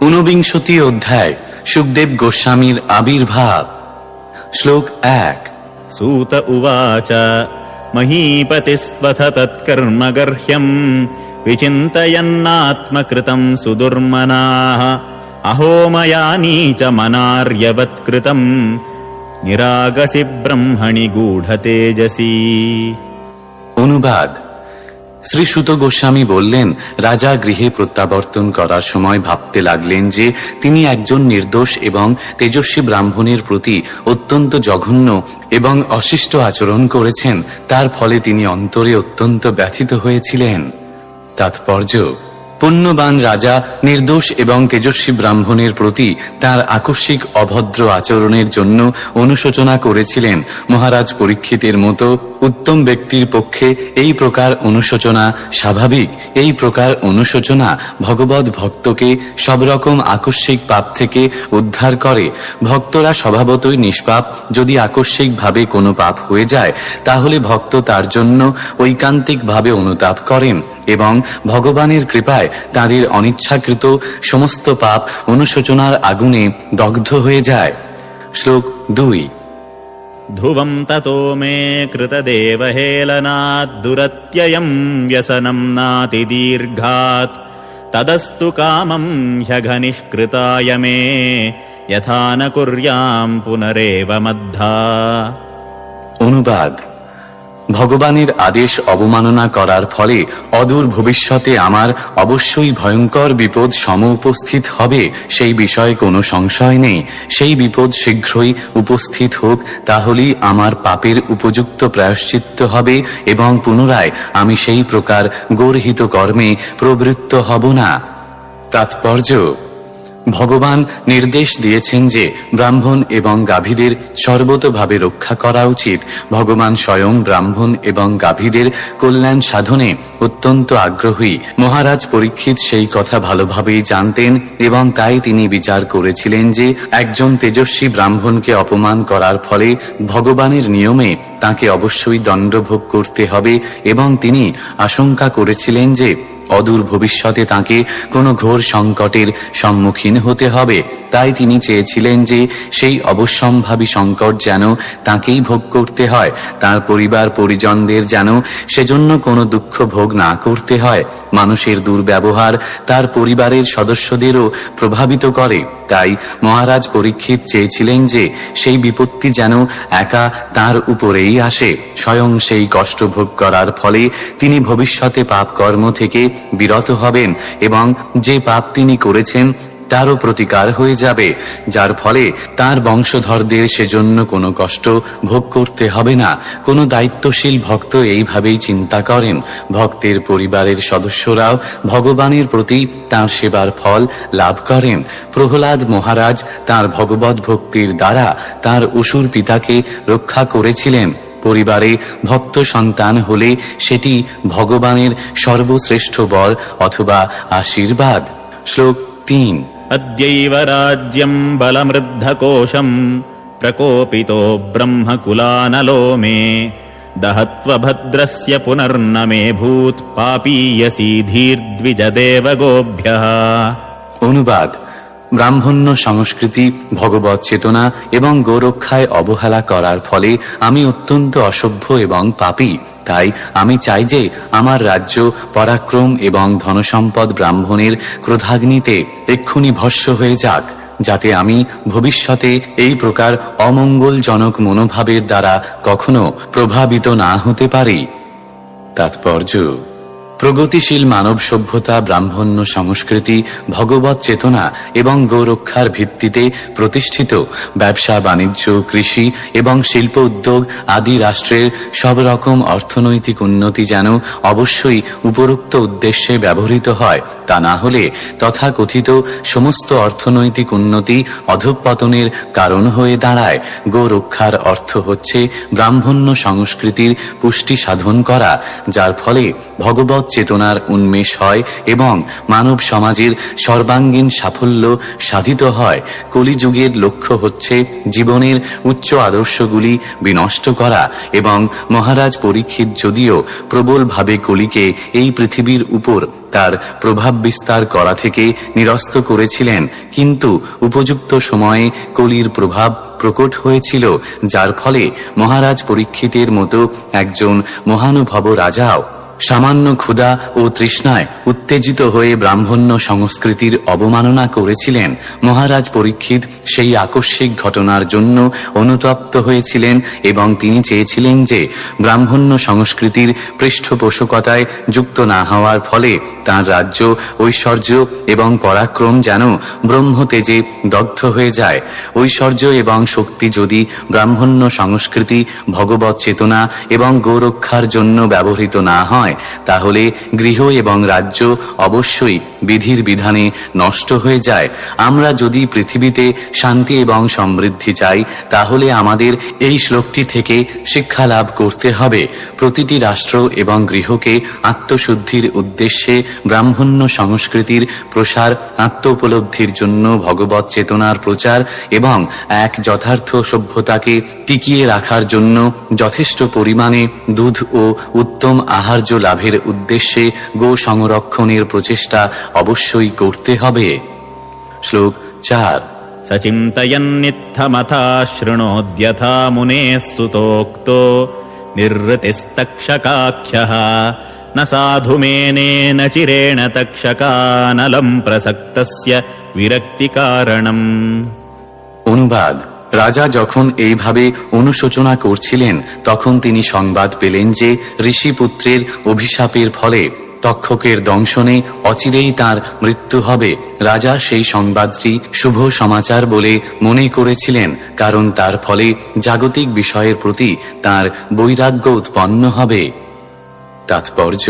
ঊনবিংশতি অধ্যায় সুখদেব গোস্বামীর আবির্ভাব। শ্লোক 1। सूत उवाच महीपतिस्त्वथ तत्कर्मगर्ह्यम् विचिन्तयन्नात्मकृतम् सुदुर्मनाः अहो मया नीचमनार्यवत्कृतम् निरागसि ब्रह्मणि गूढतेजसी। অনুবাদ। শ্রী সুত গোস্বামী বললেন, রাজা গৃহে প্রত্যাবর্তন করার সময় ভাবতে লাগলেন যে তিনি একজন নির্দোষ এবং তেজস্বী ব্রাহ্মণের প্রতি অত্যন্ত জঘন্য এবং অশিষ্ট আচরণ করেছেন। তার ফলে তিনি অন্তরে অত্যন্ত ব্যথিত হয়েছিলেন। তাৎপর্য: পুণ্যবান রাজা নির্দোষ এবং তেজস্বী ব্রাহ্মণের প্রতি তার আকস্মিক অভদ্র আচরণের জন্য অনুশোচনা করেছিলেন। মহারাজ পরীক্ষিতের মতো উত্তম ব্যক্তির পক্ষে এই প্রকার অনুশোচনা স্বাভাবিক। এই প্রকার অনুশোচনা ভগবৎ ভক্তকে সব রকম আকস্মিক পাপ থেকে উদ্ধার করে। ভক্তরা স্বভাবতই নিষ্পাপ। যদি আকস্মিকভাবে কোনো পাপ হয়ে যায় তাহলে ভক্ত তার জন্য ঐকান্তিকভাবে অনুতাপ করেন এবং ভগবানের কৃপায় তাদের অনিচ্ছাকৃত সমস্ত পাপ অনুশোচনার আগুনে দগ্ধ হয়ে যায়। শ্লোক 2। ध्रुवम् ततो मे कृतदेवहेलनात् दुरत्ययम् व्यसनम् नातिदीर्घात् तदस्तु कामम् ह्यघनिष्कृताय मे यथा न कुर्याम् पुनरेव मद्धा। অনুবাদ। ভগবানের আদেশ অবমাননা করার ফলে অদূর ভবিষ্যতে আমার অবশ্যই ভয়ঙ্কর বিপদ সমুপস্থিত হবে, সেই বিষয়ে কোনো সংশয় নেই। সেই বিপদ শীঘ্রই উপস্থিত হোক, তাহলেই আমার পাপের উপযুক্ত প্রায়শ্চিত্ত হবে এবং পুনরায় আমি সেই প্রকার গর্হিত কর্মে প্রবৃত্ত হব না। তাৎপর্য: ভগবান নির্দেশ দিয়েছেন যে ব্রাহ্মণ এবং গাভীদের সর্বতোভাবে রক্ষা করা উচিত। ভগবান স্বয়ং ব্রাহ্মণ এবং গাভীদের কল্যাণ সাধনে অত্যন্ত আগ্রহী। মহারাজ পরীক্ষিত সেই কথা ভালোভাবেই জানতেন এবং তাই তিনি বিচার করেছিলেন যে একজন তেজস্বী ব্রাহ্মণকে অপমান করার ফলে ভগবানের নিয়মে তাকে অবশ্যই দণ্ডভোগ করতে হবে এবং তিনি আশঙ্কা করেছিলেন যে অদূর ভবিষ্যতে তাকে কোনো ঘোর সংকটের সম্মুখীন হতে হবে। তাই তিনি চেয়েছিলেন যে সেই অবশ্যম্ভাবী সংকট যেন তাকেই ভোগ করতে হয়, তার পরিবার পরিজনদের যেন সেজন্য কোনো দুঃখ ভোগ না করতে হয়। মানুষের দুর্ব্যবহার তার পরিবারের সদস্যদেরও প্রভাবিত করে। তাই মহারাজ পরীক্ষিত চেয়েছিলেন যে সেই বিপত্তি যেন একা তার উপরেই আসে। স্বয়ং সেই কষ্ট ভোগ করার ফলে তিনি ভবিষ্যতে পাপ কর্ম থেকে বিরত হবেন এবং যে পাপ তিনি করেছেন তারও প্রতিকার হয়ে যাবে, যার ফলে তার বংশধরদের সেজন্য কোনো কষ্ট ভোগ করতে হবে না। কোনো দায়িত্বশীল ভক্ত এইভাবেই চিন্তা করেন। ভক্তের পরিবারের সদস্যরাও ভগবানের প্রতি তাঁর সেবার ফল লাভ করেন। প্রহ্লাদ মহারাজ তাঁর ভগবৎ ভক্তির দ্বারা তাঁর অসুর পিতাকে রক্ষা করেছিলেন। পরিবারে ভক্ত সন্তান হলে সেটি ভগবানের সর্বশ্রেষ্ঠ বর অথবা আশীর্বাদ। শ্লোক 3। अद्यैव राज्यम् बलमृद्धकोशम् प्रकोपितो ब्रह्मकुलानलो मे दहत्वभद्रस्य पुनर्न मे भूत् पापीयसी धीर्द्विजदेवगोभ्यः। অনুবাদ। ব্রাহ্মণ্য সংস্কৃতি, ভগবৎ চেতনা এবং গোরক্ষায় অবহেলা করার ফলে আমি অত্যন্ত অসভ্য এবং পাপী। তাই আমি চাই যে আমার রাজ্য, পরাক্রম এবং ধনসম্পদ ব্রাহ্মণের ক্রোধাগ্নিতে এক্ষুনি ভস্ম হয়ে যাক, যাতে আমি ভবিষ্যতে এই প্রকার অমঙ্গলজনক মনোভাবের দ্বারা কখনো প্রভাবিত না হতে পারি। তাৎপর্য: প্রগতিশীল মানব সভ্যতা, ব্রাহ্মণ্য সংস্কৃতি, ভগবৎ চেতনা এবং গোরক্ষার ভিত্তিতে প্রতিষ্ঠিত। ব্যবসা বাণিজ্য, কৃষি এবং শিল্প উদ্যোগ আদি রাষ্ট্রের সব রকম অর্থনৈতিক উন্নতি যেন অবশ্যই উপরোক্ত উদ্দেশ্যে ব্যবহৃত হয়। তা না হলে তথাকথিত সমস্ত অর্থনৈতিক উন্নতি অধঃপতনের কারণ হয়ে দাঁড়ায়। গোরক্ষার অর্থ হচ্ছে ব্রাহ্মণ্য সংস্কৃতির পুষ্টি সাধন করা, যার ফলে ভগবৎ চেতনার উন্মেষ হয় এবং মানব সমাজের সর্বাঙ্গীন সাফল্য সাধিত হয়। কলিযুগের লক্ষ্য হচ্ছে জীবনের উচ্চ আদর্শগুলি বিনষ্ট করা, এবং মহারাজ পরীক্ষিত যদিও প্রবলভাবে কলিকে এই পৃথিবীর উপর তার প্রভাব বিস্তার করা থেকে নিরস্ত করেছিলেন, কিন্তু উপযুক্ত সময়ে কলির প্রভাব প্রকট হয়েছিল, যার ফলে মহারাজ পরীক্ষিতের মতো একজন মহানুভব রাজাও সামান্য ক্ষুধা ও তৃষ্ণায় উত্তেজিত হয়ে ব্রাহ্মণ্য সংস্কৃতির অবমাননা করেছিলেন। মহারাজ পরীক্ষিত সেই আকস্মিক ঘটনার জন্য অনুতপ্ত হয়েছিলেন এবং তিনি চেয়েছিলেন যে ব্রাহ্মণ্য সংস্কৃতির পৃষ্ঠপোষকতায় যুক্ত না হওয়ার ফলে তাঁর রাজ্য, ঐশ্বর্য এবং পরাক্রম যেন ব্রহ্মতেজে দগ্ধ হয়ে যায়। ঐশ্বর্য এবং শক্তি যদি ব্রাহ্মণ্য সংস্কৃতি, ভগবৎ চেতনা এবং গোরক্ষার জন্য ব্যবহৃত না হয়, তাহলে গৃহ এবং রাজ্য অবশ্যই বিধির বিধানে নষ্ট হয়ে যায়। আমরা যদি পৃথিবীতে শান্তি এবং সমৃদ্ধি চাই, তাহলে আমাদের এই শ্লোকটি থেকে শিক্ষা লাভ করতে হবে। প্রতিটি রাষ্ট্র এবং গৃহকে আত্মশুদ্ধির উদ্দেশ্যে ব্রাহ্মণ্য সংস্কৃতির প্রসার, আত্ম উপলব্ধির জন্য ভগবৎ চেতনার প্রচার এবং এক যথার্থ সভ্যতাকে টিকিয়ে রাখার জন্য যথেষ্ট পরিমাণে দুধ ও উত্তম আহার্য লাভের উদ্দেশ্যে গো সংরক্ষণের প্রচেষ্টা অবশ্যই করতে হবে। শ্লোক 4। সচিন্তয়ন্নিত্থমথা শৃণোদ্যথা মুনেঃ সুতোক্তো নিরৃতিস্তক্ষকাখ্যঃ ন সাধু মেনেন চিরেণ তক্ষকানলম প্রসক্তস্য বিরক্তি কারণম। অনুবাদ: রাজা যখন এইভাবে অনুশোচনা করছিলেন, তখন তিনি সংবাদ পেলেন যে ঋষিপুত্রের অভিশাপের ফলে তক্ষকের দংশনে অচিরেই তার মৃত্যু হবে। রাজা সেই সংবাদটি শুভ সমাচার বলে মনে করেছিলেন, কারণ তার ফলে জাগতিক বিষয়ের প্রতি তার বৈরাগ্য উৎপন্ন হবে। তাৎপর্য: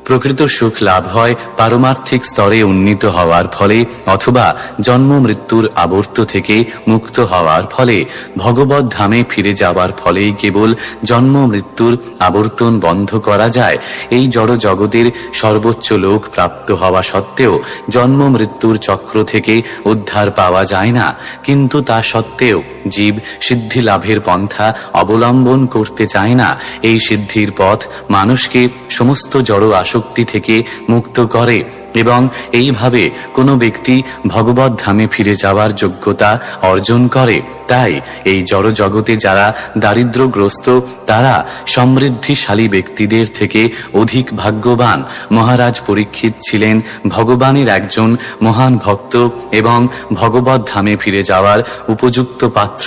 প্রকৃত সুখ লাভ হয় পারমার্থিক স্তরে উন্নীত হওয়ার ফলে অথবা জন্ম মৃত্যুর আবর্ত থেকে মুক্ত হওয়ার ফলে। ভগবত ধামে ফিরে যাওয়ার ফলেই কেবল জন্ম মৃত্যুর আবর্তন বন্ধ করা যায়। এই জড় জগতের সর্বোচ্চ লোক প্রাপ্ত হওয়া সত্ত্বেও জন্ম মৃত্যুর চক্র থেকে উদ্ধার পাওয়া যায় না, কিন্তু তা সত্ত্বেও জীব সিদ্ধি লাভের পন্থা অবলম্বন করতে চায় না। এই সিদ্ধির পথ মানুষকে সমস্ত জড় আসক্তি থেকে মুক্ত করে এবং এইভাবে কোনো ব্যক্তি ভগবত ধামে ফিরে যাওয়ার যোগ্যতা অর্জন করে। তাই এই জড় জগতে যারা দারিদ্র্যগ্রস্ত, তারা সমৃদ্ধিশালী ব্যক্তিদের থেকে অধিক ভাগ্যবান। মহারাজ পরীক্ষিত ছিলেন ভগবানের একজন মহান ভক্ত এবং ভগবত ধামে ফিরে যাওয়ার উপযুক্ত পাত্র,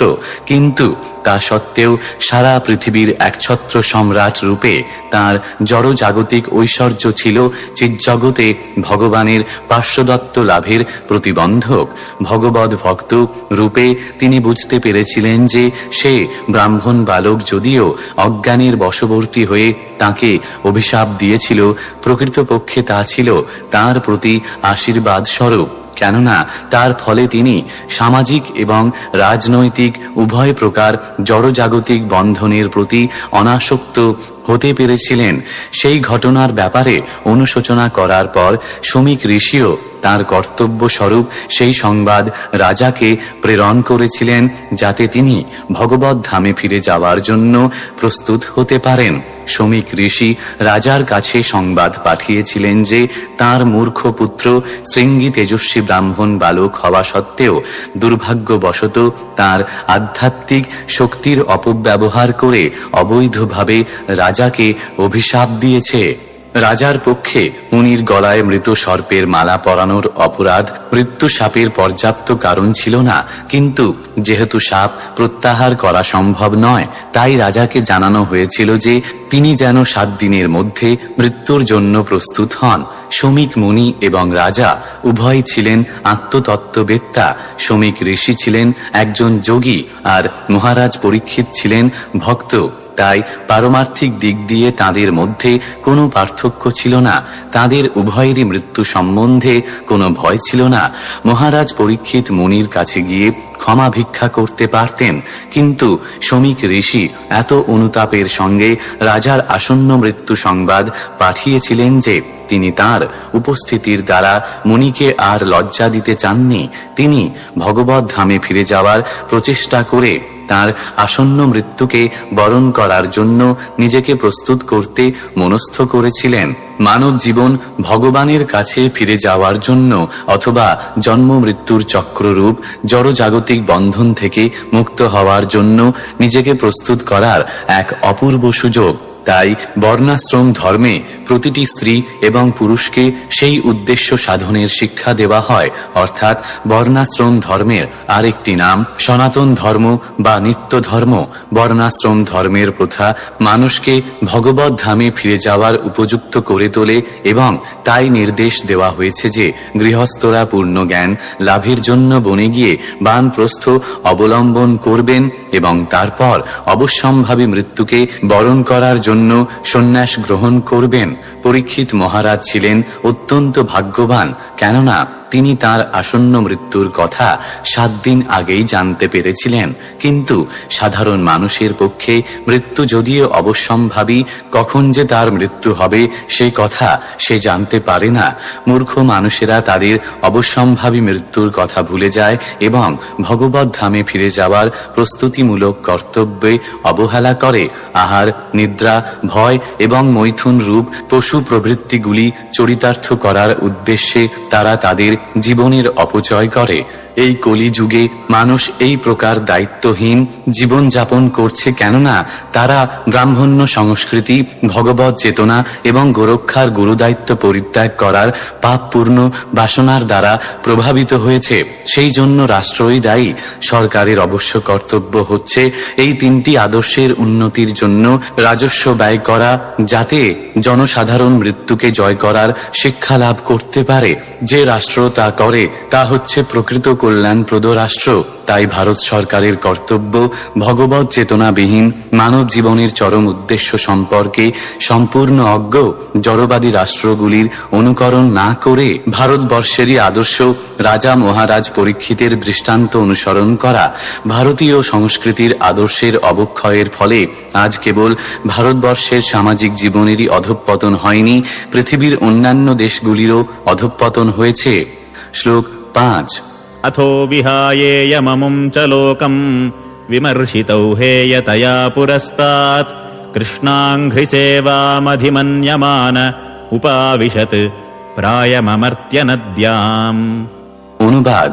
কিন্তু তা সত্ত্বেও সারা পৃথিবীর একছত্র সম্রাট রূপে তাঁর জড়জাগতিক ঐশ্বর্য ছিল চিৎজগতে ভগবানের পার্শ্বদত্ত লাভের প্রতিবন্ধক। ভগবত ভক্ত রূপে তিনি বুঝতে পেরেছিলেন যে সে ব্রাহ্মণ বালক যদিও অজ্ঞানের বশবর্তী হয়ে তাকে অভিশাপ দিয়েছিল, প্রকৃতপক্ষে তা ছিল তাঁর প্রতি আশীর্বাদ স্বরূপ, কেননা তার ফলে তিনি সামাজিক এবং রাজনৈতিক উভয় প্রকার জড়জাগতিক বন্ধনের প্রতি অনাসক্ত হতে পেরেছিলেন। সেই ঘটনার ব্যাপারে অনুশোচনা করার পর শমিক ঋষিও তার কর্তব্য স্বরূপ সেই সংবাদ রাজাকে প্রেরণ করেছিলেন, যাতে তিনি ভগবত ধামে ফিরে যাওয়ার জন্য প্রস্তুত হতে পারেন। শমিক ঋষি রাজার কাছে সংবাদ পাঠিয়েছিলেন যে তাঁর মূর্খ পুত্র শৃঙ্গী তেজস্বী ব্রাহ্মণ বালক হওয়া সত্ত্বেও দুর্ভাগ্যবশত তাঁর আধ্যাত্মিক শক্তির অপব্যবহার করে অবৈধভাবে রাজাকে অভিশাপ দিয়েছে। রাজার পক্ষে মুনির গলায় মৃত সর্পের মালা পরানোর অপরাধ মৃত্যু সাপের পর্যাপ্ত কারণ ছিল না, কিন্তু যেহেতু সাপ প্রত্যাহার করা সম্ভব নয়, তাই রাজাকে জানানো হয়েছিল যে তিনি যেন 7 দিনের মধ্যে মৃত্যুর জন্য প্রস্তুত হন। শমিক মুনি এবং রাজা উভয় ছিলেন আত্মতত্ত্ববেত্তা। শমিক ঋষি ছিলেন একজন যোগী আর মহারাজ পরীক্ষিত ছিলেন ভক্ত। তাই পারমার্থিক দিক দিয়ে তাদের মধ্যে কোনো পার্থক্য ছিল না। তাদের উভয়েরই মৃত্যু সম্বন্ধে কোনো ভয় ছিল না। মহারাজ পরীক্ষিত মুনির কাছে গিয়ে ক্ষমা ভিক্ষা করতে পারতেন, কিন্তু শমীক ঋষি এত অনুতাপের সঙ্গে রাজার আসন্ন মৃত্যু সংবাদ পাঠিয়েছিলেন যে তিনি তার উপস্থিতির দ্বারা মুনিকে আর লজ্জা দিতে চাননি। তিনি ভগবত ধামে ফিরে যাওয়ার প্রচেষ্টা করে তার আসন্ন মৃত্যুকে বরণ করার জন্য নিজেকে প্রস্তুত করতে মনস্থ করেছিলেন। মানব জীবন ভগবানের কাছে ফিরে যাওয়ার জন্য অথবা জন্ম মৃত্যুর চক্ররূপ জড়জাগতিক বন্ধন থেকে মুক্ত হওয়ার জন্য নিজেকে প্রস্তুত করার এক অপূর্ব সুযোগ। তাই বর্ণাশ্রম ধর্মে প্রতিটি স্ত্রী এবং পুরুষকে সেই উদ্দেশ্য সাধনের শিক্ষা দেওয়া হয়। অর্থাৎ বর্ণাশ্রম ধর্মের আরেকটি নাম সনাতন ধর্ম বা নিত্য ধর্ম। বর্ণাশ্রম ধর্মের প্রথা মানুষকে ভগবত ধামে ফিরে যাওয়ার উপযুক্ত করে তোলে এবং তাই নির্দেশ দেওয়া হয়েছে যে গৃহস্থরা পূর্ণ জ্ঞান লাভের জন্য বনে গিয়ে বানপ্রস্থ অবলম্বন করবেন এবং তারপর অবশ্যম্ভাবী মৃত্যুকে বরণ করার জন্য সন্ন্যাস গ্রহণ করবেন। পরীক্ষিত মহারাজ ছিলেন অত্যন্ত ভাগ্যবান, কেননা তিনি তার আসন্ন মৃত্যুর কথা 7 দিন আগেই জানতে পেরেছিলেন। কিন্তু সাধারণ মানুষের পক্ষে মৃত্যু যদিও অবশ্যম্ভাবী, কখন যে তার মৃত্যু হবে সে কথা সে জানতে পারে না। মূর্খ মানুষেরা তাদের অবশ্যম্ভাবী মৃত্যুর কথা ভুলে যায় এবং ভগবত ধামে ফিরে যাওয়ার প্রস্তুতিমূলক কর্তব্যে অবহেলা করে। আহার, নিদ্রা, ভয় এবং মৈথুন রূপ পশু প্রবৃত্তিগুলি চরিতার্থ করার উদ্দেশ্যে তারা তাদের জীবনের অপচয় করে। এই কলিযুগে মানুষ এই প্রকার দায়িত্বহীন জীবন যাপন করছে, কেননা তারা ব্রাহ্মণ্য সংস্কৃতি, ভগবত চেতনা এবং গোরক্ষার গুরুদায়িত্ব পরিত্যাগ করার পাপপূর্ণ বাসনার দ্বারা প্রভাবিত হয়েছে। সেই জন্য রাষ্ট্রই দায়ী। সরকারের অবশ্য কর্তব্য হচ্ছে এই 3টি আদর্শের উন্নতির জন্য রাজস্ব ব্যয় করা, যাতে জনসাধারণ মৃত্যুকে জয় করার শিক্ষা লাভ করতে পারে। যে রাষ্ট্র তা করে তা হচ্ছে প্রকৃত কল্যাণপ্রদ রাষ্ট্র। তাই ভারত সরকারের কর্তব্য ভগবত চেতনাবিহীন মানব জীবনের চরম উদ্দেশ্য সম্পর্কে সম্পূর্ণ অজ্ঞ জড়বাদী রাষ্ট্রগুলির অনুকরণ না করে ভারতবর্ষেরই আদর্শ রাজা মহারাজ পরীক্ষিতের দৃষ্টান্ত অনুসরণ করা। ভারতীয় সংস্কৃতির আদর্শের অবক্ষয়ের ফলে আজ কেবল ভারতবর্ষের সামাজিক জীবনেরই অধঃপতন হয়নি, পৃথিবীর অন্যান্য দেশগুলিরও অধঃপতন হয়েছে। শ্লোক 5। अथो विहायेयममुं च लोकम् विमर्शितौ हेयतया पुरस्तात् कृष्णाङ्घ्रिसेवामधिमन्यमान उपाविशत् प्रायममर्त्य नद्याम्। অনুবাদ: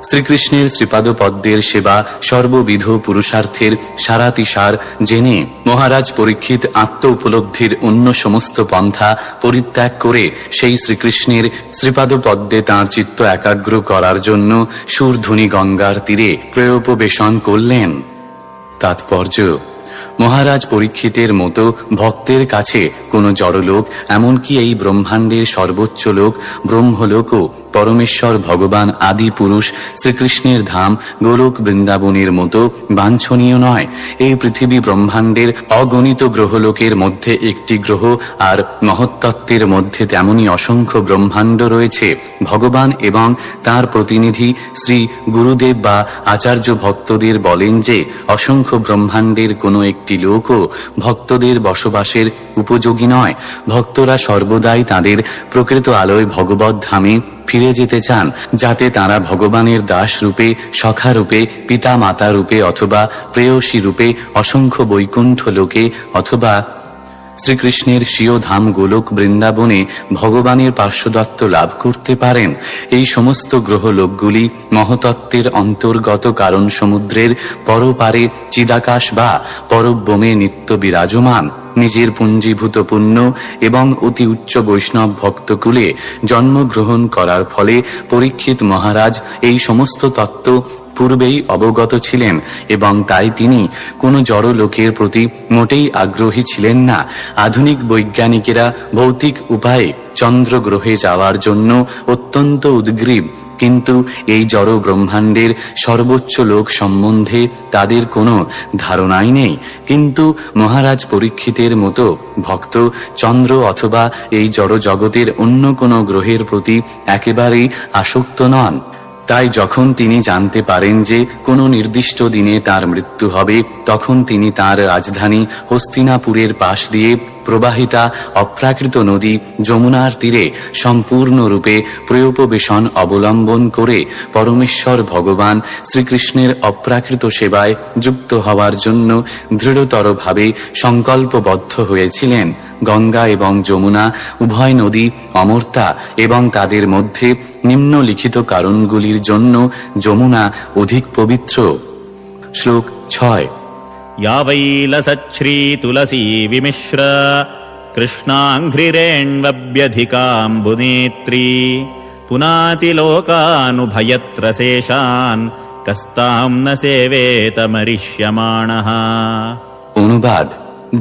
শ্রীকৃষ্ণের শ্রীপাদ পদ্মের সেবা সর্ববিধ পুরুষার্থের সারাতিসার জেনে মহারাজ পরীক্ষিত আত্ম উপলব্ধির অন্য সমস্ত পন্থা পরিত্যাগ করে সেই শ্রীকৃষ্ণের শ্রীপাদ পদ্মে তাঁর চিত্ত একাগ্র করার জন্য সুরধুনী গঙ্গার তীরে প্রয়োপবেশন করলেন। তাৎপর্য: মহারাজ পরীক্ষিতের মতো ভক্তের কাছে কোনো জড়লোক, এমনকি এই ব্রহ্মাণ্ডের সর্বোচ্চ লোক ব্রহ্মলোকও পরমেশ্বর ভগবান আদি পুরুষ শ্রীকৃষ্ণের ধাম গোলক বৃন্দাবনের মতো বাঞ্ছনীয় নয়। এই পৃথিবী ব্রহ্মাণ্ডের অগণিত গ্রহলোকের মধ্যে একটি গ্রহ, আর মহত্তত্ত্বের মধ্যে তেমনি অসংখ্য ব্রহ্মাণ্ড রয়েছে। ভগবান এবং তার প্রতিনিধি শ্রী গুরুদেব বা আচার্য ভক্তদের বলেন যে অসংখ্য ব্রহ্মাণ্ডের কোনো একটি লোকও ভক্তদের বসবাসের উপযোগী নয়। ভক্তরা সর্বদাই তাদের প্রকৃত আলোয় ভগবত ধামে ফিরে যেতে চান, যাতে তারা ভগবানের দাস রূপে, সখা রূপে, পিতা মাতা রূপে অথবা প্রেয়সী রূপে অসংখ্য বৈকুণ্ঠ লোকে অথবা শ্রীকৃষ্ণের স্বীয় ধাম গোলক বৃন্দাবনে ভগবানের পার্শ্বদত্ত লাভ করতে পারেন। এই সমস্ত গ্রহলোকগুলি মহতত্ত্বের অন্তর্গত কারণ সমুদ্রের পরপারে চিদাকাশ বা পরব্যোমে নিত্য বিরাজমান। নিজের পুঞ্জীভূত পুণ্য এবং অতি উচ্চ বৈষ্ণব ভক্তকুলে জন্মগ্রহণ করার ফলে পরীক্ষিত মহারাজ এই সমস্ত তত্ত্ব পূর্বেই অবগত ছিলেন এবং তাই তিনি কোনো জড় লোকের প্রতি মোটেই আগ্রহী ছিলেন না। আধুনিক বৈজ্ঞানিকেরা ভৌতিক উপায়ে চন্দ্র গ্রহে যাওয়ার জন্য অত্যন্ত উদ্গ্রীব, কিন্তু এই জড় ব্রহ্মাণ্ডের সর্বোচ্চ লোক সম্বন্ধে তাদের কোনো ধারণাই নেই। কিন্তু মহারাজ পরীক্ষিতের মতো ভক্ত চন্দ্র অথবা এই জড় জগতের অন্য কোনো গ্রহের প্রতি একেবারেই আসক্ত নন। তাই যখন তিনি জানতে পারেন যে কোনো নির্দিষ্ট দিনে তার মৃত্যু হবে, তখন তিনি তার রাজধানী হস্তিনাপুরের পাশ দিয়ে প্রবাহিতা অপ্রাকৃত নদী যমুনার তীরে সম্পূর্ণরূপে প্রয়োপবেশন অবলম্বন করে পরমেশ্বর ভগবান শ্রীকৃষ্ণের অপ্রাকৃত সেবায় যুক্ত হওয়ার জন্য দৃঢ়তরভাবে সংকল্পবদ্ধ হয়েছিলেন। গঙ্গা এবং যমুনা উভয় নদী অমর্তা এবং তাদের মধ্যে নিম্নলিখিত কারণগুলির জন্য যমুনা অধিক পবিত্র। শ্লোক 6। या वै लसच्छ्री तुलसी विमिश्र कृष्णाङ्घ्रिरेण्वभ्यधिकाम्बुनेत्री पुनाति लोकानुभयत्र शेषान् कस्ताम् न सेवेतमरिष्यमाणः। অনুবাদ: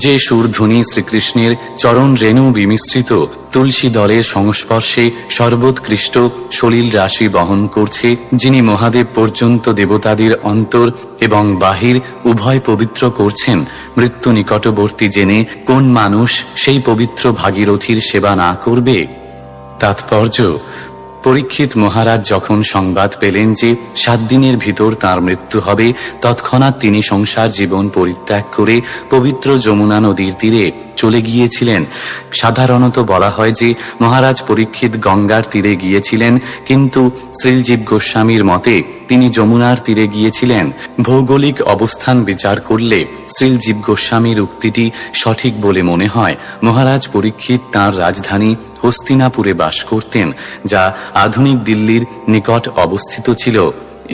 যে সুরধ্বনি শ্রীকৃষ্ণের চরণ রেণু বিমিশ্রিত তুলসী দলের সংস্পর্শে সর্বোৎকৃষ্ট সলিল রাশি বহন করছে, যিনি মহাদেব পর্যন্ত দেবতাদের অন্তর এবং বাহির উভয় পবিত্র করছেন, মৃত্যু নিকটবর্তী জেনে কোন মানুষ সেই পবিত্র ভাগীরথীর সেবা না করবে? তাৎপর্য: পরীক্ষিত মহারাজ যখন সংবাদ পেলেন যে 7 দিনের ভিতর তার মৃত্যু হবে, তৎক্ষণাৎ তিনি সংসার জীবন পরিত্যাগ করে পবিত্র যমুনা নদীর তীরে চলে গিয়েছিলেন। সাধারণত বলা হয় যে মহারাজ পরীক্ষিত গঙ্গার তীরে গিয়েছিলেন, কিন্তু শ্রীলজীব গোস্বামীর মতে তিনি যমুনার তীরে গিয়েছিলেন। ভৌগোলিক অবস্থান বিচার করলে শ্রীলজীব গোস্বামীর উক্তিটি সঠিক বলে মনে হয়। মহারাজ পরীক্ষিত তাঁর রাজধানী হস্তিনাপুরে বাস করতেন, যা আধুনিক দিল্লির নিকট অবস্থিত ছিল,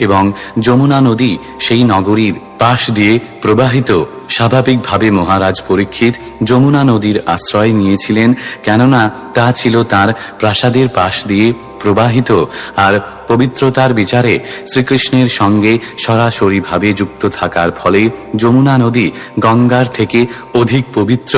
এবং যমুনা নদী সেই নগরীর পাশ দিয়ে প্রবাহিত। স্বাভাবিকভাবে মহারাজ পরীক্ষিত যমুনা নদীর আশ্রয় নিয়েছিলেন, কেননা তা ছিল তার প্রাসাদের পাশ দিয়ে প্রবাহিত, আর পবিত্রতার বিচারে শ্রীকৃষ্ণের সঙ্গে সরাসরিভাবে যুক্ত থাকার ফলে যমুনা নদী গঙ্গার থেকে অধিক পবিত্র।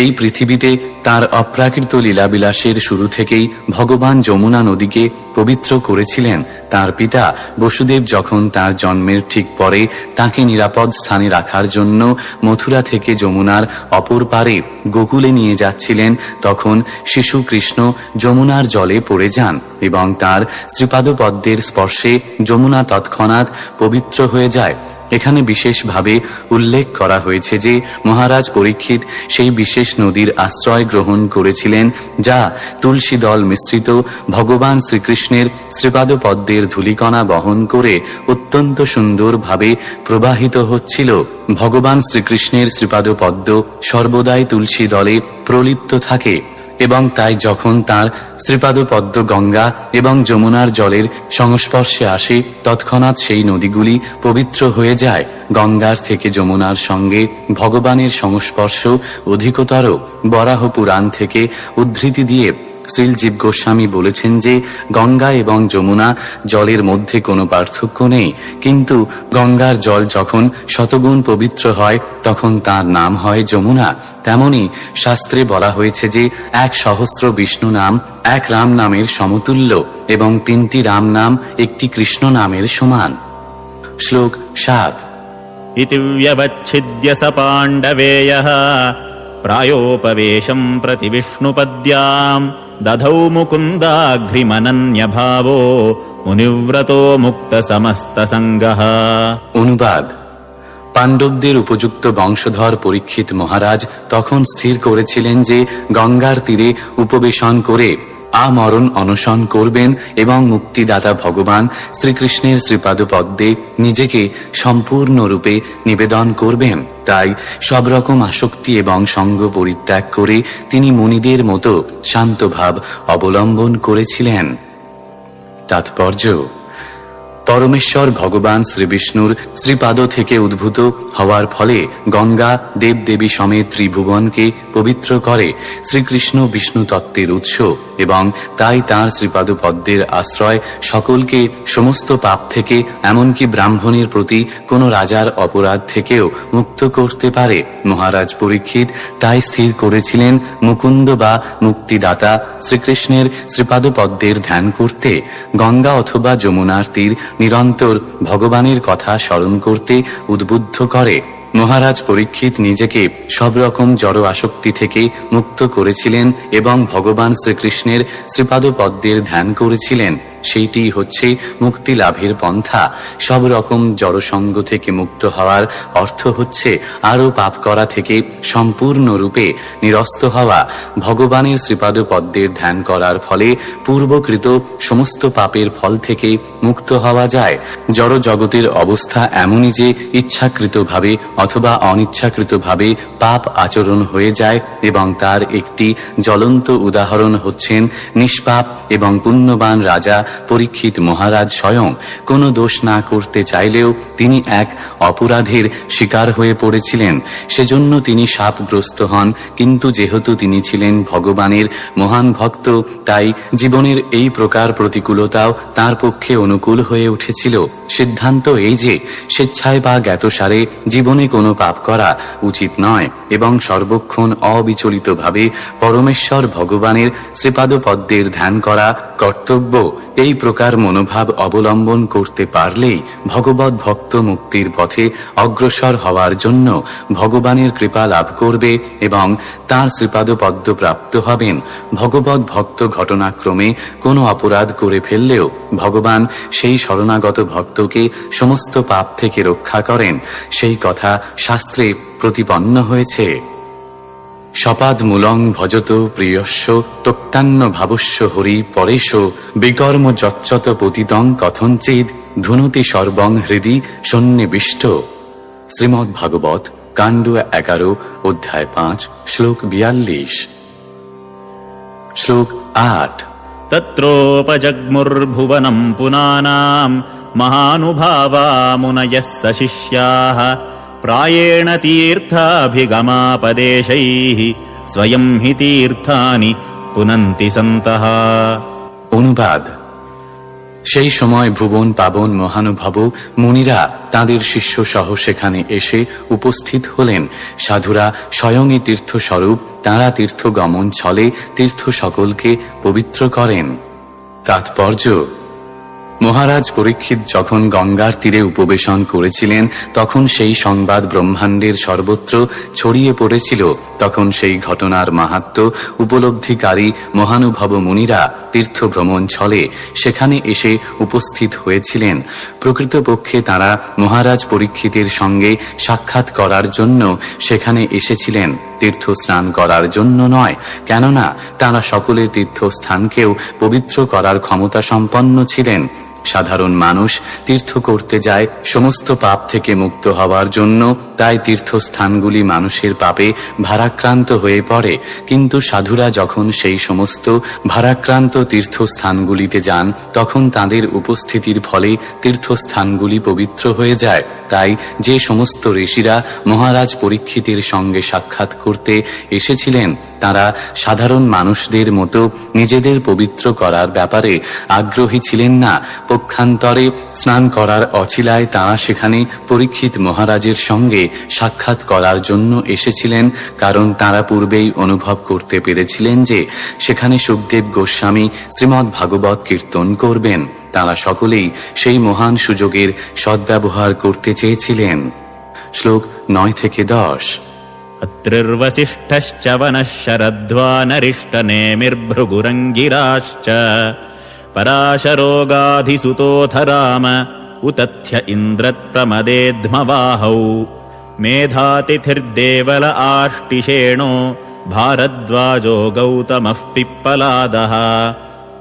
এই পৃথিবীতে তার অপ্রাকৃত লীলাবিলাসের শুরু থেকেই ভগবান যমুনা নদীকে পবিত্র করেছিলেন। তার পিতা বসুদেব যখন তার জন্মের ঠিক পরে তাকে নিরাপদ স্থানে রাখার জন্য মথুরা থেকে যমুনার অপর পারে গোকুলে নিয়ে যাচ্ছিলেন, তখন শিশু কৃষ্ণ যমুনার জলে পড়ে যান এবং তার শ্রীপাদপদ্মের স্পর্শে যমুনা তৎক্ষণাৎ পবিত্র হয়ে যায়। এখানে বিশেষভাবে উল্লেখ করা হয়েছে যে মহারাজ পরীক্ষিত সেই বিশেষ নদীর আশ্রয় গ্রহণ করেছিলেন, যা তুলসী দল মিশ্রিত ভগবান শ্রীকৃষ্ণের শ্রীপাদপদ্মের ধূলিকণা বহন করে অত্যন্ত সুন্দরভাবে প্রবাহিত হচ্ছিল। ভগবান শ্রীকৃষ্ণের শ্রীপাদপদ্ম সর্বদাই তুলসী দলে প্রলিপ্ত থাকে, এবং তাই যখন তার শ্রীপাদপদ্ম গঙ্গা এবং যমুনার জলের সংস্পর্শে আসে, তৎক্ষণাৎ সেই নদীগুলি পবিত্র হয়ে যায়। গঙ্গার থেকে যমুনার সঙ্গে ভগবানের সংস্পর্শ অধিকতর। বরাহ পুরাণ থেকে উদ্ধৃতি দিয়ে শ্রীলজীব গোস্বামী বলেছেন যে গঙ্গা এবং যমুনা জলের মধ্যে কোনো পার্থক্য নেই, কিন্তু গঙ্গার জল যখন শতগুণ পবিত্র হয় তখন তার নাম হয় যমুনা। তেমনি শাস্ত্রে বলা হয়েছে যে 1,000 বিষ্ণু নাম 1 রাম নামের সমতুল্য এবং 3টি রাম নাম 1টি কৃষ্ণ নামের সমান। শ্লোক 7। इति व्यवच्छिद्य स पाण्डवेयः प्रायोपवेशम् प्रति विष्णुपद्याम् दधौ मुकुन्दाघ्रिमनन्यभावो मुनिव्रतो मुक्तसमस्तसङ्गः। অনুবাদ: পাণ্ডবদের উপযুক্ত বংশধর পরীক্ষিত মহারাজ তখন স্থির করেছিলেন যে গঙ্গার তীরে উপবেশন করে আমরণ অনশন করবেন এবং মুক্তিদাতা ভগবান শ্রীকৃষ্ণের শ্রীপাদপদ্মে নিজেকে সম্পূর্ণরূপে নিবেদন করবেন। তাই সব রকম আসক্তি এবং সঙ্গ পরিত্যাগ করে তিনি মুনিদের মতো শান্তভাব অবলম্বন করেছিলেন। তাৎপর্য: পরমেশ্বর ভগবান শ্রীবিষ্ণুর শ্রীপাদ থেকে উদ্ভূত হওয়ার ফলে গঙ্গা দেবদেবী সমেত ত্রিভুবনকে পবিত্র করে। শ্রীকৃষ্ণ বিষ্ণু তত্ত্বের উৎস এবং তাই তাঁর শ্রীপাদ পদ্মের আশ্রয় সকলকে সমস্ত পাপ থেকে, এমনকি ব্রাহ্মণের প্রতি কোনো রাজার অপরাধ থেকেও মুক্ত করতে পারে। মহারাজ পরীক্ষিত তাই স্থির করেছিলেন মুকুন্দ বা মুক্তিদাতা শ্রীকৃষ্ণের শ্রীপাদ পদ্মের ধ্যান করতে। গঙ্গা অথবা যমুনার তীর নিরন্তর ভগবানের কথা স্মরণ করতে উদ্বুদ্ধ করে। মহারাজ পরীক্ষিত নিজেকে সব রকম জড় আসক্তি থেকে মুক্ত করেছিলেন এবং ভগবান শ্রীকৃষ্ণের শ্রীপাদ পদ্মের ধ্যান করেছিলেন। সেইটি হচ্ছে মুক্তি লাভের পন্থা। সব রকম জড়সঙ্গ থেকে মুক্ত হওয়ার অর্থ হচ্ছে আরও পাপ করা থেকে সম্পূর্ণরূপে নিরস্ত হওয়া। ভগবানের শ্রীপাদ পদ্মের ধ্যান করার ফলে পূর্বকৃত সমস্ত পাপের ফল থেকে মুক্ত হওয়া যায়। জড় জগতের অবস্থা এমনই যে ইচ্ছাকৃতভাবে অথবা অনিচ্ছাকৃতভাবে পাপ আচরণ হয়ে যায় এবং তার একটি জ্বলন্ত উদাহরণ হচ্ছেন নিষ্পাপ এবং পুণ্যবান রাজা পরীক্ষিত মহারাজ স্বয়ং। কোনো দোষ না করতে চাইলেও তিনি এক অপরাধের শিকার হয়ে পড়েছিলেন, সেজন্য তিনি শাপগ্রস্ত হন। কিন্তু যেহেতু তিনি ছিলেন ভগবানের মহান ভক্ত, তাই জীবনের এই প্রকার প্রতিকূলতাও তার পক্ষে অনুকূল হয়ে উঠেছিল। সিদ্ধান্ত এই যে স্বেচ্ছায় বা জ্ঞাতসারে জীবনে কোনো পাপ করা উচিত নয় এবং সর্বক্ষণ অবিচলিতভাবে পরমেশ্বর ভগবানের শ্রীপাদ পদ্মের ধ্যান করা কর্তব্য। এই প্রকার মনোভাব অবলম্বন করতে পারলেই ভগবৎ ভক্ত মুক্তির পথে অগ্রসর হওয়ার জন্য ভগবানের কৃপা লাভ করবে এবং তাঁর শ্রীপাদ পদ্ম প্রাপ্ত হবেন। ভগবৎ ভক্ত ঘটনাক্রমে কোনো অপরাধ করে ফেললেও ভগবান সেই শরণাগত ভক্তকে সমস্ত পাপ থেকে রক্ষা করেন। সেই কথা শাস্ত্রে প্রতিপন্ন হয়েছে। সপাদমূলং ভজত প্রিয়স্য তক্তান্ন ভাবস্য হরি পরেশ বিকর্ম যচ্চত পতিতং কথঞ্চিদ ধুনতি সর্বং হৃদি সন্নিবিষ্ট। শ্রীমদ্ ভাগবত কাণ্ড 11 অধ্যায় 5 শ্লোক 42। শ্লোক 8। তত্রোপজগ্মুর্ভুবনম পুনানাম মহানুভাবা মুনয়ঃ সশিষ্যাঃ প্রায়েণ তীর্থাভিগমাপদেশৈঃ স্বয়ং হি তীর্থানি পুনন্তি সন্তঃ। অনুবাদ। সেই সময় ভুবন পাবন মহানুভব মুনিরা তাঁদের শিষ্য সহ সেখানে এসে উপস্থিত হলেন। সাধুরা স্বয়ংই তীর্থস্বরূপ, তাঁরা তীর্থ গমন ছলে তীর্থ সকলকে পবিত্র করেন। তাৎপর্য: মহারাজ পরীক্ষিত যখন গঙ্গার তীরে উপবেশন করেছিলেন তখন সেই সংবাদ ব্রহ্মাণ্ডের সর্বত্র ছড়িয়ে পড়েছিল। তখন সেই ঘটনার মাহাত্ম্য উপলব্ধিকারী মহানুভব মুনিরা তীর্থ ভ্রমণ ছলে সেখানে এসে উপস্থিত হয়েছিলেন। প্রকৃতপক্ষে তাঁরা মহারাজ পরীক্ষিতের সঙ্গে সাক্ষাৎ করার জন্য সেখানে এসেছিলেন, তীর্থ স্নান করার জন্য নয়। কেননা তাঁরা সকলের তীর্থস্থানকেও পবিত্র করার ক্ষমতা সম্পন্ন ছিলেন। সাধারণ মানুষ তীর্থ করতে যায় সমস্ত পাপ থেকে মুক্ত হওয়ার জন্য, তাই তীর্থস্থানগুলি মানুষের পাপে ভারাক্রান্ত হয়ে পড়ে। কিন্তু সাধুরা যখন সেই সমস্ত ভারাক্রান্ত তীর্থস্থানগুলিতে যান তখন তাদের উপস্থিতির ফলে তীর্থস্থানগুলি পবিত্র হয়ে যায়। তাই যে সমস্ত ঋষিরা মহারাজ পরীক্ষিতের সঙ্গে সাক্ষাৎ করতে এসেছিলেন তারা সাধারণ মানুষদের মতো নিজেদের পবিত্র করার ব্যাপারে আগ্রহী ছিলেন না। পক্ষান্তরে স্নান করার অছিলায় তাঁরা সেখানে পরীক্ষিত মহারাজের সঙ্গে সাক্ষাৎ করার জন্য এসেছিলেন, কারণ তাঁরা পূর্বেই অনুভব করতে পেরেছিলেন যে সেখানে সুখদেব গোস্বামী শ্রীমদ্ ভাগবত কীর্তন করবেন। তাঁরা সকলেই সেই মহান সুযোগের সদ্ব্যবহার করতে চেয়েছিলেন। শ্লোক 9 থেকে 10। অত্রির্বশিষ্ঠশ্চ বনঃ শরদ্ধ্বানরিষ্টনেমির্ভৃগুরঙ্গিরাশ্চ পরাশরোগাধিসুতোऽথ রাম উতথ্য ইন্দ্রত্প্রমদেধ্মবাহৌ মেধাতিথির্দেবল আষ্টিশেণো भारद्वाजो गौतमः पिप्पलादः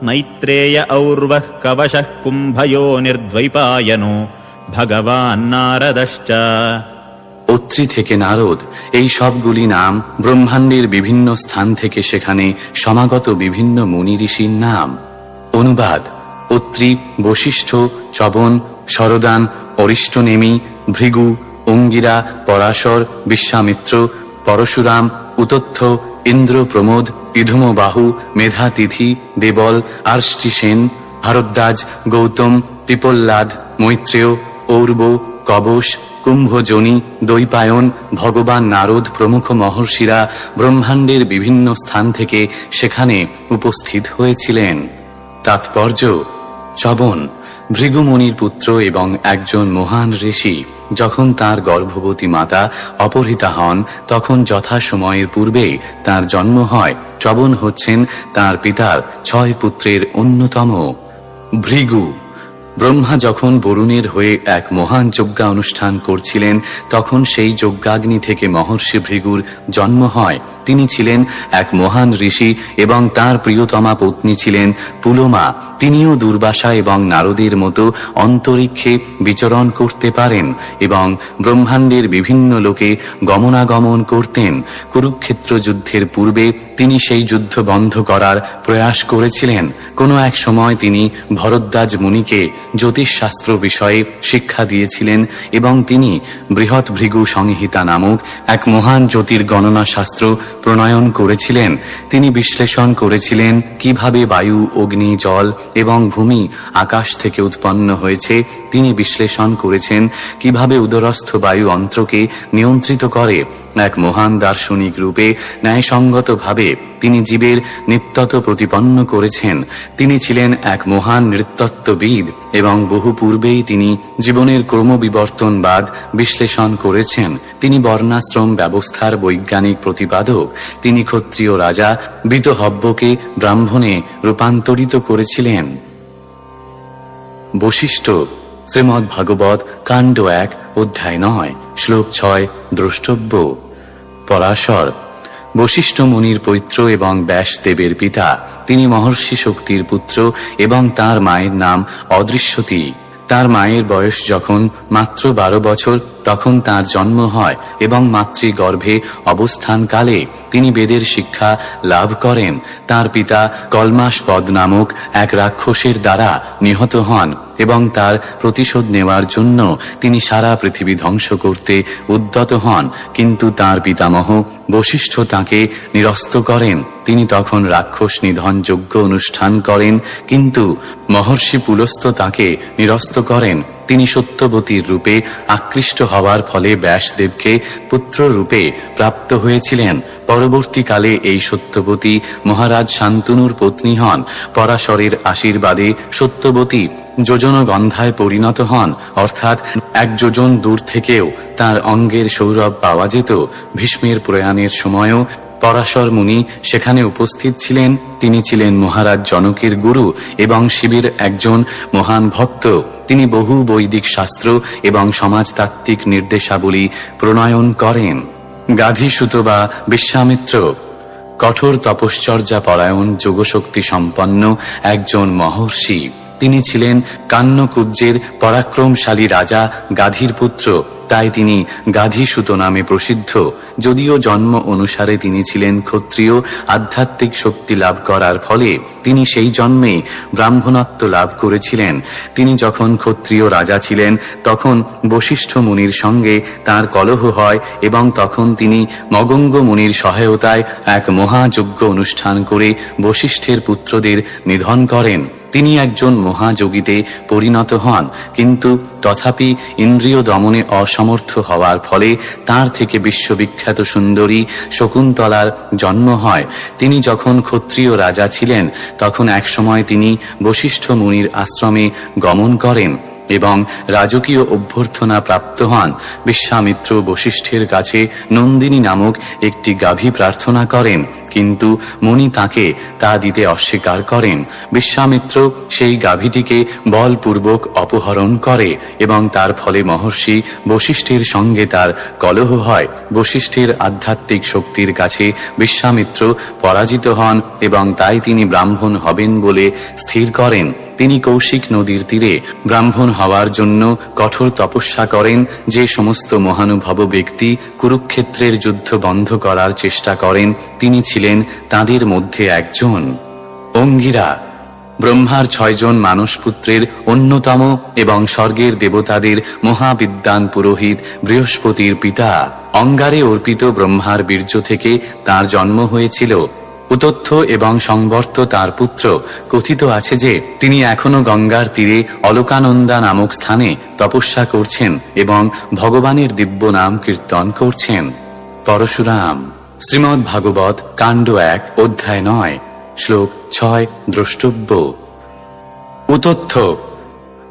मैत्रेय और्वः कवशः कुम्भयोनिर्द्वैपायनो भगवान् नारदश्च। অত্রি থেকে নারদ, এই সবগুলি নাম ব্রহ্মাণ্ডের বিভিন্ন স্থান থেকে সেখানে সমাগত বিভিন্ন মুনি ঋষির নাম। অনুবাদ: অত্রি, বশিষ্ঠ, চবন, শরদান, অরিষ্টনেমি, ভৃগু, অঙ্গিরা, পরাশর, বিশ্বামিত্র, পরশুরাম, উতথ্য, ইন্দ্র, প্রমোদ, ইধুমবাহু, মেধাতিথি, দেবল, আর্ষ্টিসেন, ভারদ্বাজ, গৌতম, পিপল্লাদ, মৈত্রেয়, ঔর্ব, কবশ, কুম্ভজনি, দৈপায়ন, ভগবান নারদ প্রমুখ মহর্ষিরা ব্রহ্মাণ্ডের বিভিন্ন স্থান থেকে সেখানে উপস্থিত হয়েছিলেন। তাৎপর্য: চ্যবন ভৃগুমুনির পুত্র এবং একজন মহান ঋষি। যখন তার গর্ভবতী মাতা অপহৃতা হন তখন যথাসময়ের পূর্বে তার জন্ম হয়। চ্যবন হচ্ছেন তার পিতার 6 পুত্রের অন্যতম। ভৃগু ব্রহ্মা যখন বরুণের হয়ে এক মহান যজ্ঞানুষ্ঠান করছিলেন তখন সেই যজ্ঞাগ্নি থেকে মহর্ষি ভৃগুর জন্ম হয়। তিনি ছিলেন এক মহান ঋষি এবং তার প্রিয়তমা পত্নী ছিলেন পুলোমা। তিনিও দুর্বাসা এবং নারদের মতো অন্তরিক্ষে বিচরণ করতে পারেন এবং ব্রহ্মাণ্ডের বিভিন্ন লোকে গমনাগমন করতেন। কুরুক্ষেত্র যুদ্ধের পূর্বে তিনি সেই যুদ্ধ বন্ধ করার প্রয়াস করেছিলেন। কোনো এক সময় তিনি ভরদ্বাজ মুনিকে জ্যোতিষশাস্ত্র বিষয়ে শিক্ষা দিয়েছিলেন এবং তিনি বৃহৎ ভৃগু সংহিতা নামক এক মহান জ্যোতির্গণনা শাস্ত্র প্রণয়ন করেছিলেন। তিনি বিশ্লেষণ করেছিলেন কিভাবে বায়ু, অগ্নি, জল এবং ভূমি আকাশ থেকে উৎপন্ন হয়েছে। তিনি বিশ্লেষণ করেছেন কিভাবে উদরস্থ বায়ু অন্ত্রকে নিয়ন্ত্রিত করে। এক মহান দার্শনিক রূপে ন্যায়সঙ্গতভাবে তিনি জীবের নিত্যত্ব প্রতিপন্ন করেছেন। তিনি ছিলেন এক মহান নৃতত্ত্ববিদ এবং বহু পূর্বেই তিনি জীবনের ক্রমবিবর্তনবাদ বিশ্লেষণ করেছেন। তিনি বর্ণাশ্রম ব্যবস্থার বৈজ্ঞানিক প্রতিপাদক। তিনি ক্ষত্রিয় রাজা বিতহব্যকে ব্রাহ্মণে রূপান্তরিত করেছিলেন। বশিষ্ঠ শ্রীমদ্ ভাগবত কাণ্ড 1 অধ্যায় 9 শ্লোক 6 দ্রষ্টব্য। পরাশর বশিষ্ঠ মুনির পৈত্র এবং ব্যাসদেবের পিতা। তিনি মহর্ষি শক্তির পুত্র এবং তার মায়ের নাম অদৃশ্যতী। তার মায়ের বয়স যখন মাত্র 12 বছর তখন তার জন্ম হয় এবং মাতৃগর্ভে অবস্থানকালে তিনি বেদের শিক্ষা লাভ করেন। তার পিতা কলমাসপদ নামক এক রাক্ষসের দ্বারা নিহত হন এবং তার প্রতিশোধ নেওয়ার জন্য তিনি সারা পৃথিবী ধ্বংস করতে উদ্যত হন। কিন্তু তার পিতামহ বশিষ্ঠ তাকে নিরস্ত করেন। তিনি তখন রাক্ষস নিধন যজ্ঞ অনুষ্ঠান করেন, কিন্তু মহর্ষি পুলস্ত্য তাকে নিরস্ত করেন। তিনি সত্যবতীর রূপে আকৃষ্ট হওয়ার ফলে ব্যাসদেবকে পুত্র রূপে প্রাপ্ত হয়েছিলেন। পরবর্তীকালে এই সত্যবতী মহারাজ শান্তনুর পত্নী হন। পরাশরের আশীর্বাদে সত্যবতী যোজনগন্ধায় পরিণত হন, অর্থাৎ 1 যোজন দূর থেকেও তার অঙ্গের সৌরভ পাওয়া যেত। ভীষ্মের প্রয়াণের সময়ও পরাশর মুনি সেখানে উপস্থিত ছিলেন। তিনি ছিলেন মহারাজ জনকের গুরু এবং শিবের একজন মহান ভক্ত। তিনি বহু বৈদিক শাস্ত্র এবং সমাজতাত্ত্বিক নির্দেশাবলী প্রণয়ন করেন। গাধীসূত বা বিশ্বামিত্র কঠোর তপশ্চর্যা পরায়ণ যোগশক্তি সম্পন্ন একজন মহর্ষি। তিনি ছিলেন কান্যকুব্জের পরাক্রমশালী রাজা গাধীর পুত্র, তাই তিনি গাধীসূত নামে প্রসিদ্ধ। যদিও জন্ম অনুসারে তিনি ছিলেন ক্ষত্রিয়, আধ্যাত্মিক শক্তি লাভ করার ফলে তিনি সেই জন্মে ব্রাহ্মণত্ব লাভ করেছিলেন। তিনি যখন ক্ষত্রিয় রাজা ছিলেন তখন বশিষ্ঠ মুনির সঙ্গে তার কলহ হয় এবং তখন তিনি মগঙ্গ মুনির সহায়তায় এক মহাযজ্ঞ অনুষ্ঠান করে বশিষ্ঠের পুত্রদের নিধন করেন। তিনি একজন মহাযোগীতে পরিণত হন, কিন্তু তথাপি ইন্দ্রিয় দমনে অসমর্থ হওয়ার ফলে তার থেকে বিশ্ববিখ্যাত সুন্দরী শকুন্তলার জন্ম হয়। তিনি যখন ক্ষত্রিয় রাজা ছিলেন তখন একসময় তিনি বশিষ্ঠ মুনির আশ্রমে গমন করেন এবং রাজকীয় অভ্যর্থনা প্রাপ্ত হন। বিশ্বামিত্র বশিষ্ঠের কাছে নন্দিনী নামক একটি গাভী প্রার্থনা করেন, কিন্তু মুনি তাকে তা দিতে অস্বীকার করেন। বিশ্বামিত্র সেই গাভীটিকে বলপূর্বক অপহরণ করে এবং তার ফলে মহর্ষি বশিষ্ঠের সঙ্গে তার কলহ হয়। বশিষ্ঠের আধ্যাত্মিক শক্তির কাছে বিশ্বামিত্র পরাজিত হন এবং তাই তিনি ব্রাহ্মণ হবেন বলে স্থির করেন। তিনি কৌশিক নদীর তীরে ব্রাহ্মণ হওয়ার জন্য কঠোর তপস্যা করেন। যে সমস্ত মহানুভব ব্যক্তি কুরুক্ষেত্রের যুদ্ধ বন্ধ করার চেষ্টা করেন তিনি ছিলেন তাদের মধ্যে একজন। অঙ্গিরা ব্রহ্মার 6 জন মানসপুত্রের অন্যতম এবং স্বর্গের দেবতাদের মহাবিদ্বান পুরোহিত বৃহস্পতির পিতা। অঙ্গারে অর্পিত ব্রহ্মার বীর্য থেকে তার জন্ম হয়েছিল। উতথ্য এবং সংবর্ত তার পুত্র। কথিত আছে যে তিনি এখনো গঙ্গার তীরে অলকানন্দা নামক স্থানে তপস্যা করছেন এবং ভগবানের দিব্য নাম কীর্তন করছেন। পরশুরাম। শ্রীমদ্ ভাগবত কাণ্ড 1 অধ্যায় 9 শ্লোক 6 দ্রষ্টব্য। উতথ্য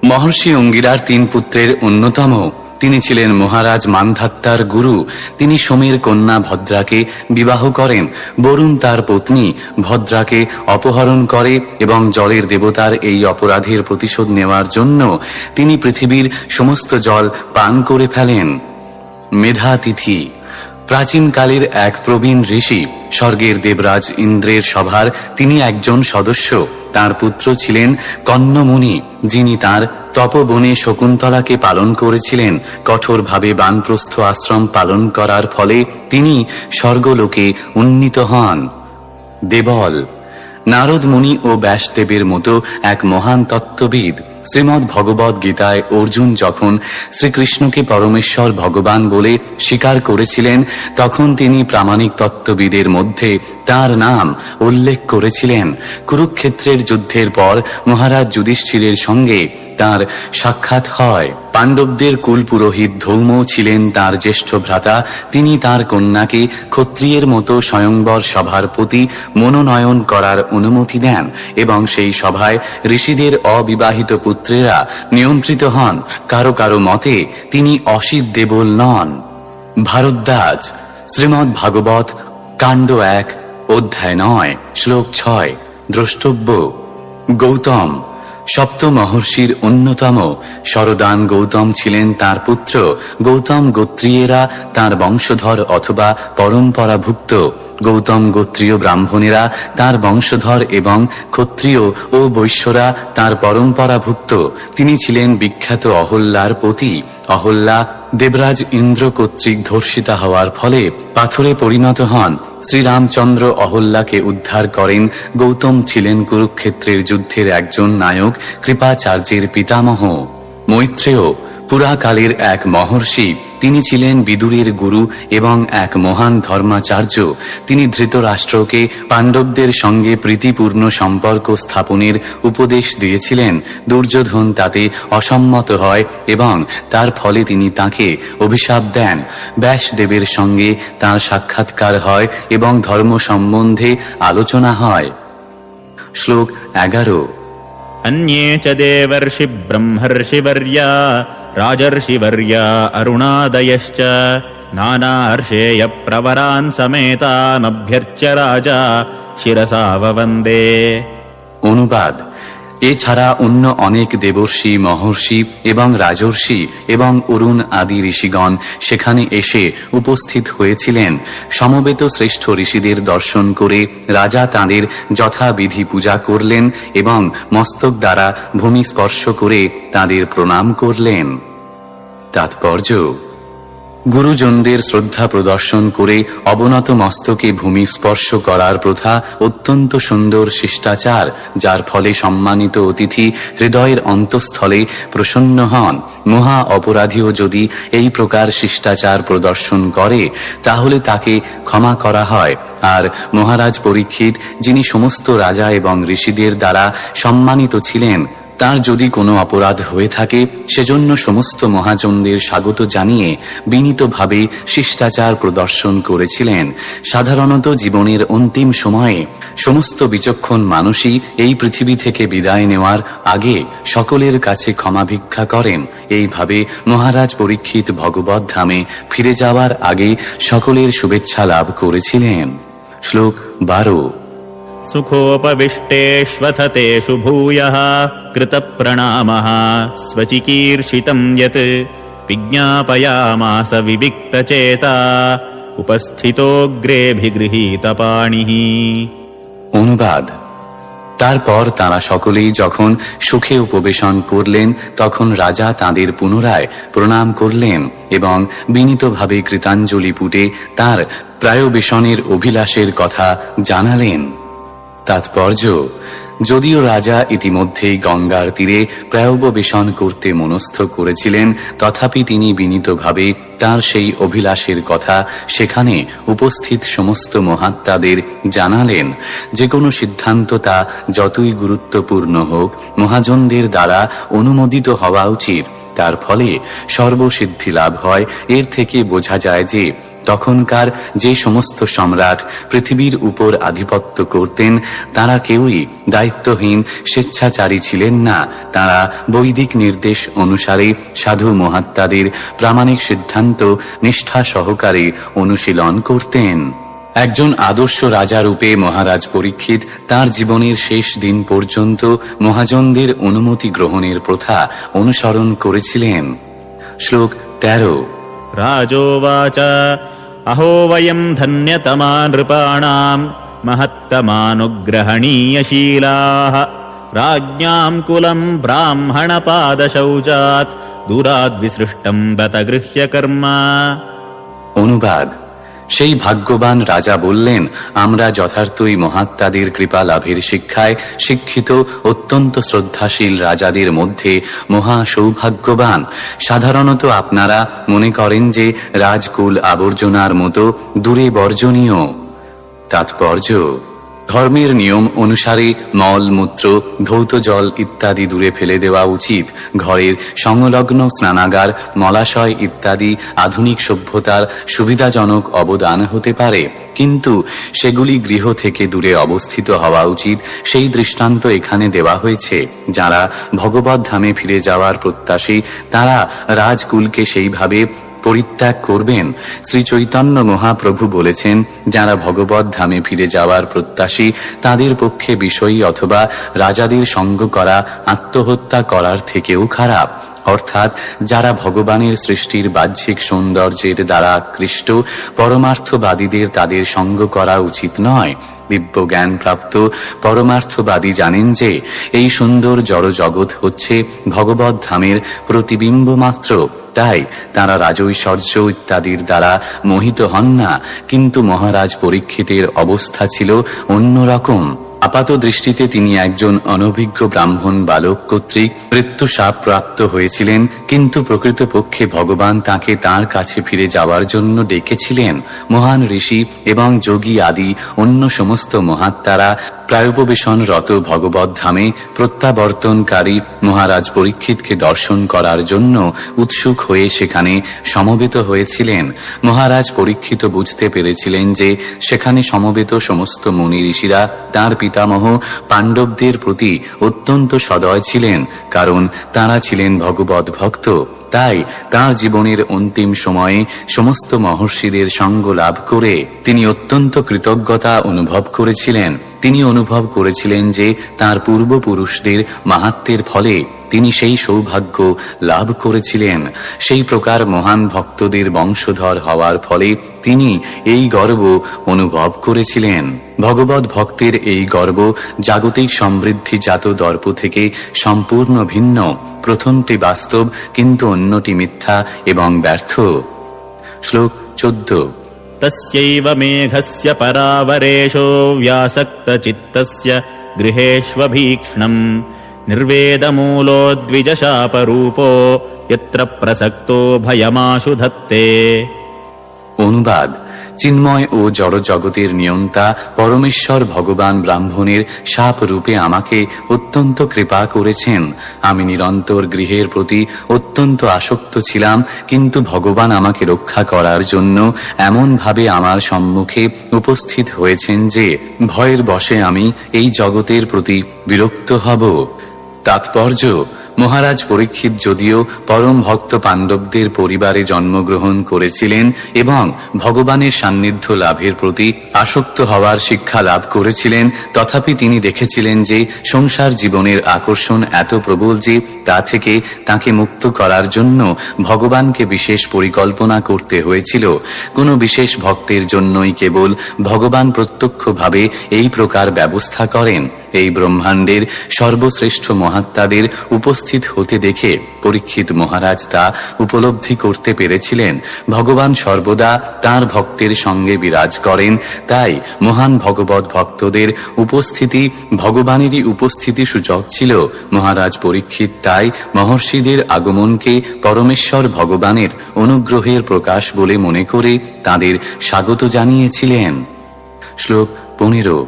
মহর্ষি অঙ্গিরার 3 পুত্রের অন্যতম। তিনি ছিলেন মহারাজ মান্ধাত্তার গুরু। তিনি সোমের কন্যা ভদ্রাকে বিবাহ করেন। বরুণ তার পত্নী ভদ্রাকে অপহরণ করে এবং জলের দেবতার এই অপরাধের প্রতিশোধ নেওয়ার জন্য তিনি পৃথিবীর সমস্ত জল পান করে ফেলেন। মেধাতিথি। প্রাচীনকালের এক প্রবীণ ঋষি, স্বর্গের দেবরাজ ইন্দ্রের সভার তিনি একজন সদস্য। তার পুত্র ছিলেন কন্যমুনি, যিনি তার তপবনে শকুন্তলাকে পালন করেছিলেন। কঠোরভাবে বানপ্রস্থ আশ্রম পালন করার ফলে তিনি স্বর্গলোকে উন্নীত হন। দেবল। নারদ মুনি ও ব্যাসদেবের মতো এক মহান তত্ত্ববিদ। শ্রীমদ্ ভগবদ গীতায় অর্জুন যখন শ্রীকৃষ্ণকে পরমেশ্বর ভগবান বলে স্বীকার করেছিলেন, তখন তিনি প্রামাণিক তত্ত্ববিদের মধ্যে তার নাম উল্লেখ করেছিলেন। কুরুক্ষেত্রের যুদ্ধের পর মহারাজ যুধিষ্ঠিরের সঙ্গে তার সাক্ষাৎ হয়। পাণ্ডবদের কুল পুরোহিত ধৌম ছিলেন তার জ্যেষ্ঠ ভ্রাতা। তিনি তার কন্যাকে ক্ষত্রিয়ের মতো স্বয়ংবর সভার প্রতি মনোনয়ন করার অনুমতি দেন এবং সেই সভায় ঋষিদের অবিবাহিত পুত্রেরা নিয়ন্ত্রিত হন। কারো কারো মতে তিনি অসিত দেবল নন। ভারদ্বাজ। শ্রীমদ্ ভাগবত কাণ্ড 1 অধ্যায় 9 শ্লোক 6 দ্রষ্টব্য। গৌতম। সপ্ত মহর্ষির অন্যতম। শরদান গৌতম ছিলেন তার পুত্র। গৌতম গোত্রীয়েরা তার বংশধর অথবা পরম্পরাভুক্ত। গৌতম গোত্রীয় ব্রাহ্মণেরা তার বংশধর এবং ক্ষত্রিয় ও বৈশ্যরা তার পরম্পরাভুক্ত। তিনি ছিলেন বিখ্যাত অহল্যার পতি। অহল্যা দেবরাজ ইন্দ্র কর্তৃক ধর্ষিতা হওয়ার ফলে পাথরে পরিণত হন। শ্রীরামচন্দ্র অহল্যাকে উদ্ধার করেন। গৌতম ছিলেন কুরুক্ষেত্রের যুদ্ধের একজন নায়ক, কৃপাচার্যের পিতামহ। মৈত্রেয়। পুরাকালের এক মহর্ষি। তিনি ছিলেন বিদুরের গুরু এবং এক মহান ধর্মাচার্য। তিনি ধৃতরাষ্ট্রকে পাণ্ডবদের সঙ্গে প্রীতিপূর্ণ সম্পর্ক স্থাপনের উপদেশ দিয়েছিলেন। দুর্যোধন তাতে অসম্মত হয় এবং তার ফলে তিনি তাকে অভিশাপ দেন। ব্যাসদেবের সঙ্গে তার সাক্ষাৎকার হয় এবং ধর্ম সম্বন্ধে আলোচনা হয়। শ্লোক 11। अन्ये च देवर्षि ब्रह्मर्षिवर्या राजर्षिवर्या अरुणादयश्च नानार्षेयप्रवरान् समेतानभ्यर्च्य राजा शिरसा ववन्दे। অনুবাদ। এছাড়া অন্য অনেক দেবর্ষি, মহর্ষি এবং রাজর্ষি এবং অরুণ আদি ঋষিগণ সেখানে এসে উপস্থিত হয়েছিলেন। সমবেত শ্রেষ্ঠ ঋষিদের দর্শন করে রাজা তাঁদের যথাবিধি পূজা করলেন এবং মস্তক দ্বারা ভূমি স্পর্শ করে তাঁদের প্রণাম করলেন। তাৎপর্য: গুরুজনদের শ্রদ্ধা প্রদর্শন করে অবনত মস্তকে ভূমি স্পর্শ করার প্রথা অত্যন্ত সুন্দর শিষ্টাচার, যার ফলে সম্মানিত অতিথি হৃদয়ের অন্তঃস্থলে প্রসন্ন হন। মহা অপরাধীও যদি এই প্রকার শিষ্টাচার প্রদর্শন করে তাহলে তাকে ক্ষমা করা হয়। আর মহারাজ পরীক্ষিত, যিনি সমস্ত রাজা এবং ঋষিদের দ্বারা সম্মানিত ছিলেন, তার যদি কোনো অপরাধ হয়ে থাকে সেজন্য সমস্ত মহাজনদের স্বাগত জানিয়ে বিনীতভাবে শিষ্টাচার প্রদর্শন করেছিলেন। সাধারণত জীবনের অন্তিম সময়ে সমস্ত বিচক্ষণ মানুষই এই পৃথিবী থেকে বিদায় নেওয়ার আগে সকলের কাছে ক্ষমা ভিক্ষা করেন। এইভাবে মহারাজ পরীক্ষিত ভগবত ধামে ফিরে যাওয়ার আগে সকলের শুভেচ্ছা লাভ করেছিলেন। শ্লোক 12। सुखोपविष्टेष्वथ तेषु भूयः कृतप्रणामः स्वचिकीर्षितं यत् विज्ञापयामास विविक्तचेता उपस्थितोऽग्रेऽभिगृहीतपाणिः। অনুবাদ। তারপর তারা সকলেই যখন সুখে উপবেশন করলেন তখন রাজা তাঁদের পুনরায় প্রণাম করলেন এবং বিনীতভাবে কৃতাঞ্জলি পুটে তার প্রায়োবেশনের অভিলাষের কথা জানালেন। তাৎপর্য: যদিও রাজা ইতিমধ্যেই গঙ্গার তীরে প্রায়োপবেশন করতে মনস্থ করেছিলেন, তথাপি তিনি বিনীতভাবে তার সেই অভিলাষের কথা সেখানে উপস্থিত সমস্ত মহাত্মাদের জানালেন। যে কোনো সিদ্ধান্ত তা যতই গুরুত্বপূর্ণ হোক, মহাজনদের দ্বারা অনুমোদিত হওয়া উচিত। তার ফলে সর্বসিদ্ধি লাভ হয়। এর থেকে বোঝা যায় যে তখনকার যে সমস্ত সম্রাট পৃথিবীর উপর আধিপত্য করতেন, তারা কেউই দায়িত্বহীন স্বেচ্ছাচারী ছিলেন না। তারা বৈদিক নির্দেশ অনুসারে সাধু মহাত্মাদের প্রামাণিক সিদ্ধান্ত নিষ্ঠা সহকারে অনুশীলন করতেন। একজন আদর্শ রাজা রূপে মহারাজ পরীক্ষিত তার জীবনের শেষ দিন পর্যন্ত মহাজনদের অনুমতি গ্রহণের প্রথা অনুসরণ করেছিলেন। শ্লোক 13। রাজোবাচ अहो वयं धन्यतमा नृपाणां महत्तमानुग्रहणीयशीलाः राज्ञां कुलं ब्राह्मणपादशौचात् दूराद्विसृष्टं बतगृह्य कर्म। অনুবাদ। সেই ভাগ্যবান রাজা বললেন, আমরা যথার্থই মহাত্মাদের কৃপা লাভের শিক্ষায় শিক্ষিত অত্যন্ত শ্রদ্ধাশীল রাজাদের মধ্যে মহা সৌভাগ্যবান। সাধারণত আপনারা মনে করেন যে রাজকুল আবর্জনার মতো দূরে বর্জনীয়। তাৎপর্য: ধর্মের নিয়ম অনুসারে মল মূত্র ধৌত জল ইত্যাদি দূরে ফেলে দেওয়া উচিত। ঘরের সংলগ্ন স্নানাগার মলাশয় ইত্যাদি আধুনিক সভ্যতার সুবিধাজনক অবদান হতে পারে, কিন্তু সেগুলি গৃহ থেকে দূরে অবস্থিত হওয়া উচিত। সেই দৃষ্টান্ত এখানে দেওয়া হয়েছে। যারা ভগবত ধামে ফিরে যাওয়ার প্রত্যাশী তারা রাজকুলকে সেইভাবে পরিত্যাগ করবেন। শ্রী চৈতন্য মহাপ্রভু বলেছেন, যারা ভগবত ধামে ফিরে যাওয়ার প্রত্যাশী তাদের পক্ষে বিষয়ী অথবা রাজাদের সঙ্গ করা আত্মহত্যা করার থেকেও খারাপ। অর্থাৎ যারা ভগবানের সৃষ্টির বাহ্যিক সৌন্দর্যের দ্বারা আকৃষ্ট, পরমার্থবাদীদের তাদের সঙ্গ করা উচিত নয়। দিব্য জ্ঞান প্রাপ্ত পরমার্থবাদী জানেন যে এই সুন্দর জড় জগৎ হচ্ছে ভগবত ধামের প্রতিবিম্ব মাত্র। তাই তারা রাজৈশ্বর্য ইত্যাদির দ্বারা মোহিত হন না। কিন্তু মহারাজ পরীক্ষিতের অবস্থা ছিল অন্যরকম। আপাত দৃষ্টিতে তিনি একজন অনভিজ্ঞ ব্রাহ্মণ বালক কর্তৃক মৃত্যুশাপ প্রাপ্ত হয়েছিলেন, কিন্তু প্রকৃতপক্ষে ভগবান তাকে তাঁর কাছে ফিরে যাওয়ার জন্য ডেকেছিলেন। মহান ঋষি এবং যোগী আদি অন্য সমস্ত মহাত্মারা প্রায়োপবেশনরত ভগবত ধামে প্রত্যাবর্তনকারী মহারাজ পরীক্ষিতকে দর্শন করার জন্য উৎসুক হয়ে সেখানে সমবেত হয়েছিলেন। মহারাজ পরীক্ষিত বুঝতে পেরেছিলেন যে সেখানে সমবেত সমস্ত মুনি ঋষিরা তাঁর পিতামহ পাণ্ডবদের প্রতি অত্যন্ত সদয় ছিলেন, কারণ তাঁরা ছিলেন ভগবত ভক্ত। তাই তাঁর জীবনের অন্তিম সময়ে সমস্ত মহর্ষিদের সঙ্গ লাভ করে তিনি অত্যন্ত কৃতজ্ঞতা অনুভব করেছিলেন। তিনি অনুভব করেছিলেন যে তাঁর পূর্বপুরুষদের মাহাত্ম্যের ফলে তিনি সেই সৌভাগ্য লাভ করেছিলেন। সেই প্রকার মহান ভক্তদের বংশধর হওয়ার ফলে তিনি এই গর্ব অনুভব করেছিলেন। ভগবত ভক্তের এই গর্ব জাগতিক সমৃদ্ধিজাত দর্প থেকে সম্পূর্ণ ভিন্ন। প্রথমটি বাস্তব, কিন্তু অন্যটি মিথ্যা এবং ব্যর্থ। শ্লোক 14। तस्यैव मेघस्य परावरेशो व्यासक्तचित्तस्य गृहेष्वभीक्ष्णम् निर्वेदमूलोद्विजशापरूपो यत्र प्रसक्तो भयमाशु धत्ते। অনুবাদ। চিন্ময় ও জড় জগতের নিয়ন্তা পরমেশ্বর ভগবান ব্রাহ্মণের শাপ রূপে আমাকে অত্যন্ত কৃপা করেছেন। আমি নিরন্তর গৃহের প্রতি অত্যন্ত আসক্ত ছিলাম, কিন্তু ভগবান আমাকে রক্ষা করার জন্য এমনভাবে আমার সম্মুখে উপস্থিত হয়েছেন যে ভয়ের বশে আমি এই জগতের প্রতি বিরক্ত হব। তাৎপর্য: মহারাজ পরীক্ষিত যদিও পরম ভক্ত পাণ্ডবদের পরিবারে জন্মগ্রহণ করেছিলেন এবং ভগবানের সান্নিধ্য লাভের প্রতি আসক্ত হওয়ার শিক্ষা লাভ করেছিলেন, তথাপি তিনি দেখেছিলেন যে সংসার জীবনের আকর্ষণ এত প্রবল যে তা থেকে তাকে মুক্ত করার জন্য ভগবানকে বিশেষ পরিকল্পনা করতে হয়েছিল। কোনো বিশেষ ভক্তের জন্যই কেবল ভগবান প্রত্যক্ষভাবে এই প্রকার ব্যবস্থা করেন। এই ব্রহ্মাণ্ডের সর্বশ্রেষ্ঠ মহাত্মাদের উপস্থিত হতে দেখে পরীক্ষিত মহারাজ তা উপলব্ধি করতে পেরেছিলেন। ভগবান সর্বদা তার ভক্তের সঙ্গে বিরাজ করেন, তাই মহান ভগবত ভক্তদের উপস্থিতি ভগবানেরই উপস্থিতি সূচক ছিল। মহারাজ পরীক্ষিত তাই মহর্ষিদের আগমনকে পরমেশ্বর ভগবানের অনুগ্রহের প্রকাশ বলে মনে করে তাদের স্বাগত জানিয়েছিলেন। শ্লোক 15।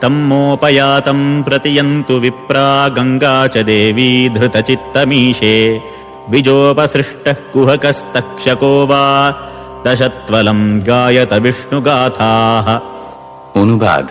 তম্মোপয়াতম প্রতিয়ন্তু বিপ্রা গঙ্গা চ দেবী ধৃতচিত্তমীশে বিজোপসৃষ্টঃ কুহকস্তক্ষকো বা দশত্বলম গায়ত বিষ্ণুগাথাঃ। অনুবাদ: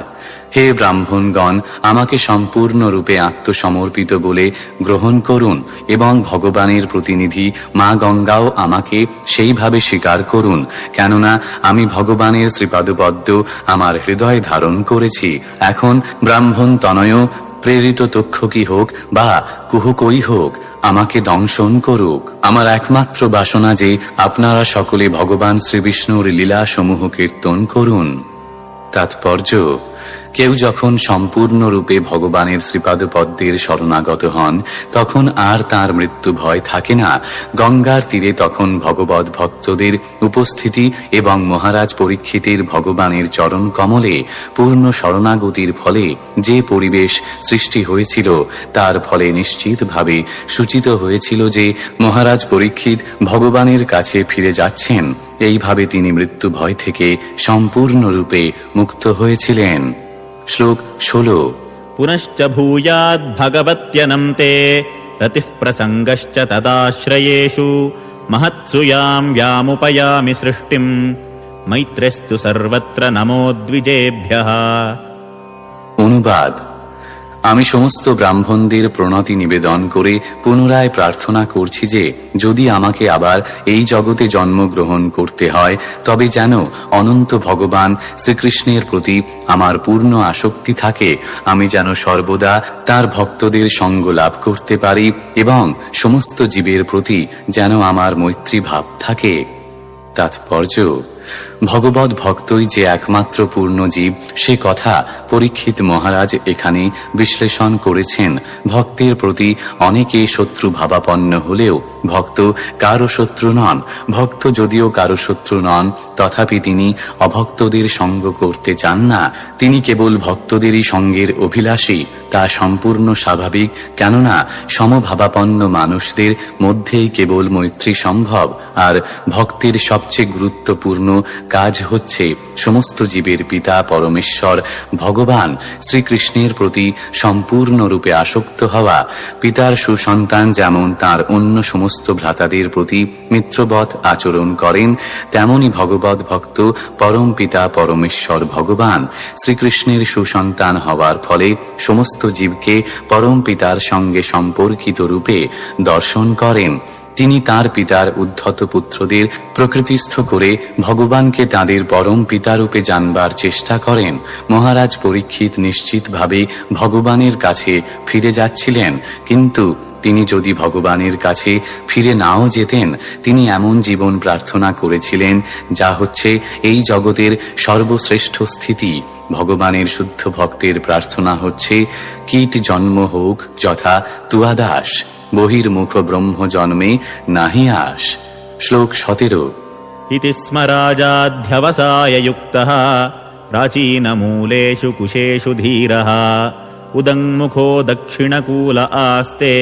হে ব্রাহ্মণগণ, আমাকে সম্পূর্ণরূপে আত্মসমর্পিত বলে গ্রহণ করুন এবং ভগবানের প্রতিনিধি মা গঙ্গাও আমাকে সেইভাবে স্বীকার করুন, কেননা আমি ভগবানের শ্রীপাদপদ্ম আমার হৃদয়ে ধারণ করেছি। এখন ব্রাহ্মণ তনয় প্রেরিত তক্ষকই হোক বা কুহকই হোক, আমাকে দংশন করুক। আমার একমাত্র বাসনা যে আপনারা সকলে ভগবান শ্রীবিষ্ণুর লীলা সমূহ কীর্তন করুন। তাৎপর্য: কেউ যখন সম্পূর্ণরূপে ভগবানের শ্রীপাদপদ্মের শরণাগত হন তখন আর তার মৃত্যু ভয় থাকে না। গঙ্গার তীরে তখন ভগবত ভক্তদের উপস্থিতি এবং মহারাজ পরীক্ষিতের ভগবানের চরণ কমলে পূর্ণ শরণাগতির ফলে যে পরিবেশ সৃষ্টি হয়েছিল তার ফলে নিশ্চিতভাবে সূচিত হয়েছিল যে মহারাজ পরীক্ষিত ভগবানের কাছে ফিরে যাচ্ছেন। এইভাবে তিনি মৃত্যু ভয় থেকে সম্পূর্ণরূপে মুক্ত হয়েছিলেন। শ্লোক 16। পুনশ্চ ভূয়াদ ভগবত্যনন্তে রতিঃ প্রসঙ্গশ্চ তদাশ্রয়েষু মহৎসু ইয়াম ইয়ামুপয়ামি সৃষ্টিম মৈত্রেস্তু সর্বত্র নমো দ্বিজেভ্যঃ। অনুবাদ: আমি সমস্ত ব্রাহ্মণদের প্রণতি নিবেদন করে পুনরায় প্রার্থনা করছি যে যদি আমাকে আবার এই জগতে জন্মগ্রহণ করতে হয় তবে যেন অনন্ত ভগবান শ্রীকৃষ্ণের প্রতি আমার পূর্ণ আসক্তি থাকে, আমি যেন সর্বদা তার ভক্তদের সঙ্গ লাভ করতে পারি এবং সমস্ত জীবের প্রতি যেন আমার মৈত্রী ভাব থাকে। তাৎপর্য: ভগবত ভক্তই যে একমাত্র পূর্ণ জীব সে কথা পরীক্ষিত মহারাজ এখানে বিশ্লেষণ করেছেন। ভক্তের প্রতি অনেকে শত্রু ভাবাপন্ন হলেও ভক্ত কারো শত্রু নন। ভক্ত যদিও কারো শত্রু নন তথাপি তিনি অভক্তদের সঙ্গ করতে চান না। তিনি কেবল ভক্তদেরই সঙ্গের অভিলাষী। তা সম্পূর্ণ স্বাভাবিক, কেননা সমভাবাপন্ন মানুষদের মধ্যেই কেবল মৈত্রী সম্ভব। আর ভক্তের সবচেয়ে গুরুত্বপূর্ণ কাজ হচ্ছে সমস্ত জীবের পিতা পরমেশ্বর ভগবান শ্রীকৃষ্ণের প্রতি সম্পূর্ণরূপে আসক্ত হওয়া। পিতার সুসন্তান যেমন তার অন্য সমস্ত ভ্রাতাদের প্রতি মিত্রবৎ আচরণ করেন, তেমনি ভগবত ভক্ত পরম পিতা পরমেশ্বর ভগবান শ্রীকৃষ্ণের সুসন্তান হওয়ার ফলে সমস্ত জীবকে পরম পিতার সঙ্গে সম্পর্কিত রূপে দর্শন করেন। তিনি তার পিতার উদ্ধত পুত্রদের প্রকৃতিস্থ করে ভগবানকে তাদের পরম পিতারূপে জানবার চেষ্টা করেন। মহারাজ পরীক্ষিত নিশ্চিতভাবে ভগবানের কাছে ফিরে যাচ্ছিলেন, কিন্তু তিনি যদি ভগবানের কাছে ফিরে নাও যেতেন তিনি এমন জীবন প্রার্থনা করেছিলেন যা হচ্ছে এই জগতের সর্বশ্রেষ্ঠ স্থিতি। ভগবানের শুদ্ধ ভক্তের প্রার্থনা হচ্ছে কীট জন্ম হোক যথা তুয়াদাস, বহির্মুখ ব্রহ্ম জন্মে নাহি আস। শ্লোক 17। ইতি স্ম রাজাধ্যবসায় যুক্তঃ প্রাচীনমূলেষু কুশেষু ধীরः উদংমুখো দক্ষিণকূল আস্তে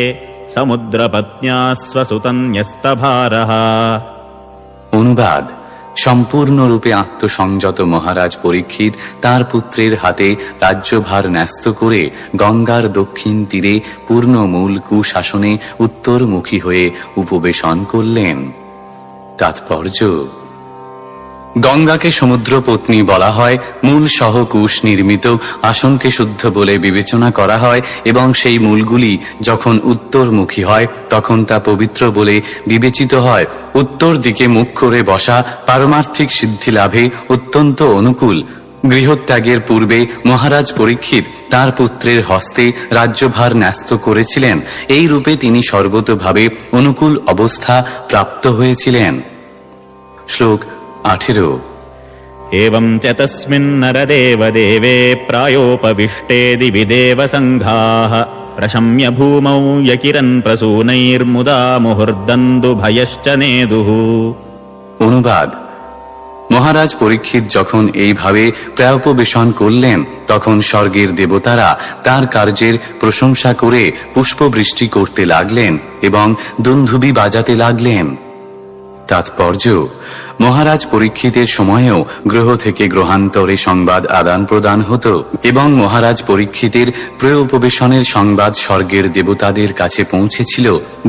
সমুদ্রপত্ন্যাস্বসুতন্যস্তভারः। অনুবাদ: সম্পূর্ণরূপে আত্মসংযত মহারাজ পরীক্ষিত তার পুত্রের হাতে রাজ্যভার ন্যস্ত করে গঙ্গার দক্ষিণ তীরে পূর্ণ মূল কুশাসনে উত্তরমুখী হয়ে উপবেশন করলেন। তাৎপর্য: গঙ্গাকে সমুদ্রপত্নী বলা হয়, মূল সহ কুশ নির্মিত আসনকে শুদ্ধ বলে বিবেচনা করা হয় এবং সেই মূলগুলি যখন উত্তরমুখী হয় তখন তা পবিত্র বলে বিবেচিত হয়। উত্তর দিকে মুখ করে বসা পারমার্থিক সিদ্ধি লাভে অত্যন্ত অনুকূল। গৃহত্যাগের পূর্বে মহারাজ পরীক্ষিত তার পুত্রের হস্তে রাজ্যভার ন্যস্ত করেছিলেন। এই রূপে তিনি সর্বতোভাবে অনুকূল অবস্থা প্রাপ্ত হয়েছিলেন। শ্লোক 18। एवं च तस्मिन्नरदेवदेवे प्रायोपविष्टे दिवि देवसङ्घाः प्रशम्य भूमौ यकिरन् प्रसूनैर्मुदा मुहुर्दन्दुभयश्च नेदुः। অনুবাদ: মহারাজ পরীক্ষিত যখন এইভাবে প্রায়োপবেশন করলেন, তখন স্বর্গের দেবতারা তার কার্যের প্রশংসা করে পুষ্পবৃষ্টি করতে লাগলেন এবং দুন্ধুবি বাজাতে লাগলেন। তাৎপর্য: মহারাজ পরীক্ষিতের সময়েও গ্রহ থেকে গ্রহান্তরে সংবাদ আদান প্রদান হতো এবং মহারাজ পরীক্ষিতের প্রায়োপবেশনের সংবাদ স্বর্গের দেবতাদের কাছে পৌঁছেছিল।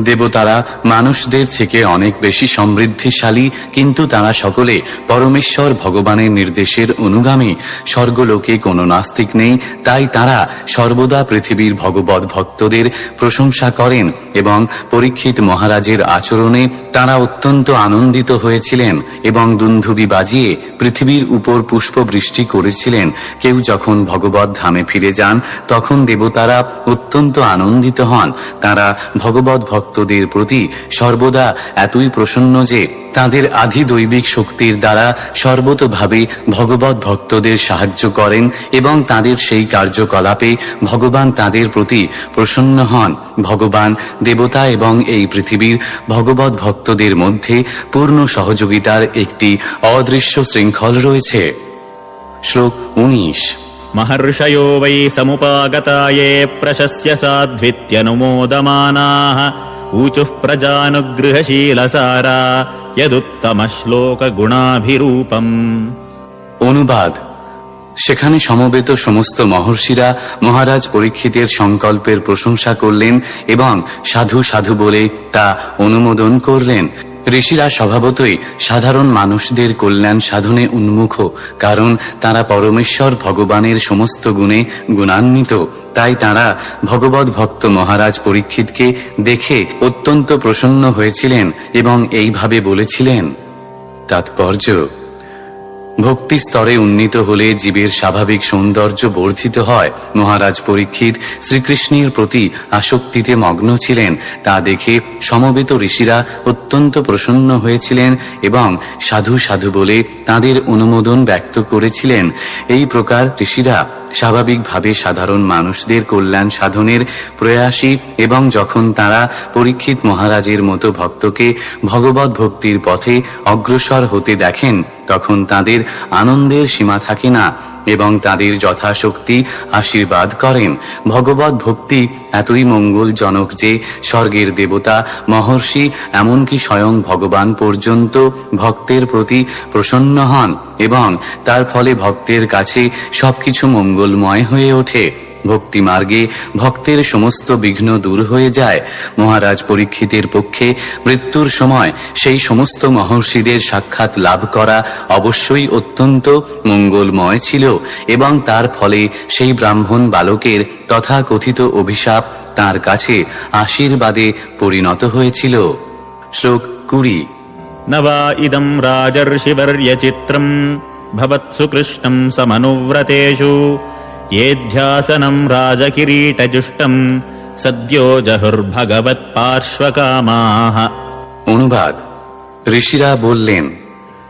দেবতারা মানুষদের থেকে অনেক বেশি সমৃদ্ধিশালী, কিন্তু তারা সকলে পরমেশ্বর ভগবানের নির্দেশের অনুগামী। স্বর্গলোকে কোনো নাস্তিক নেই, তাই তারা সর্বদা পৃথিবীর ভগবৎ ভক্তদের প্রশংসা করেন এবং পরীক্ষিত মহারাজের আচরণে তারা অত্যন্ত আনন্দিত হয়েছিলেন এবং দুন্ধুবি বাজিয়ে পৃথিবীর উপর পুষ্প বৃষ্টি করেছিলেন। কেউ যখন ভগবৎ ধামে ফিরে যান, তখন দেবতারা অত্যন্ত আনন্দিত হন। তারা ভগবৎ ভক্তদের প্রতি সর্বদা এতই প্রসন্ন যে তাদের আধিদৈবিক শক্তির দ্বারা সর্বতোভাবে ভগবৎ ভক্তদের সাহায্য করেন এবং তাদের সেই কার্যকলাপে ভগবান তাদের প্রতি প্রসন্ন হন। ভগবান, দেবতা এবং এই পৃথিবীর ভগবৎ ভক্তদের মধ্যে পূর্ণ সহযোগিতার একটি অদৃশ্য শৃঙ্খল রয়েছে। শ্লোক 19। महर्षयो वै समुपागता ये प्रशस्य साध्वित्यनुमोदमानाः ऊचुः प्रजानुगृहशीलसारा यदुत्तमश्लोकगुणाभिरूपम्। অনুবাদ: সেখানে সমবেত সমস্ত মহর্ষিরা মহারাজ পরীক্ষিতের সংকল্পের প্রশংসা করলেন এবং সাধু সাধু বলে তা অনুমোদন করলেন। ঋষিরা স্বভাবতই সাধারণ মানুষদের কল্যাণ সাধনে উন্মুখ, কারণ তারা পরমেশ্বর ভগবানের সমস্ত গুণে গুণান্বিত। তাই তারা ভগবৎ ভক্ত মহারাজ পরীক্ষিতকে দেখে অত্যন্ত প্রসন্ন হয়েছিলেন এবং এইভাবে বলেছিলেন। তাৎপর্য: ভক্তি স্তরে উন্নীত হলে জীবের স্বাভাবিক সৌন্দর্য বর্ধিত হয়। মহারাজ পরীক্ষিত শ্রীকৃষ্ণের প্রতি আসক্তিতে মগ্ন ছিলেন। তা দেখে সমবেত ঋষিরা অত্যন্ত প্রসন্ন হয়েছিলেন এবং সাধু সাধু বলে তাদের অনুমোদন ব্যক্ত করেছিলেন। এই প্রকার ঋষিরা স্বাভাবিকভাবে সাধারণ মানুষদের কল্যাণ সাধনের প্রয়াসী এবং যখন তারা পরীক্ষিত মহারাজের মতো ভক্তকে ভগবৎ ভক্তির পথে অগ্রসর হতে দেখেন, তখন তাদের আনন্দের সীমা থাকে না এবং তাদের যথাশক্তি আশীর্বাদ করেন। ভগবৎ ভক্তি এতই মঙ্গলজনক যে স্বর্গের দেবতা, মহর্ষি, এমনকি স্বয়ং ভগবান পর্যন্ত ভক্তের প্রতি প্রসন্ন হন এবং তার ফলে ভক্তের কাছে সবকিছু মঙ্গলময় হয়ে ওঠে। ভক্তি মার্গে ভক্তের সমস্ত বিঘ্ন দূর হয়ে যায়। মহারাজ পরীক্ষিতের পক্ষে মৃত্যুর সময় সেই সমস্ত মহর্ষিদের সাক্ষাৎ লাভ করা অবশ্যই অত্যন্ত মঙ্গলময় ছিল এবং তার ফলে সেই ব্রাহ্মণ বালকের তথাকথিত অভিশাপ তার কাছে আশীর্বাদে পরিণত হয়েছিল। শ্লোক 20। न वा इदं राजर्षिवर्यचित्रम् भवत्सु कृष्णं समनुव्रतेषु येऽध्यासनं राजकिरीटजुष्टम् सद्यो जहुर्भगवत्पार्श्वकामाः। অনুবাদ: ঋষিরা বললেন,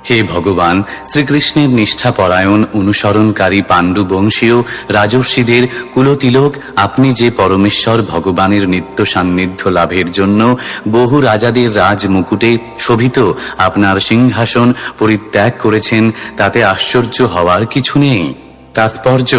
হে ভগবান, শ্রীকৃষ্ণের নিষ্ঠাপরায়ণ অনুসরণকারী পাণ্ডু বংশীয় রাজর্ষিদের কুলতিলক, আপনি যে পরমেশ্বর ভগবানের নিত্য সান্নিধ্য লাভের জন্য বহু রাজাদের রাজ মুকুটে শোভিত আপনার সিংহাসন পরিত্যাগ করেছেন, তাতে আশ্চর্য হওয়ার কিছু নেই। তাৎপর্য: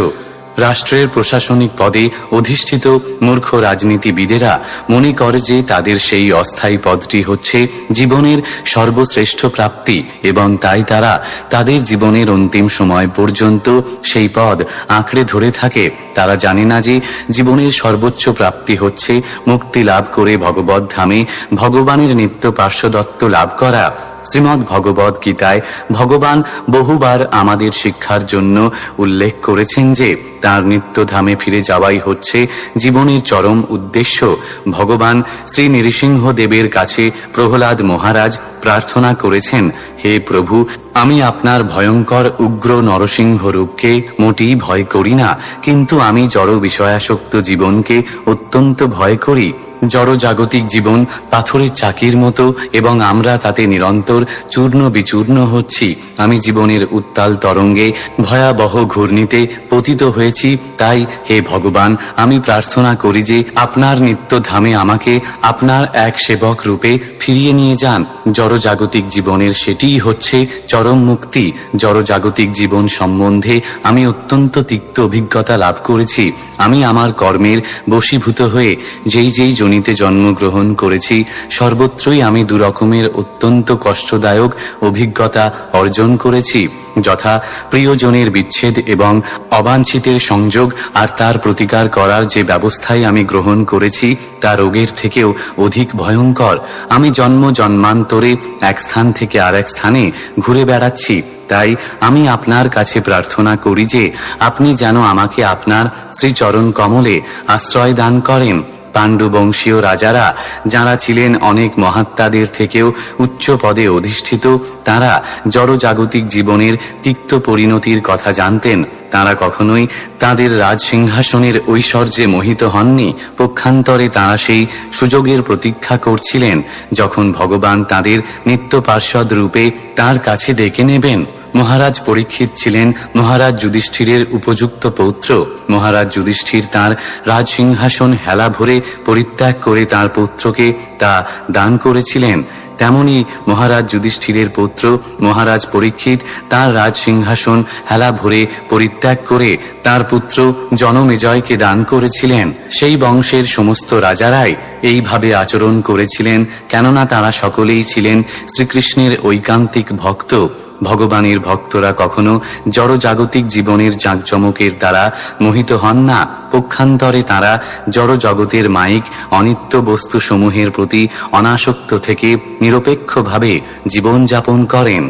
রাষ্ট্রের প্রশাসনিক পদে অধিষ্ঠিত মূর্খ রাজনীতিবিদেরা মনে করে যে তাদের সেই অস্থায়ী পদটি হচ্ছে জীবনের সর্বশ্রেষ্ঠ প্রাপ্তি এবং তাই তারা তাদের জীবনের অন্তিম সময় পর্যন্ত সেই পদ আঁকড়ে ধরে থাকে। তারা জানে না যে জীবনের সর্বোচ্চ প্রাপ্তি হচ্ছে মুক্তি লাভ করে ভগবৎ ধামে ভগবানের নিত্য পার্শ্বদত্ত লাভ করা। শ্রীমদ্ ভগবদ গীতায় ভগবান বহুবার আমাদের শিক্ষার জন্য উল্লেখ করেছেন যে তার নিত্যধামে ফিরে যাওয়াই হচ্ছে জীবনের চরম উদ্দেশ্য। ভগবান শ্রী নৃসিংহদেবের কাছে প্রহ্লাদ মহারাজ প্রার্থনা করেছেন, হে প্রভু, আমি আপনার ভয়ঙ্কর উগ্র নরসিংহ রূপকে মোটেই ভয় করি না, কিন্তু আমি জড় বিষয়াসক্ত জীবনকে অত্যন্ত ভয় করি। জড়জাগতিক জীবন পাথরের চাকির মতো এবং আমরা তাতে নিরন্তর চূর্ণ বিচূর্ণ হচ্ছি। আমি জীবনের উত্তাল তরঙ্গে ভয়াবহ ঘূর্ণিতে পতিত হয়েছি। তাই হে ভগবান, আমি প্রার্থনা করি যে আপনার নিত্য ধামে আমাকে আপনার এক সেবক রূপে ফিরিয়ে নিয়ে যান। জড়জাগতিক জীবনের সেটিই হচ্ছে চরম মুক্তি। জড়জাগতিক জীবন সম্বন্ধে আমি অত্যন্ত তিক্ত অভিজ্ঞতা লাভ করেছি। আমি আমার কর্মের বশীভূত হয়ে যেই যেই জনিতে জন্মগ্রহণ করেছি, সর্বত্রই আমি দুরকমের অত্যন্ত কষ্টদায়ক অভিজ্ঞতা অর্জন করেছি, যথা প্রিয়জনের বিচ্ছেদ এবং অবাঞ্ছিতের সংযোগ। আর তার প্রতিকার করার যে ব্যবস্থাই আমি গ্রহণ করেছি তা রোগের থেকেও অধিক ভয়ঙ্কর। আমি জন্ম জন্মান্তরে এক স্থান থেকে আর এক স্থানে ঘুরে বেড়াচ্ছি। তাই আমি আপনার কাছে প্রার্থনা করি যে আপনি যেন আমাকে আপনার শ্রীচরণ কমলে আশ্রয় দান করেন। পাণ্ডু বংশীয় রাজারা যারা ছিলেন অনেক মহাত্মাদের থেকেও উচ্চ পদে অধিষ্ঠিত, তারা জড়জাগতিক জীবনের তিক্ত পরিণতির কথা জানতেন। তারা কখনোই তাদের রাজসিংহাসনের ঐশ্বর্যে মোহিত হননি। পক্ষান্তরে তারা সেই সুযোগের প্রতীক্ষা করছিলেন যখন ভগবান তাদের নিত্য পার্ষদ রূপে তার কাছে ডেকে নেবেন। মহারাজ পরীক্ষিত ছিলেন মহারাজ যুধিষ্ঠিরের উপযুক্ত পৌত্র। মহারাজ যুধিষ্ঠির তাঁর রাজসিংহাসন হেলা ভরে পরিত্যাগ করে তাঁর পুত্রকে তা দান করেছিলেন। তেমনি মহারাজ যুধিষ্ঠিরের পুত্র মহারাজ পরীক্ষিত তাঁর রাজসিংহাসন হেলা ভরে পরিত্যাগ করে তাঁর পুত্র জনমেজয়কে দান করেছিলেন। সেই বংশের সমস্ত রাজারাই এইভাবে আচরণ করেছিলেন, কেননা তারা সকলেই ছিলেন শ্রীকৃষ্ণের ঐকান্তিক ভক্ত। ভগবানের ভক্তরা কখনো জড়জাগতিক জীবনের জাঁকজমকের দ্বারা মোহিত হন না। পক্ষান্তরে তারা জড়জগতের মায়িক অনিত্য বস্তুসমূহের প্রতি অনাসক্ত থেকে নিরপেক্ষভাবে জীবনযাপন করেন।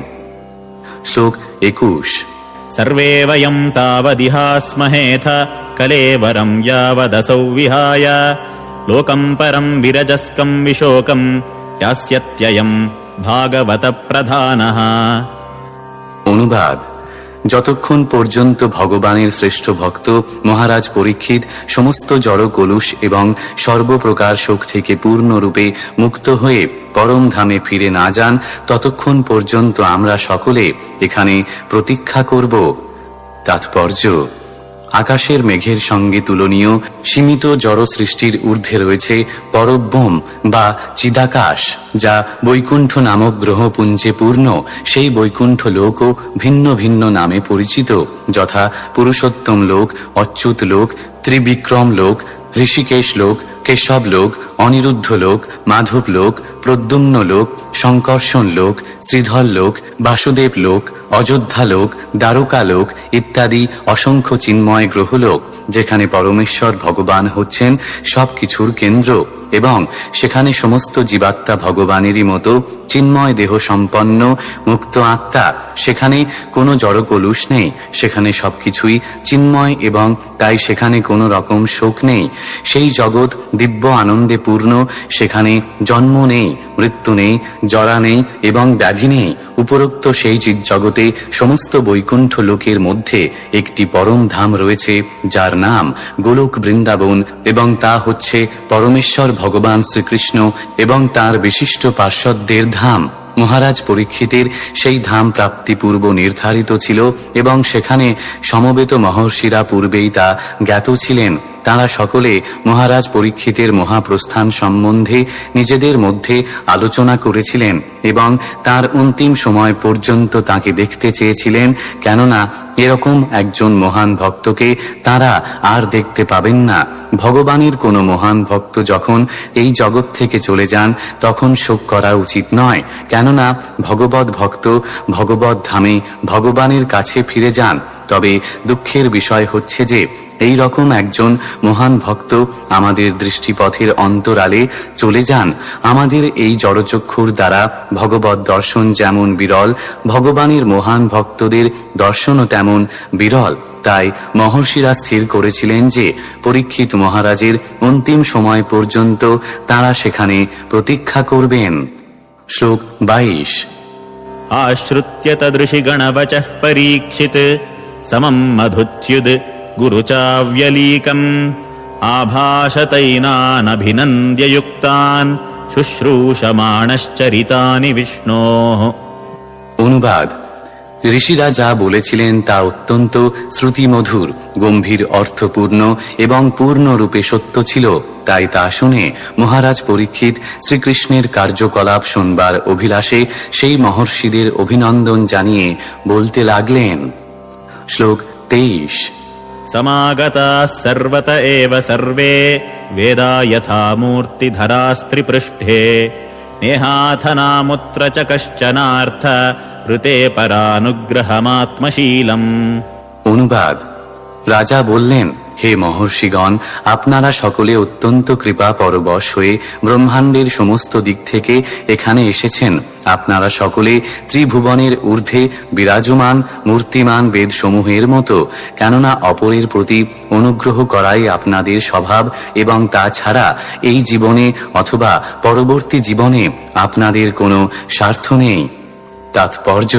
শ্লোক 21। सर्वे वयं तावदिहास्महेथ कलेवरं यावदसौ विहाय लोकं परं विरजस्कं विशोकं यास्यत्ययं भागवत प्रधानः। অনুবাদ: যতক্ষণ পর্যন্ত ভগবানের শ্রেষ্ঠ ভক্ত মহারাজ পরীক্ষিত সমস্ত জড় কলুষ এবং সর্বপ্রকার শোক থেকে পূর্ণরূপে মুক্ত হয়ে পরম ধামে ফিরে না যান, ততক্ষণ পর্যন্ত আমরা সকলে এখানে প্রতীক্ষা করব। তাৎপর্য: আকাশের মেঘের সঙ্গে তুলনীয় সীমিত জড় সৃষ্টির ঊর্ধ্বে রয়েছে পরব্রহ্ম বা চিদাকাশ, যা বৈকুণ্ঠ নামক গ্রহপুঞ্জে পূর্ণ। সেই বৈকুণ্ঠ লোকও ভিন্ন ভিন্ন নামে পরিচিত, যথা পুরুষোত্তম লোক, অচ্যুত লোক, ত্রিবিক্রম লোক, ঋষিকেশ লোক, কেশব লোক, অনিরুদ্ধ লোক, মাধব লোক, প্রদ্যুম্ন লোক, শঙ্কর্ষণ লোক, শ্রীধর লোক, বাসুদেব লোক, অযোধ্যা লোক, দ্বারকা লোক ইত্যাদি অসংখ্য চিন্ময় গ্রহলোক, যেখানে পরমেশ্বর ভগবান হচ্ছেন সব কিছুর কেন্দ্র এবং সেখানে সমস্ত জীবাত্মা ভগবানেরই মতো চিন্ময় দেহ সম্পন্ন মুক্ত আত্মা। সেখানে কোনো জড়কলুষ নেই, সেখানে সবকিছুই চিন্ময় এবং তাই সেখানে কোনো রকম শোক নেই। সেই জগৎ দিব্য আনন্দে পূর্ণ, সেখানে জন্ম নেই, মৃত্যু নেই, জরা নেই এবং ব্যাধি নেই। উপরোক্ত সেই চিৎজগতে সমস্ত বৈকুণ্ঠ লোকের মধ্যে একটি পরম ধাম রয়েছে, যার নাম গোলক বৃন্দাবন, এবং তা হচ্ছে পরমেশ্বর ভগবান শ্রীকৃষ্ণ এবং তার বিশিষ্ট পার্ষদদের ধাম। মহারাজ পরীক্ষিতের সেই ধাম প্রাপ্তি পূর্ব নির্ধারিত ছিল এবং সেখানে সমবেত মহর্ষিরা পূর্বেই তা জ্ঞাত ছিলেন। তারা সকলে মহারাজ পরীক্ষিতের মহাপ্রস্থান সম্বন্ধে নিজেদের মধ্যে আলোচনা করেছিলেন এবং তার অন্তিম সময় পর্যন্ত তাকে দেখতে চেয়েছিলেন, কেননা এরকম একজন মহান ভক্তকে তারা আর দেখতে পাবেন না। ভগবানের কোনো মহান ভক্ত যখন এই জগৎ থেকে চলে যান তখন শোক করা উচিত নয়, কেননা ভগবৎ ভক্ত ভগবৎ ধামে ভগবানের কাছে ফিরে যান। তবে দুঃখের বিষয় হচ্ছে যে এই রকম একজন মহান ভক্ত আমাদের দৃষ্টিপথের অন্তরালে চলে যান। আমাদের এই জড়চক্ষুর দ্বারা ভগবৎ দর্শন যেমন বিরল, ভগবানের মহান ভক্তদের দর্শনও তেমন বিরল। তাই মহর্ষিরা স্থির করেছিলেন যে পরীক্ষিত মহারাজের অন্তিম সময় পর্যন্ত তারা সেখানে প্রতীক্ষা করবেন। শ্লোক 22। आश्रित्य तदृशि गणवचः परीक्षित समं मधुच्युद गुरुचाव्यलीकम् आभाषतैनानभिनन्द्य युक्तान् शुश्रूषमाणश्चरितानि विष्णोः। অনুবাদ: ঋষিরা যা বলেছিলেন তা অত্যন্ত শ্রুতিমধুর, গম্ভীর, অর্থপূর্ণ এবং পূর্ণরূপে সত্য ছিল। তাই তা শুনে মহারাজ পরীক্ষিত শ্রীকৃষ্ণের কার্যকলাপ শুনবার অভিলাষে সেই মহর্ষিদের অভিনন্দন জানিয়ে বলতে লাগলেন। শ্লোক 23। समागताः सर्वत एव सर्वे वेदा यथा मूर्तिधरास्त्रिपृष्ठे नेहाथनामुत्र च कश्चनार्थ ऋते परानुग्रहमात्मशीलम्। অনুবাদ: রাজা বললেন, হে মহর্ষিগণ, আপনারা সকলে অত্যন্ত কৃপা পরবশ হয়ে ব্রহ্মাণ্ডের সমস্ত দিক থেকে এখানে এসেছেন। আপনারা সকলে ত্রিভুবনের ঊর্ধ্বে বিরাজমান মূর্তিমান বেদসমূহের মতো, কেননা অপরের প্রতি অনুগ্রহ করাই আপনাদের স্বভাব এবং তাছাড়া এই জীবনে অথবা পরবর্তী জীবনে আপনাদের কোনো স্বার্থ নেই। তাৎপর্য: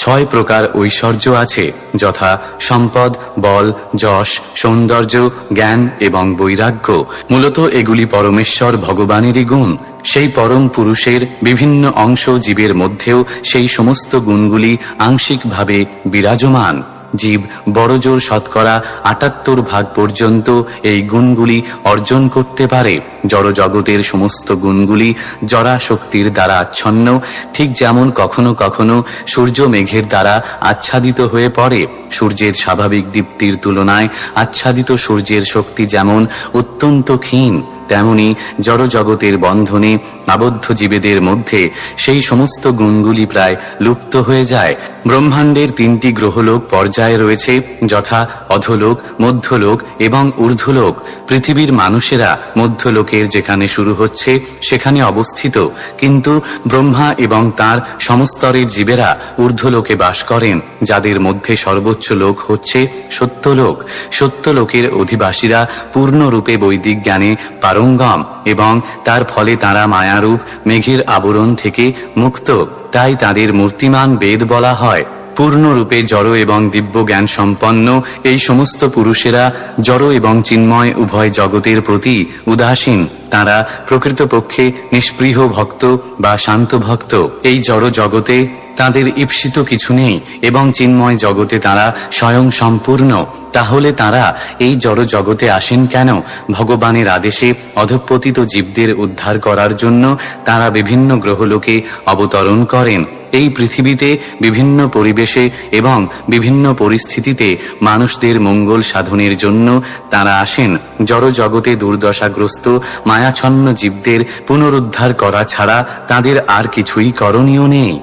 6 প্রকার ঐশ্বর্য আছে, যথা সম্পদ, বল, যশ, সৌন্দর্য, জ্ঞান এবং বৈরাগ্য। মূলত এগুলি পরমেশ্বর ভগবানেরই গুণ। সেই পরম পুরুষের বিভিন্ন অংশ জীবের মধ্যেও সেই সমস্ত গুণগুলি আংশিকভাবে বিরাজমান। জীব বড়জোর শতকরা 78 পর্যন্ত এই গুণগুলি অর্জন করতে পারে। জড় জগতের সমস্ত গুণগুলি জড়া শক্তির দ্বারা আচ্ছন্ন, ঠিক যেমন কখনো কখনো সূর্য মেঘের দ্বারা আচ্ছাদিত হয়ে পড়ে। সূর্যের স্বাভাবিক দীপ্তির তুলনায় আচ্ছাদিত সূর্যের শক্তি যেমন অত্যন্ত ক্ষীণ, তেমনি জড় জগতের বন্ধনে আবদ্ধ জীবেদের মধ্যে সেই সমস্ত গুণগুলি প্রায় লুপ্ত হয়ে যায়। ব্রহ্মাণ্ডের 3টি গ্রহলোক পর্যায়ে রয়েছে, যথা অধোলোক, মধ্যলোক এবং ঊর্ধ্বলোক। পৃথিবীর মানুষেরা মধ্যলোকের যেখানে শুরু হচ্ছে সেখানে অবস্থিত, কিন্তু ব্রহ্মা এবং তার সমস্তরের জীবেরা ঊর্ধ্বলোকে বাস করেন, যাদের মধ্যে সর্বোচ্চ লোক হচ্ছে সত্যলোক। সত্যলোকের অধিবাসীরা পূর্ণরূপে বৈদিক জ্ঞানে পারঙ্গম এবং তার ফলে তারা মায়ারূপ মেঘের আবরণ থেকে মুক্ত। তাই তাদের মূর্তিমান বেদ বলা হয়। পূর্ণরূপে জড় এবং দিব্য জ্ঞান সম্পন্ন এই সমস্ত পুরুষেরা জড় এবং চিন্ময় উভয় জগতের প্রতি উদাসীন। তারা প্রকৃতপক্ষে নিষ্পৃহ ভক্ত বা শান্ত ভক্ত। এই জড় জগতে তাদের ঈপ্সিত কিছু নেই এবং চিন্ময় জগতে তারা স্বয়ং সম্পূর্ণ। তাহলে তারা এই জড় জগতে আসেন কেন? ভগবানের আদেশে অধঃপতিত জীবদের উদ্ধার করার জন্য তারা বিভিন্ন গ্রহলোকে অবতরণ করেন। এই পৃথিবীতে বিভিন্ন পরিবেশে এবং বিভিন্ন পরিস্থিতিতে মানুষদের মঙ্গল সাধনের জন্য তারা আসেন। জড় জগতে দুর্দশাগ্রস্ত মায়াচ্ছন্ন জীবদের পুনরুদ্ধার করা ছাড়া তাদের আর কিছুই করণীয় নেই।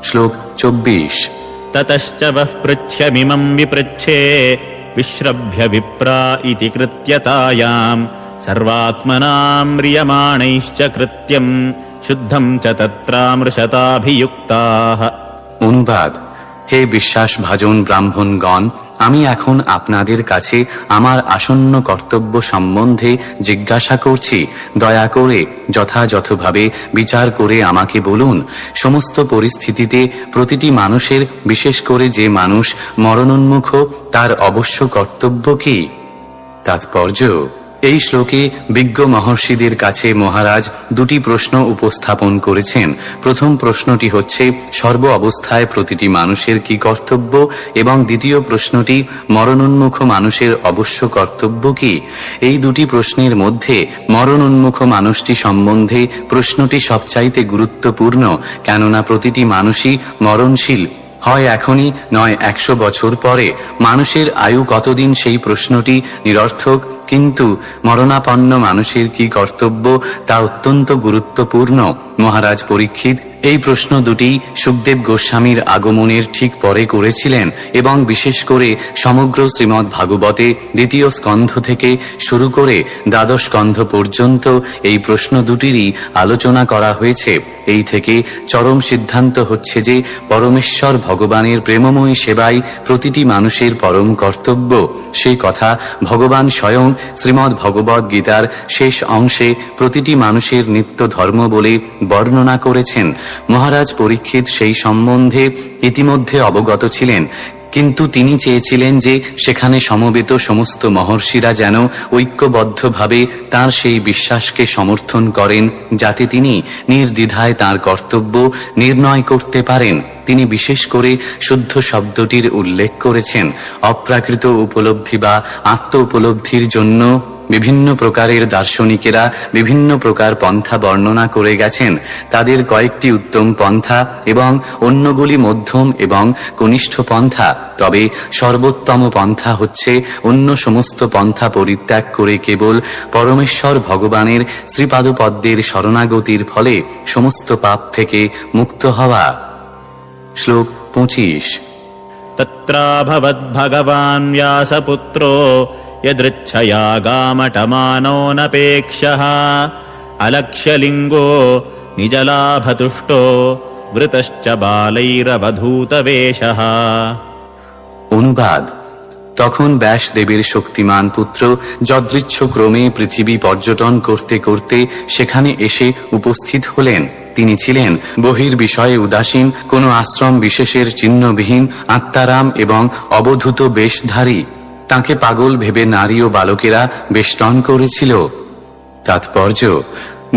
শ্লোক 24। ततश्च वः पृच्छ्यमिमम् विपृच्छे विश्रभ्य विप्रा इति कृत्यतायाम् सर्वात्मनाम् म्रियमाणैश्च कृत्यम् शुद्धम् च तत्रामृषताभियुक्ताः। অনুবাদ: হে বিশ্বাসভাজন ব্রাহ্মণগণ, আমি এখন আপনাদের কাছে আমার আসন্ন কর্তব্য সম্বন্ধে জিজ্ঞাসা করছি। দয়া করে যথাযথভাবে বিচার করে আমাকে বলুন। সমস্ত পরিস্থিতিতে প্রতিটি মানুষের, বিশেষ করে যে মানুষ মরণোন্মুখ, তার অবশ্য কর্তব্য কি? তাৎপর্য: এই শ্লোকে বিজ্ঞ মহর্ষিদের কাছে মহারাজ 2টি প্রশ্ন উপস্থাপন করেছেন। প্রথম প্রশ্নটি হচ্ছে সর্ব অবস্থায় প্রতিটি মানুষের কি কর্তব্য, এবং দ্বিতীয় প্রশ্নটি মরণোন্মুখ মানুষের অবশ্য কর্তব্য কি। এই 2টি প্রশ্নের মধ্যে মরণোন্মুখ মানুষটি সম্বন্ধে প্রশ্নটি সবচাইতে গুরুত্বপূর্ণ, কেননা প্রতিটি মানুষই মরণশীল, হয় এখনই নয় 100 বছর পরে। মানুষের আয়ু কতদিন সেই প্রশ্নটি নিরর্থক, কিন্তু মরণাপন্ন মানুষের কি কর্তব্য তা অত্যন্ত গুরুত্বপূর্ণ। মহারাজ পরীক্ষিত এই প্রশ্ন 2টি সুখদেব গোস্বামীর আগমনের ঠিক পরে করেছিলেন এবং বিশেষ করে সমগ্র শ্রীমদ্ ভাগবতে 2য় স্কন্ধ থেকে শুরু করে 12 স্কন্ধ পর্যন্ত এই প্রশ্ন 2টিরই আলোচনা করা হয়েছে। এই থেকে চরম সিদ্ধান্ত হচ্ছে যে পরমেশ্বর ভগবানের প্রেমময়ী সেবাই প্রতিটি মানুষের পরম কর্তব্য। সেই কথা ভগবান স্বয়ং শ্রীমদ্ ভগবদ গীতার শেষ অংশে প্রতিটি মানুষের নিত্য ধর্ম বলে বর্ণনা করেছেন। মহারাজ পরীক্ষিত সেই সম্বন্ধে ইতিমধ্যে অবগত ছিলেন, কিন্তু তিনি চেয়েছিলেন যে সেখানে সমবেত সমস্ত মহর্ষিরা যেন ঐক্যবদ্ধভাবে তার সেই বিশ্বাসকে সমর্থন করেন, যাতে তিনি নির্দ্বিধায় তার কর্তব্য নির্ণয় করতে পারেন। তিনি বিশেষ করে শুদ্ধ শব্দটির উল্লেখ করেছেন। অপ্রাকৃত উপলব্ধি বা আত্ম উপলব্ধির জন্য বিভিন্ন প্রকারের দার্শনিকেরা বিভিন্ন প্রকার পন্থা বর্ণনা করে গেছেন। তাদের কয়েকটি উত্তম পন্থা এবং অন্যগুলি মধ্যম এবং কনিষ্ঠ পন্থা। তবে সর্বোত্তম পন্থা হচ্ছে অন্য সমস্ত পন্থা পরিত্যাগ করে কেবল পরমেশ্বর ভগবানের শ্রীপাদপদ্মের শরণাগতির ফলে সমস্ত পাপ থেকে মুক্ত হওয়া। শ্লোক 25। তত্রাভবদ্ভগবাन् व्यासपुत्रो यदृच्छया गामटमानोऽनपेक्षः अलक्ष्यलिङ्गो निजलाभतुष्टो वृतश्च बालैरवधूतवेषः। অনুবাদ: তখন ব্যাসদেবের শক্তিমান পুত্র যদৃচ্ছক্রমে পৃথিবী পর্যটন করতে করতে সেখানে এসে উপস্থিত হলেন। তিনি ছিলেন বহির্বিষয়ে উদাসীন, কোনো আশ্রম বিশেষের চিহ্নবিহীন, আত্মারাম এবং অবধূত বেশধারী। তাকে পাগল ভেবে নারী ও বালকেরা বেষ্টন করেছিল। তাৎপর্য: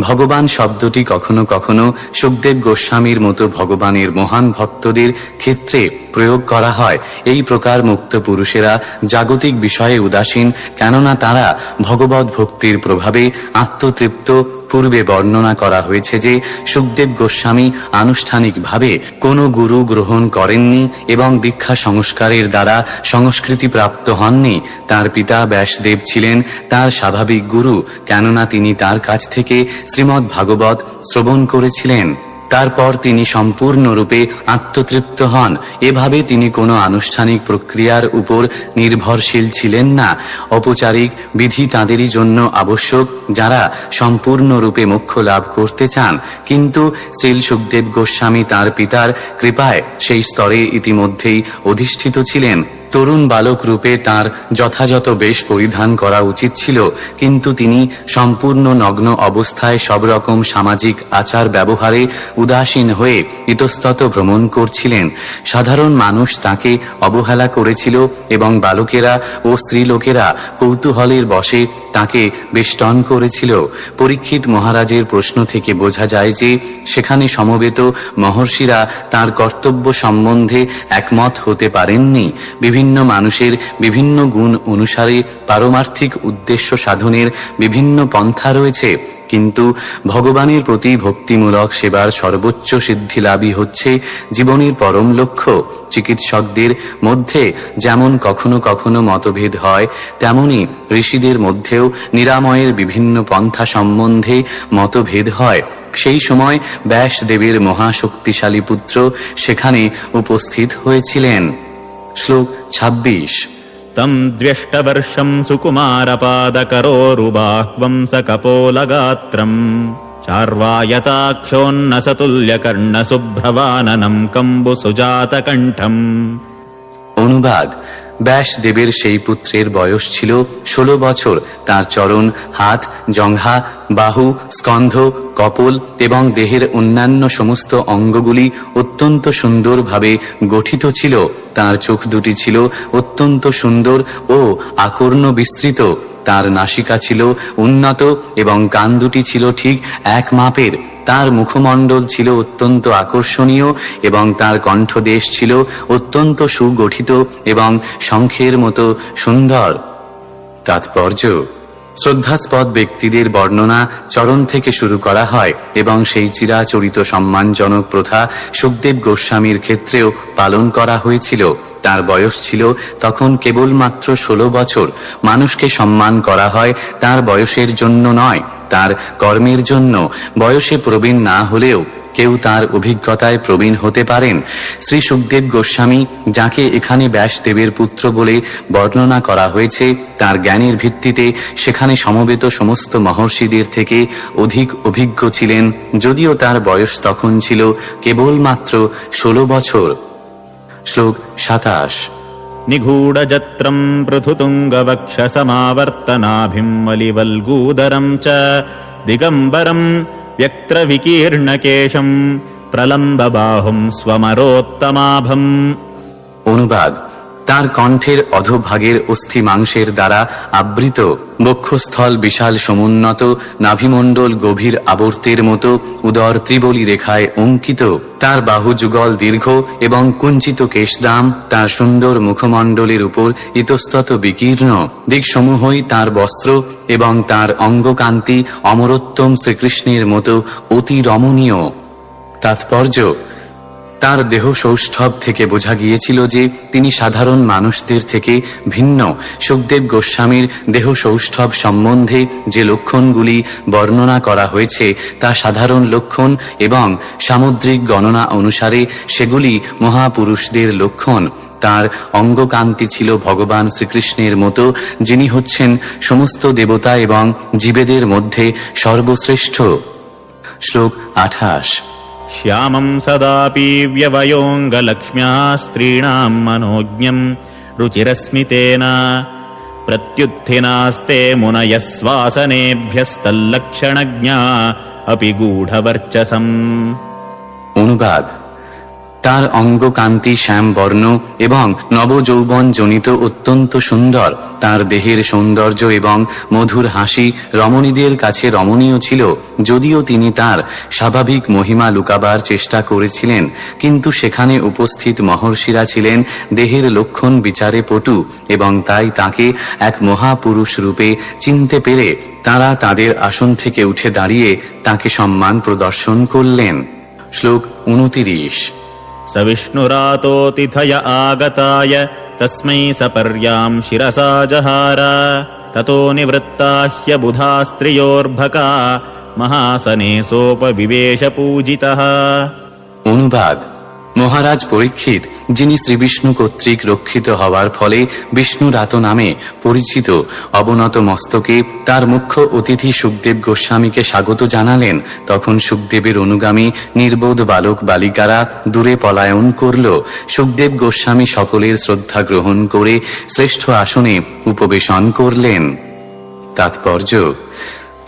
ভগবান শব্দটি কখনো কখনো সুখদেব গোস্বামীর মতো ভগবানের মহান ভক্তদের ক্ষেত্রে প্রয়োগ করা হয়। এই প্রকার মুক্ত পুরুষেরা জাগতিক বিষয়ে উদাসীন, কেননা তারা ভগবত ভক্তির প্রভাবে আত্মতৃপ্ত। পূর্বে বর্ণনা করা হয়েছে যে সুখদেব গোস্বামী আনুষ্ঠানিকভাবে কোনো গুরু গ্রহণ করেননি এবং দীক্ষা সংস্কারের দ্বারা সংস্কৃতি প্রাপ্ত হননি। তার পিতা ব্যাসদেব ছিলেন তার স্বাভাবিক গুরু, কেননা তিনি তার কাছ থেকে শ্রীমদ্ ভাগবত শ্রবণ করেছিলেন। তারপর তিনি সম্পূর্ণরূপে আত্মতৃপ্ত হন। এভাবে তিনি কোনো আনুষ্ঠানিক প্রক্রিয়ার উপর নির্ভরশীল ছিলেন না। ঔপচারিক বিধি তাদেরই জন্য আবশ্যক যারা সম্পূর্ণরূপে মোক্ষ লাভ করতে চান। কিন্তু শ্রীল সুখদেব গোস্বামী তার পিতার কৃপায় সেই স্তরে ইতিমধ্যেই অধিষ্ঠিত ছিলেন। তরুণ বালক রূপে তার যথাযথ বেশ পরিধান করা উচিত ছিল, কিন্তু তিনি সম্পূর্ণ নগ্ন অবস্থায় সব রকম সামাজিক আচার ব্যবহারে উদাসীন হয়ে ইতস্তত ভ্রমণ করছিলেন। সাধারণ মানুষ তাকে অবহেলা করেছিল এবং বালকেরা ও স্ত্রীলোকেরা কৌতূহলের বশে তাকে বেষ্টন করেছিল। পরীক্ষিত মহারাজের প্রশ্ন থেকে বোঝা যায় যে সেখানে সমবেত মহর্ষিরা তার কর্তব্য সম্বন্ধে একমত হতে পারেননি। বিভিন্ন মানুষের বিভিন্ন গুণ অনুসারে পারমার্থিক উদ্দেশ্য সাধনের বিভিন্ন পন্থা রয়েছে, কিন্তু ভগবানের প্রতি ভক্তিমূলক সেবার সর্বোচ্চ সিদ্ধিলাভই হচ্ছে জীবনের পরম লক্ষ্য। চিকিৎসকদের মধ্যে যেমন কখনো কখনো মতভেদ হয়, তেমনি ঋষিদের মধ্যেও নিরাময়ের বিভিন্ন পন্থা সম্বন্ধে মতভেদ হয়। সেই সময় ব্যাসদেবের মহাশক্তিশালী পুত্র সেখানে উপস্থিত হয়েছিলেন। শ্লোক 26। तं द्व्यष्टवर्षं सुकुमारपादकरोरुबाह्वं सकपोलगात्रम् चार्वायताक्षोन्नसतुल्यकर्णशुभ्रवाननं कम्बुसुजातकण्ठम्। অনুবাদ: ব্যাসদেবের সেই পুত্রের বয়স ছিল 16 বছর। তার চরণ, হাত, জঙ্ঘা, বাহু, স্কন্ধ, কপোল এবং দেহের অন্যান্য সমস্ত অঙ্গগুলি অত্যন্ত সুন্দরভাবে গঠিত ছিল। তার চোখ দুটি ছিল অত্যন্ত সুন্দর ও আকর্ণ বিস্তৃত। তার নাসিকা ছিল উন্নত এবং কান দুটি ছিল ঠিক এক মাপের। তার মুখমণ্ডল ছিল অত্যন্ত আকর্ষণীয় এবং তার কণ্ঠদেশ ছিল অত্যন্ত সুগঠিত এবং শঙ্খের মতো সুন্দর। তাৎপর্য: শ্রদ্ধাস্পদ ব্যক্তিদের বর্ণনা চরণ থেকে শুরু করা হয় এবং সেই চিরাচরিত সম্মানজনক প্রথা সুখদেব গোস্বামীর ক্ষেত্রেও পালন করা হয়েছিল। তার বয়স ছিল তখন কেবলমাত্র 16 বছর। মানুষকে সম্মান করা হয় তার বয়সের জন্য নয়, তার কর্মের জন্য। বয়সে প্রবীণ না হলেও কেউ তার অভিজ্ঞতায় প্রবীণ হতে পারেন। শ্রী সুখদেব গোস্বামী, যাকে এখানে ব্যাসদেবের পুত্র বলে বর্ণনা করা হয়েছে, তার জ্ঞানের ভিত্তিতে সেখানে সমবেত সমস্ত মহর্ষিদের থেকে অধিক অভিজ্ঞ ছিলেন, যদিও তার বয়স তখন ছিল কেবলমাত্র 16 বছর। শ্লোক 27। निगूढजत्रं पृथुतुङ्गवक्षसमावर्तनाभिं वलिवल्गूदरं च दिगम्बरं व्यक्त्रविकीर्णकेशं प्रलम्बबाहुं स्वमरोत्तमाभम्। অনুবাদ: তার কণ্ঠের অধোভাগের অস্থি মাংসের দ্বারা আবৃত, বক্ষস্থল বিশাল সমুন্নত, নাভিমণ্ডল গভীর আবর্তের মতো উদর ত্রিবলী রেখায় অঙ্কিত, তার বাহু যুগল দীর্ঘ এবং কুঞ্চিত কেশদাম, তার সুন্দর মুখমণ্ডলের উপর ইতস্তত বিকীর্ণ, দিকসমূহই তার বস্ত্র এবং তার অঙ্গকান্তি অমরোত্তম শ্রীকৃষ্ণের মতো অতি রমণীয়। তাৎপর্য: তার দেহ সৌষ্ঠব থেকে বোঝা গিয়েছিল যে তিনি সাধারণ মানুষদের থেকে ভিন্ন। সুখদেব গোস্বামীর দেহ সৌষ্ঠব সম্বন্ধে যে লক্ষণগুলি বর্ণনা করা হয়েছে তা সাধারণ লক্ষণ এবং সামুদ্রিক গণনা অনুসারে সেগুলি মহাপুরুষদের লক্ষণ। তার অঙ্গকান্তি ছিল ভগবান শ্রীকৃষ্ণের মতো, যিনি হচ্ছেন সমস্ত দেবতা এবং জীবেদের মধ্যে সর্বশ্রেষ্ঠ। শ্লোক 28। श्यामं सदापि व्यवयोऽङ्गलक्ष्म्या स्त्रीणां मनोज्ञं रुचिरस्मितेन प्रत्युत्थिनास्ते मुनयः स्वासनेभ्यस्तल्लक्षणज्ञा अपि गूढवर्चसम्। অনুবাদ: তার অঙ্গকান্তি শ্যামবর্ণ এবং নবযৌবন জনিত অত্যন্ত সুন্দর। তার দেহের সৌন্দর্য এবং মধুর হাসি রমণীদের কাছে রমণীয় ছিল। যদিও তিনি তার স্বাভাবিক মহিমা লুকাবার চেষ্টা করেছিলেন, কিন্তু সেখানে উপস্থিত মহর্ষিরা ছিলেন দেহের লক্ষণ বিচারে পটু এবং তাই তাকে এক মহাপুরুষ রূপে চিনতে পেরে তারা তাদের আসন থেকে উঠে দাঁড়িয়ে তাকে সম্মান প্রদর্শন করলেন। শ্লোক 29। स विष्णुरातोऽतिथय आगताय तस्मै सपर्यां शिरसा जहार ततो निवृत्ता ह्यबुधा स्त्रियोर्भका महासने सोपविवेश पूजितः। অনুবাদ: মহারাজ পরীক্ষিত, যিনি শ্রীবিষ্ণু কর্তৃক রক্ষিত হওয়ার ফলে বিষ্ণুরাত নামে পরিচিত, অবনত মস্তকে তার মুখ্য অতিথি সুখদেব গোস্বামীকে স্বাগত জানালেন। তখন সুখদেবের অনুগামী নির্বোধ বালক বালিকারা দূরে পলায়ন করল। সুখদেব গোস্বামী সকলের শ্রদ্ধা গ্রহণ করে শ্রেষ্ঠ আসনে উপবেশন করলেন। তাৎপর্য: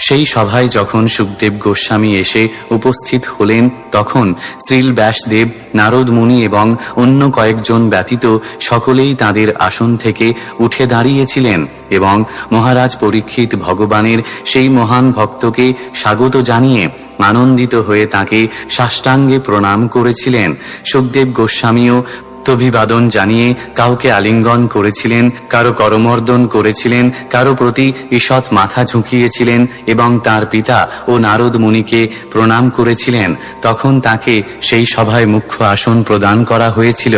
সেই সভায় যখন সুখদেব গোস্বামী এসে উপস্থিত হলেন, তখন শ্রীল ব্যাসদেব, নারদ মুনি এবং অন্য কয়েকজন ব্যতীত সকলেই তাদের আসন থেকে উঠে দাঁড়িয়েছিলেন এবং মহারাজ পরীক্ষিত ভগবানের সেই মহান ভক্তকে স্বাগত জানিয়ে আনন্দিত হয়ে তাকে সাষ্টাঙ্গে প্রণাম করেছিলেন। সুখদেব গোস্বামীও অভিবাদন জানিয়ে কাউকে আলিঙ্গন করেছিলেন, কারো করমর্দন করেছিলেন, কারো প্রতি ঈষৎ মাথা ঝুঁকিয়েছিলেন এবং তার পিতা ও নারদ মুনিকে প্রণাম করেছিলেন। তখন তাকে সেই সভায় মুখ্য আসন প্রদান করা হয়েছিল।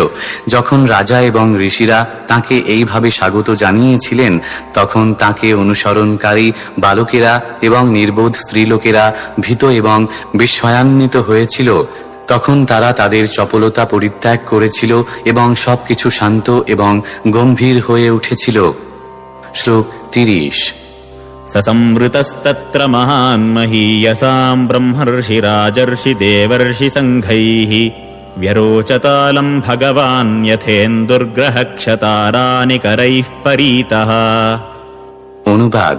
যখন রাজা এবং ঋষিরা তাকে এইভাবে স্বাগত জানিয়েছিলেন, তখন তাকে অনুসরণকারী বালকেরা এবং নির্বোধ স্ত্রীলোকেরা ভীত এবং বিস্ময়ান্বিত হয়েছিল। তখন তারা তাদের চপলতা পরিত্যাগ করেছিল এবং সবকিছু শান্ত এবং গম্ভীর হয়ে উঠেছিল। শ্লোক 30। ससंवृतस्तत्र महान् महीयसां ब्रह्मर्षि देवर्षि संघैः व्यरोचतालं भगवान् यथेन्दुर्ग्रहक्षतारानिकरैः परीतः। অনুবাদ: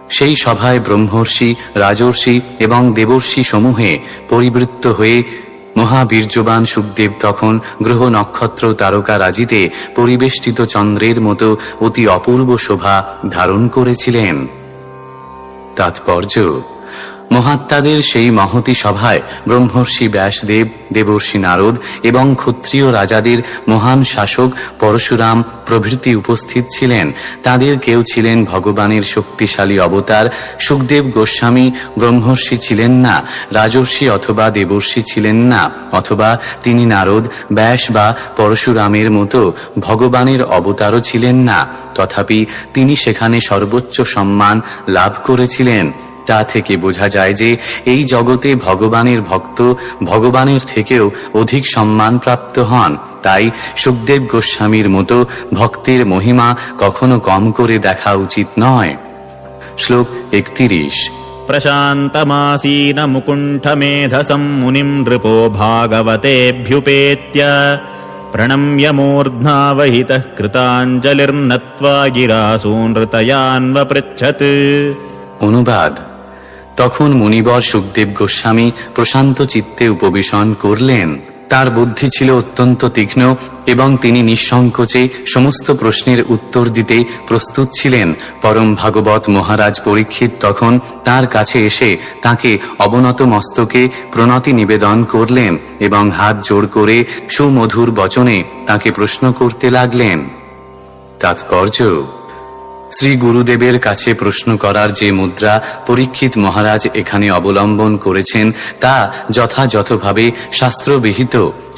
সেই সভায় ব্রহ্মর্ষি, রাজর্ষি এবং দেবর্ষি সমূহে পরিবৃত্ত হয়ে মহাবীর্যবান সুখদেব তখন গ্রহ নক্ষত্র তারকা রাজিতে পরিবেষ্টিত চন্দ্রের মতো অতি অপূর্ব শোভা ধারণ করেছিলেন। তাৎপর্য: মহাত্মাদের সেই মহতী সভায় ব্রহ্মর্ষি ব্যাসদেব, দেবর্ষি নারদ এবং ক্ষত্রিয় রাজাদের মহান শাসক পরশুরাম প্রভৃতি উপস্থিত ছিলেন। তাদের কেউ ছিলেন ভগবানের শক্তিশালী অবতার। সুখদেব গোস্বামী ব্রহ্মর্ষি ছিলেন না, রাজর্ষি অথবা দেবর্ষি ছিলেন না, অথবা তিনি নারদ, ব্যাস বা পরশুরামের মতো ভগবানের অবতারও ছিলেন না। তথাপি তিনি সেখানে সর্বোচ্চ সম্মান লাভ করেছিলেন। তা থেকে বোঝা যায় যে এই জগতে ভগবানের ভক্ত ভগবানের থেকেও অধিক সম্মান প্রাপ্ত হন। তাই সুখদেব গোস্বামীর মতো ভক্তের মহিমা কখনো কম করে দেখা উচিত নয়। শ্লোক 31। प्रशान्तमासीन मुकुण्ठमेधसं मुनिं नृपो भागवतेभ्युपेत्य प्रणम्य मूर्ध्नावहितः कृताञ्जलिर्नत्वा गिरासूनृतयान्वपृच्छत्। অনুবাদ: তখন মুনিবর সুখদেব গোস্বামী প্রশান্ত চিত্তে উপবেশন করলেন। তার বুদ্ধি ছিল অত্যন্ত তীক্ষ্ণ এবং তিনি নিঃসংকোচে সমস্ত প্রশ্নের উত্তর দিতে প্রস্তুত ছিলেন। পরম ভাগবত মহারাজ পরীক্ষিত তখন তার কাছে এসে তাকে অবনত মস্তকে প্রণতি নিবেদন করলেন এবং হাত জোড় করে সুমধুর বচনে তাকে প্রশ্ন করতে লাগলেন। তাৎপর্য: শ্রী গুরুদেবের কাছে প্রশ্ন করার যে মুদ্রা পরীক্ষিত মহারাজ এখানে অবলম্বন করেছেন তা যথাযথভাবে শাস্ত্রবিহিত।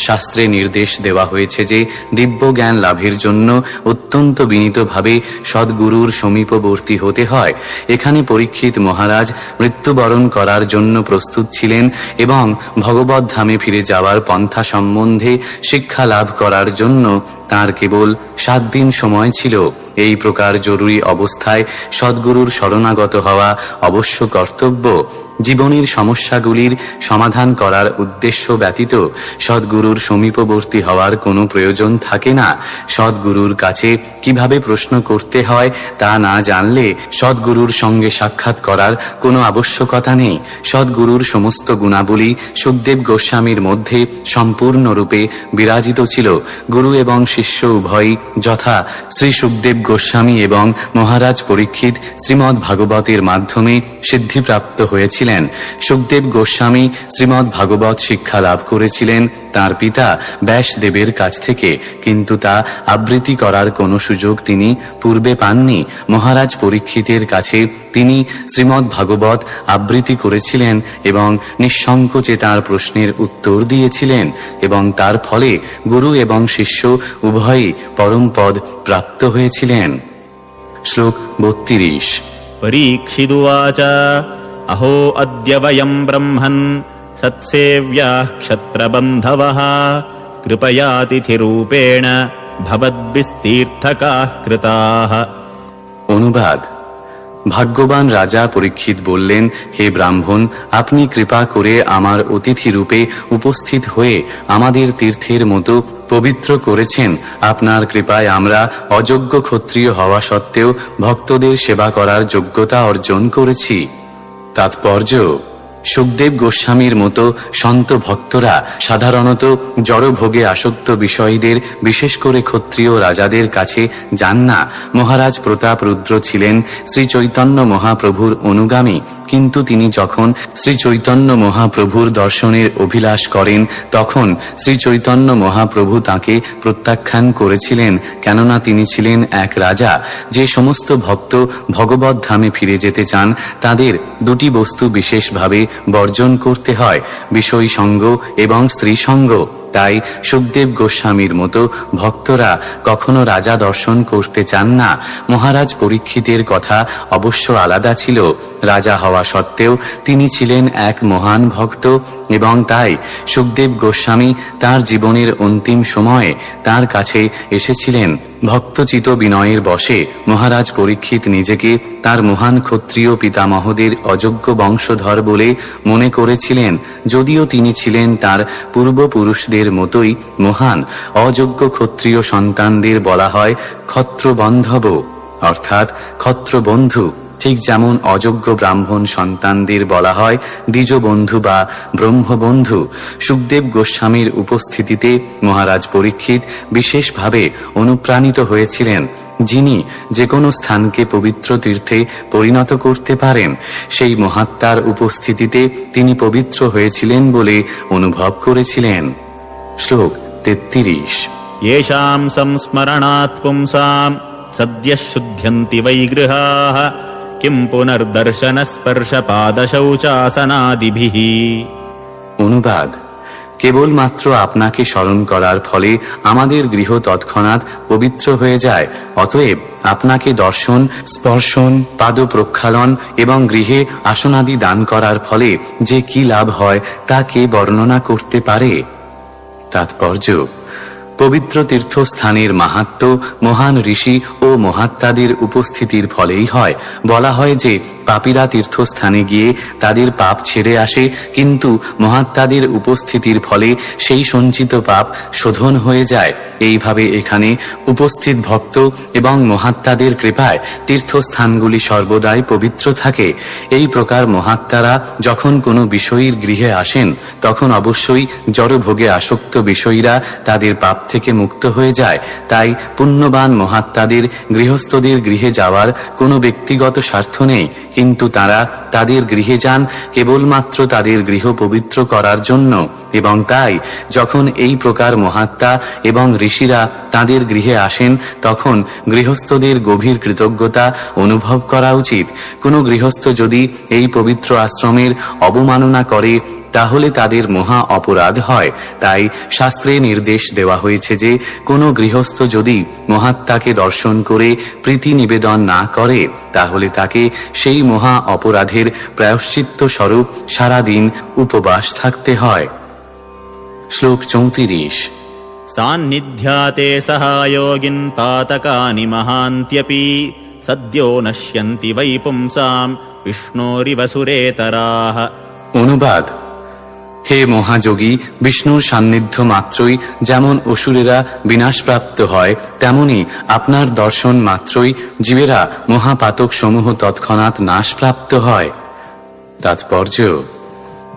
শাস্ত্রে নির্দেশ দেওয়া হয়েছে যে দিব্য জ্ঞান লাভের জন্য অত্যন্ত বিনীতভাবে সদ্গুরুর সমীপবর্তী হতে হয়। এখানে পরীক্ষিত মহারাজ মৃত্যুবরণ করার জন্য প্রস্তুত ছিলেন এবং ভগবত ধামে ফিরে যাওয়ার পন্থা সম্বন্ধে শিক্ষা লাভ করার জন্য তার কেবল 7 দিন সময় ছিল। এই প্রকার জরুরি অবস্থায় সদ্গুরুর শরণাগত হওয়া অবশ্য কর্তব্য। জীবনের সমস্যাগুলির সমাধান করার উদ্দেশ্য ব্যতীত সদ্গুরুর সমীপবর্তী হওয়ার কোনো প্রয়োজন থাকে না। সদ্গুরুর কাছে কিভাবে প্রশ্ন করতে হয় তা না জানলে সদ্গুরুর সঙ্গে সাক্ষাৎ করার কোনো আবশ্যকতা নেই। সদ্গুরুর সমস্ত গুণাবলী সুখদেব গোস্বামীর মধ্যে সম্পূর্ণরূপে বিরাজিত ছিল। গুরু এবং শিষ্য উভয়ই যথা শ্রী সুখদেব গোস্বামী এবং মহারাজ পরীক্ষিত শ্রীমদ্ ভাগবতের মাধ্যমে সিদ্ধিপ্রাপ্ত হয়েছিলেন। সুখদেব গোস্বামী শ্রীমদ্ ভাগবত শিক্ষা লাভ করেছিলেন তার পিতা ব্যাসদেবের কাছ থেকে, কিন্তু তা আবৃত্তি করার কোনো সুযোগ তিনি পূর্বে পাননি। মহারাজ পরীক্ষিতের কাছে তিনি শ্রীমদ্ ভাগবত আবৃত্তি করেছিলেন এবং নিঃসংকোচে তার প্রশ্নের উত্তর দিয়েছিলেন এবং তার ফলে গুরু এবং শিষ্য উভয়ই পরমপদ প্রাপ্ত হয়েছিলেন। শ্লোক 32। পরীক্ষিদুবাচ अहो अद्य वयं ब्रह्मन् सत्सेव्याः क्षत्रबन्धवः कृपयातिथिरूपेण भवद्भिस्तीर्थकाः कृताः। অনুবাদ: ভাগ্যবান রাজা পরীক্ষিত বললেন, হে ব্রাহ্মণ, আপনি কৃপা করে আমার অতিথি রূপে উপস্থিত হয়ে আমাদের তীর্থের মতো পবিত্র করেছেন। আপনার কৃপায় আমরা অযোগ্য ক্ষত্রিয় হওয়া সত্ত্বেও ভক্তদের সেবা করার যোগ্যতা অর্জন করেছি। তাৎপর্য: সুখদেব গোস্বামীর মতো সন্ত ভক্তরা সাধারণত জড়ভোগে আসক্ত বিষয়ীদের, বিশেষ করে ক্ষত্রিয় রাজাদের কাছে যান না। মহারাজ প্রতাপ রুদ্র ছিলেন শ্রী চৈতন্য মহাপ্রভুর অনুগামী, কিন্তু তিনি যখন শ্রী চৈতন্য মহাপ্রভুর দর্শনের অভিলাষ করেন তখন শ্রী চৈতন্য মহাপ্রভু তাকে প্রত্যাখ্যান করেছিলেন, কেননা তিনি ছিলেন এক রাজা। যে সমস্ত ভক্ত ভগবত ধামে ফিরে যেতে চান তাদের দুটি বস্তু বিশেষভাবে বর্জন করতে হয়: বিষয় সঙ্গ এবং স্ত্রী সঙ্গ। তাই সুখদেব গোস্বামীর মতো ভক্তরা কখনো রাজা দর্শন করতে চান না। মহারাজ পরীক্ষিতের কথা অবশ্য আলাদা ছিল। রাজা হওয়া সত্ত্বেও তিনি ছিলেন এক মহান ভক্ত এবং তাই সুখদেব গোস্বামী তার জীবনের অন্তিম সময়ে তার কাছে এসেছিলেন। ভক্তচিত বিনয়ের বশে মহারাজ পরীক্ষিত নিজেকে তার মহান ক্ষত্রিয় পিতামহদের অযোগ্য বংশধর বলে মনে করেছিলেন, যদিও তিনি ছিলেন তার পূর্বপুরুষদের মতোই মহান। অযোগ্য ক্ষত্রিয় সন্তানদের বলা হয় ক্ষত্রবন্ধব, অর্থাৎ ক্ষত্রবন্ধু। ঠিক যেমন অযোগ্য ব্রাহ্মণ সন্তানদের বলা হয় দ্বিজবন্ধু বা ব্রহ্মবন্ধু। সুখদেব গোস্বামীর উপস্থিতিতে মহারাজ পরীক্ষিত বিশেষভাবে অনুপ্রাণিত হয়েছিলেন। যিনি যে কোনো স্থানকে পবিত্র তীর্থে পরিণত করতে পারেন, সেই মহাত্মার উপস্থিতিতে তিনি পবিত্র হয়েছিলেন বলে অনুভব করেছিলেন। শ্লোক 33। येषां संस्मरणात् पुंसां सद्यः शुध्यन्ति वै गृहाः किं पुनर्दर्शनस्पर्शपादशौचासनादिभिः। অনুবাদ: কেবলমাত্র আপনাকে স্মরণ করার ফলে আমাদের গৃহ তৎক্ষণাৎ পবিত্র হয়ে যায়। অতএব আপনাকে দর্শন, স্পর্শন, পাদ প্রক্ষালন এবং গৃহে আসনাদি দান করার ফলে যে কি লাভ হয় তা কে বর্ণনা করতে পারে? তাৎপর্য: পবিত্র তীর্থস্থানের মাহাত্ম্য মহান ঋষি ও মহাত্মাদের উপস্থিতির ফলেই হয়। বলা হয় যে পাপীরা তীর্থস্থানে গিয়ে তাদের পাপ ছেড়ে আসে, কিন্তু মহাত্মাদের উপস্থিতির ফলে সেই সঞ্চিত পাপ শোধন হয়ে যায়। এইভাবে এখানে উপস্থিত ভক্ত এবং মহাত্মাদের কৃপায় তীর্থস্থানগুলি সর্বদাই পবিত্র থাকে। এই প্রকার মহাত্মারা যখন কোনো বিষয়ীর গৃহে আসেন, তখন অবশ্যই জড়ভোগে আসক্ত বিষয়ীরা তাদের পাপ থেকে মুক্ত হয়ে যায়। তাই পুণ্যবান মহাত্মাদের গৃহস্থদের গৃহে যাওয়ার কোনো ব্যক্তিগত স্বার্থ নেই, কিন্তু তারা তাদের গৃহে যান কেবলমাত্র তাদের গৃহ পবিত্র করার জন্য। এবং তাই যখন এই প্রকার মহাত্মা এবং ঋষিরা তাদের গৃহে আসেন, তখন গৃহস্থদের গভীর কৃতজ্ঞতা অনুভব করা উচিত। কোনো গৃহস্থ যদি এই পবিত্র আশ্রমের অবমাননা করে, তাহলে তাদের মহা অপরাধ হয়। তাই শাস্ত্রে নির্দেশ দেওয়া হয়েছে যে কোনো গৃহস্থ যদি মহাত্মাকে দর্শন করে প্রীতি নিবেদন না করে, তাহলে তাকে সেই মহা অপরাধের প্রায়শ্চিত্ত স্বরূপ সারাদিন উপবাস থাকতে হয়। শ্লোক 34। सान्निध्याते सहायोगिन् पातकानि महान्त्यपि सद्यो नश्यन्ति वै पुंसाम् विष्णोरिव सुरेतराः। অনুবাদ: হে মহাযোগী, বিষ্ণুর সান্নিধ্য মাত্রই যেমন অসুরেরা বিনাশপ্রাপ্ত হয়, তেমনি আপনার দর্শন মাত্রই জীবেরা মহাপাতক সমূহ তৎক্ষণাৎ নাশপ্রাপ্ত হয়। তাৎপর্য: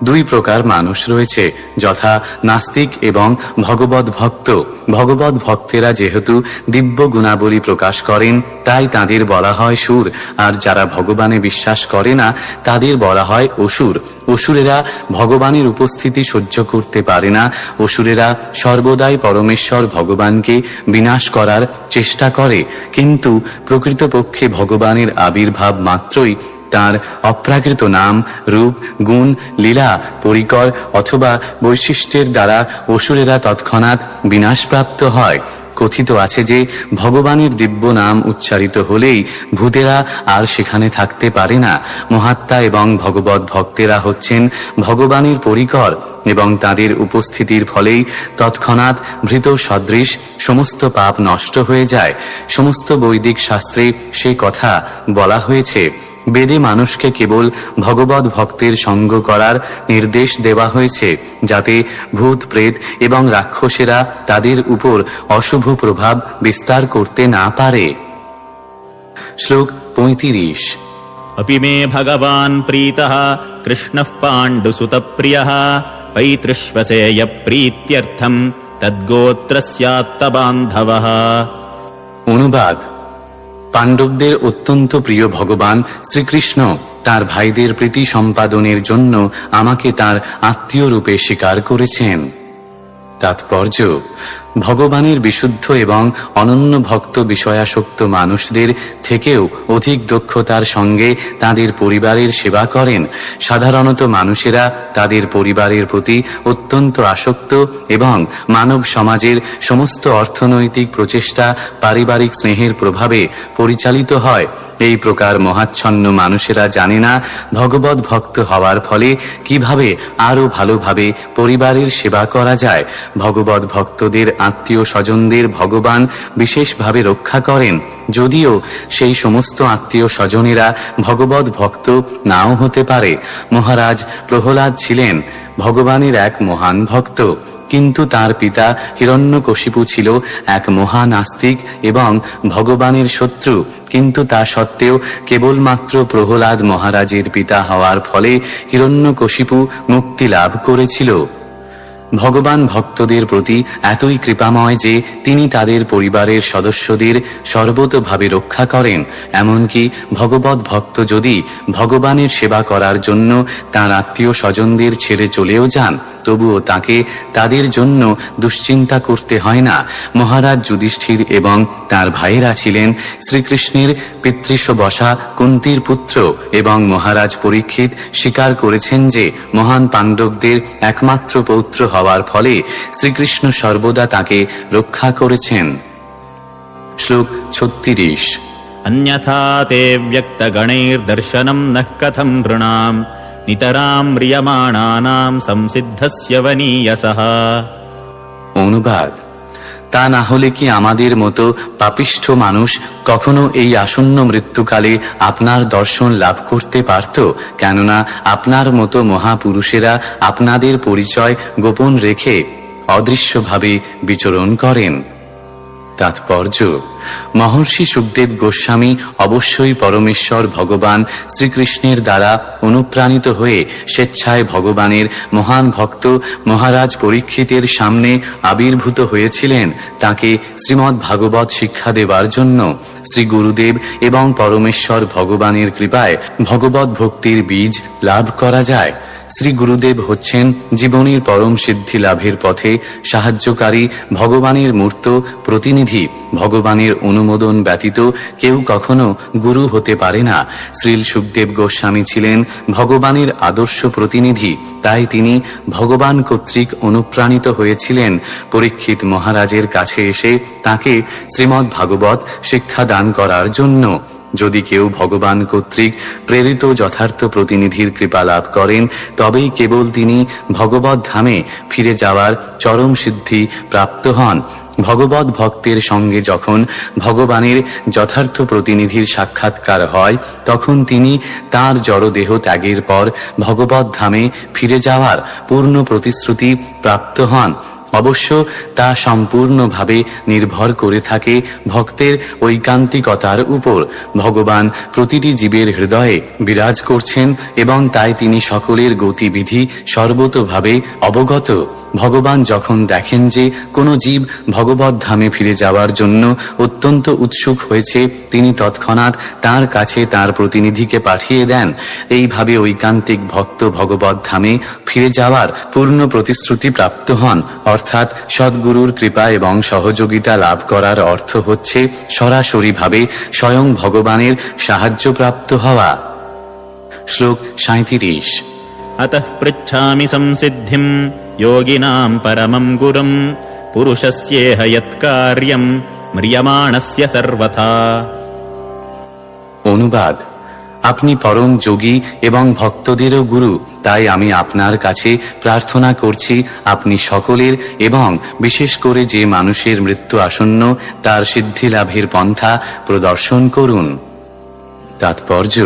দুই প্রকার মানুষ রয়েছে, যথা নাস্তিক এবং ভগবদ ভক্ত। ভগবদ ভক্তেরা যেহেতু দিব্য গুণাবলী প্রকাশ করেন, তাই তাদের বলা হয় সুর, আর যারা ভগবানে বিশ্বাস করে না তাদের বলা হয় অসুর। অসুরেরা ভগবানের উপস্থিতি সহ্য করতে পারে না। অসুরেরা সর্বদাই পরমেশ্বর ভগবানকে বিনাশ করার চেষ্টা করে, কিন্তু প্রকৃতপক্ষে ভগবানের আবির্ভাব মাত্রই তার অপ্রাকৃত নাম, রূপ, গুণ, লীলা, পরিকর অথবা বৈশিষ্ট্যের দ্বারা অসুরেরা তৎক্ষণাৎ বিনাশপ্রাপ্ত হয়। কথিত আছে যে ভগবানের দিব্য নাম উচ্চারিত হলেই ভূতেরা আর সেখানে থাকতে পারে না। মহাত্মা এবং ভগবত ভক্তেরা হচ্ছেন ভগবানের পরিকর, এবং তাদের উপস্থিতির ফলেই তৎক্ষণাৎ ভৃত সদৃশ সমস্ত পাপ নষ্ট হয়ে যায়। সমস্ত বৈদিক শাস্ত্রে সে কথা বলা হয়েছে। বেদে মানুষকে কেবল ভগবত ভক্তের সঙ্গ করার নির্দেশ দেওয়া হয়েছে, যাতে ভূত, প্রেত এবং রাক্ষসেরা তাদের উপর অশুভ প্রভাব বিস্তার করতে না পারে। শ্লোক 35। अपि मे भगवान् प्रीतः कृष्णः पाण्डुसुतप्रियः पैतृष्वसेय प्रीत्यर्थम् तद्गोत्रस्यात्तबान्धवः। অনুবাদ: পাণ্ডবদের অত্যন্ত প্রিয় ভগবান শ্রীকৃষ্ণ তার ভাইদের প্রীতি সম্পাদনের জন্য আমাকে তার আত্মীয় রূপে স্বীকার করেছেন। তাৎপর্য: ভগবানের বিশুদ্ধ এবং অনন্য ভক্ত বিষয়াসক্ত মানুষদের থেকেও অধিক দক্ষতার সঙ্গে তাদের পরিবারের সেবা করেন। সাধারণত মানুষেরা তাদের পরিবারের প্রতি অত্যন্ত আসক্ত এবং মানব সমাজের সমস্ত অর্থনৈতিক প্রচেষ্টা পারিবারিক স্নেহের প্রভাবে পরিচালিত হয়। এই প্রকার মহাচ্ছন্ন মানুষেরা জানে না ভগবত ভক্ত হওয়ার ফলে কিভাবে আরো ভালোভাবে পরিবারের সেবা করা যায়। ভগবত ভক্তদের আত্মীয় স্বজনদের ভগবান বিশেষভাবে রক্ষা করেন, যদিও সেই সমস্ত আত্মীয় স্বজনেরা ভগবত ভক্ত নাও হতে পারে। মহারাজ প্রহ্লাদ ছিলেন ভগবানের এক মহান ভক্ত, কিন্তু তার পিতা হিরণ্যকশিপু ছিল এক মহানাস্তিক এবং ভগবানের শত্রু। কিন্তু তা সত্ত্বেও কেবলমাত্র প্রহ্লাদ মহারাজের পিতা হওয়ার ফলে হিরণ্যকশিপু মুক্তি লাভ করেছিল। ভগবান ভক্তদের প্রতি এতই কৃপাময় যে তিনি তাদের পরিবারের সদস্যদের সর্বতোভাবে রক্ষা করেন। এমনকি ভগবত ভক্ত যদি ভগবানের সেবা করার জন্য তার আত্মীয় স্বজনদের ছেড়ে চলেও যান, তবুও তাকে তাদের জন্য দুশ্চিন্তা করতে হয় না। মহারাজ যুধিষ্ঠির এবং তার ভাইয়েরা ছিলেন শ্রীকৃষ্ণের পিতৃস্ববশা কুন্তির পুত্র, এবং মহারাজ পরীক্ষিত স্বীকার করেছেন যে মহান পাণ্ডবদের একমাত্র পৌত্র হওয়ার ফলে শ্রীকৃষ্ণ সর্বদা তাকে রক্ষা করেছেন। শ্লোক 36। अन्यथा ते व्यक्तगणैर्दर्शनं नः कथं नृणाम् नितरां म्रियमाणानां संसिद्धस्य वनीयसः। অনুবাদ: তা না হলে কি আমাদের মতো পাপিষ্ঠ মানুষ কখনো এই আসন্ন মৃত্যুকালে আপনার দর্শন লাভ করতে পারত? কেননা আপনার মতো মহাপুরুষেরা আপনাদের পরিচয় গোপন রেখে অদৃশ্যভাবে বিচরণ করেন। তাৎপর্য: মহর্ষি সুখদেব গোস্বামী অবশ্যই পরমেশ্বর ভগবান শ্রীকৃষ্ণের দ্বারা অনুপ্রাণিত হয়ে স্বেচ্ছায় ভগবানের মহান ভক্ত মহারাজ পরীক্ষিতের সামনে আবির্ভূত হয়েছিলেন তাকে শ্রীমদ্ ভাগবত শিক্ষা দেবার জন্য। শ্রী গুরুদেব এবং পরমেশ্বর ভগবানের কৃপায় ভগবত ভক্তির বীজ লাভ করা যায়। শ্রী গুরুদেব হচ্ছেন জীবনের পরম সিদ্ধি লাভের পথে সাহায্যকারী ভগবানের মূর্ত প্রতিনিধি। ভগবানের অনুমোদন ব্যতীত কেউ কখনো গুরু হতে পারে না। শ্রীল সুখদেব গোস্বামী ছিলেন ভগবানের আদর্শ প্রতিনিধি, তাই তিনি ভগবান কর্তৃক অনুপ্রাণিত হয়েছিলেন পরীক্ষিত মহারাজের কাছে এসে তাকে শ্রীমদ্ ভাগবত শিক্ষা দান করার জন্য। যদি কেউ ভগবান কর্তৃক প্রেরিত যথার্থ প্রতিনিধির কৃপা লাভ করেন, তবেই কেবল তিনি ভগবত ধামে ফিরে যাওয়ার চরম সিদ্ধি প্রাপ্ত হন। ভগবত ভক্তের সঙ্গে যখন ভগবানের যথার্থ প্রতিনিধির সাক্ষাৎকার হয়, তখন তিনি তাঁর জড়দেহ ত্যাগের পর ভগবত ধামে ফিরে যাওয়ার পূর্ণ প্রতিশ্রুতি প্রাপ্ত হন। অবশ্য তা সম্পূর্ণভাবে নির্ভর করে থাকে ভক্তের ঐকান্তিকতার উপর। ভগবান প্রতিটি জীবের হৃদয়ে বিরাজ করছেন এবং তাই তিনি সকলের গতিবিধি সর্বতোভাবে অবগত। ভগবান যখন দেখেন যে কোনো জীব ভগবত ধামে ফিরে যাওয়ার জন্য অত্যন্ত উৎসুক হয়েছে, তিনি তৎক্ষণাৎ তার কাছে তার প্রতিনিধিকে পাঠিয়ে দেন। এইভাবে ঐকান্তিক ভক্ত ভগবত ধামে ফিরে যাওয়ার পূর্ণ প্রতিশ্রুতি প্রাপ্ত হন। অর্থাৎ সদ্গুরুর কৃপা এবং সহযোগিতা লাভ করার অর্থ হচ্ছে সরাসরিভাবে স্বয়ং ভগবানের সাহায্যপ্রাপ্ত হওয়া। শ্লোক 37। अतः पृच्छामि संसिद्धिम् योगिनाम् परमम् गुरुम् पुरुषस्येह यत्कार्यम् म्रियमाणस्य सर्वथा। অনুবাদ: আপনি পরম যোগী এবং ভক্তদেরও গুরু, তাই আমি আপনার কাছে প্রার্থনা করছি আপনি সকলের এবং বিশেষ করে যে মানুষের মৃত্যু আসন্ন তার সিদ্ধি লাভের পন্থা প্রদর্শন করুন। তাৎপর্য: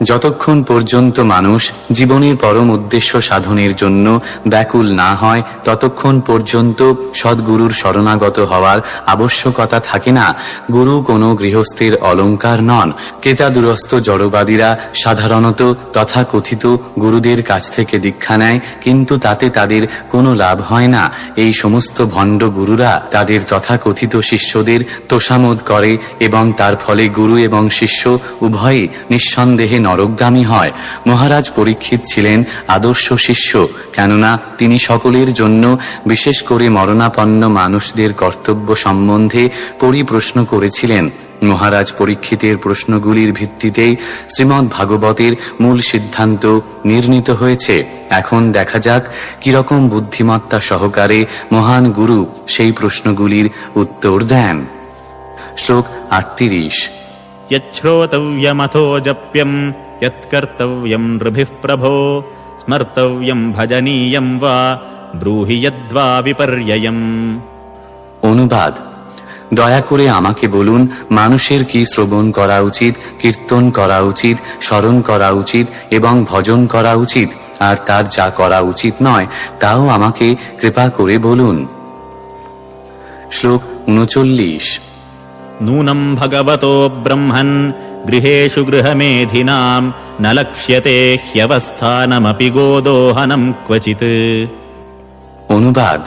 যতক্ষণ পর্যন্ত মানুষ জীবনের পরম উদ্দেশ্য সাধনের জন্য ব্যাকুল না হয়, ততক্ষণ পর্যন্ত সদ্গুরুর শরণাগত হওয়ার আবশ্যকতা থাকে না। গুরু কোনো গৃহস্থের অলংকার নন। কেতাদুরস্থ জড়বাদীরা সাধারণত তথাকথিত গুরুদের কাছ থেকে দীক্ষা নেয়, কিন্তু তাতে তাদের কোনো লাভ হয় না। এই সমস্ত ভণ্ড গুরুরা তাদের তথাকথিত শিষ্যদের তোষামোদ করে এবং তার ফলে গুরু এবং শিষ্য উভয়ই নিঃসন্দেহে নরকগামী হয়। মহারাজ পরীক্ষিত ছিলেন আদর্শ শিষ্য, কেননা তিনি সকলের জন্য বিশেষ করে মরণাপন্ন মানুষদের কর্তব্য সম্বন্ধে পরিপ্রশ্ন করেছিলেন। মহারাজ পরীক্ষিতের প্রশ্নগুলির ভিত্তিতেই শ্রীমদ্ ভাগবতের মূল সিদ্ধান্ত নির্ণীত হয়েছে। এখন দেখা যাক কিরকম বুদ্ধিমত্তা সহকারে মহান গুরু সেই প্রশ্নগুলির উত্তর দেন। শ্লোক 38। यच्छ्रोतव्यमथो जप्यम् यत्कर्तव्यम् नृभिः प्रभो स्मर्तव्यम् भजनीयम् वा ब्रूहि यद्वा विपर्ययम्। অনুবাদ: দয়া করে আমাকে বলুন, মানুষের কি শ্রবণ করা উচিত, কীর্তন করা উচিত, স্মরণ করা উচিত এবং ভজন করা উচিত, আর তার যা করা উচিত নয় তাও আমাকে কৃপা করে বলুন। শ্লোক 39। नूनम् भगवतो ब्रह्मन् गृहेषु गृहमेधिनाम् न लक्ष्यते ह्यवस्थानमपि गोदोहनम् क्वचित्। অনুবাদ: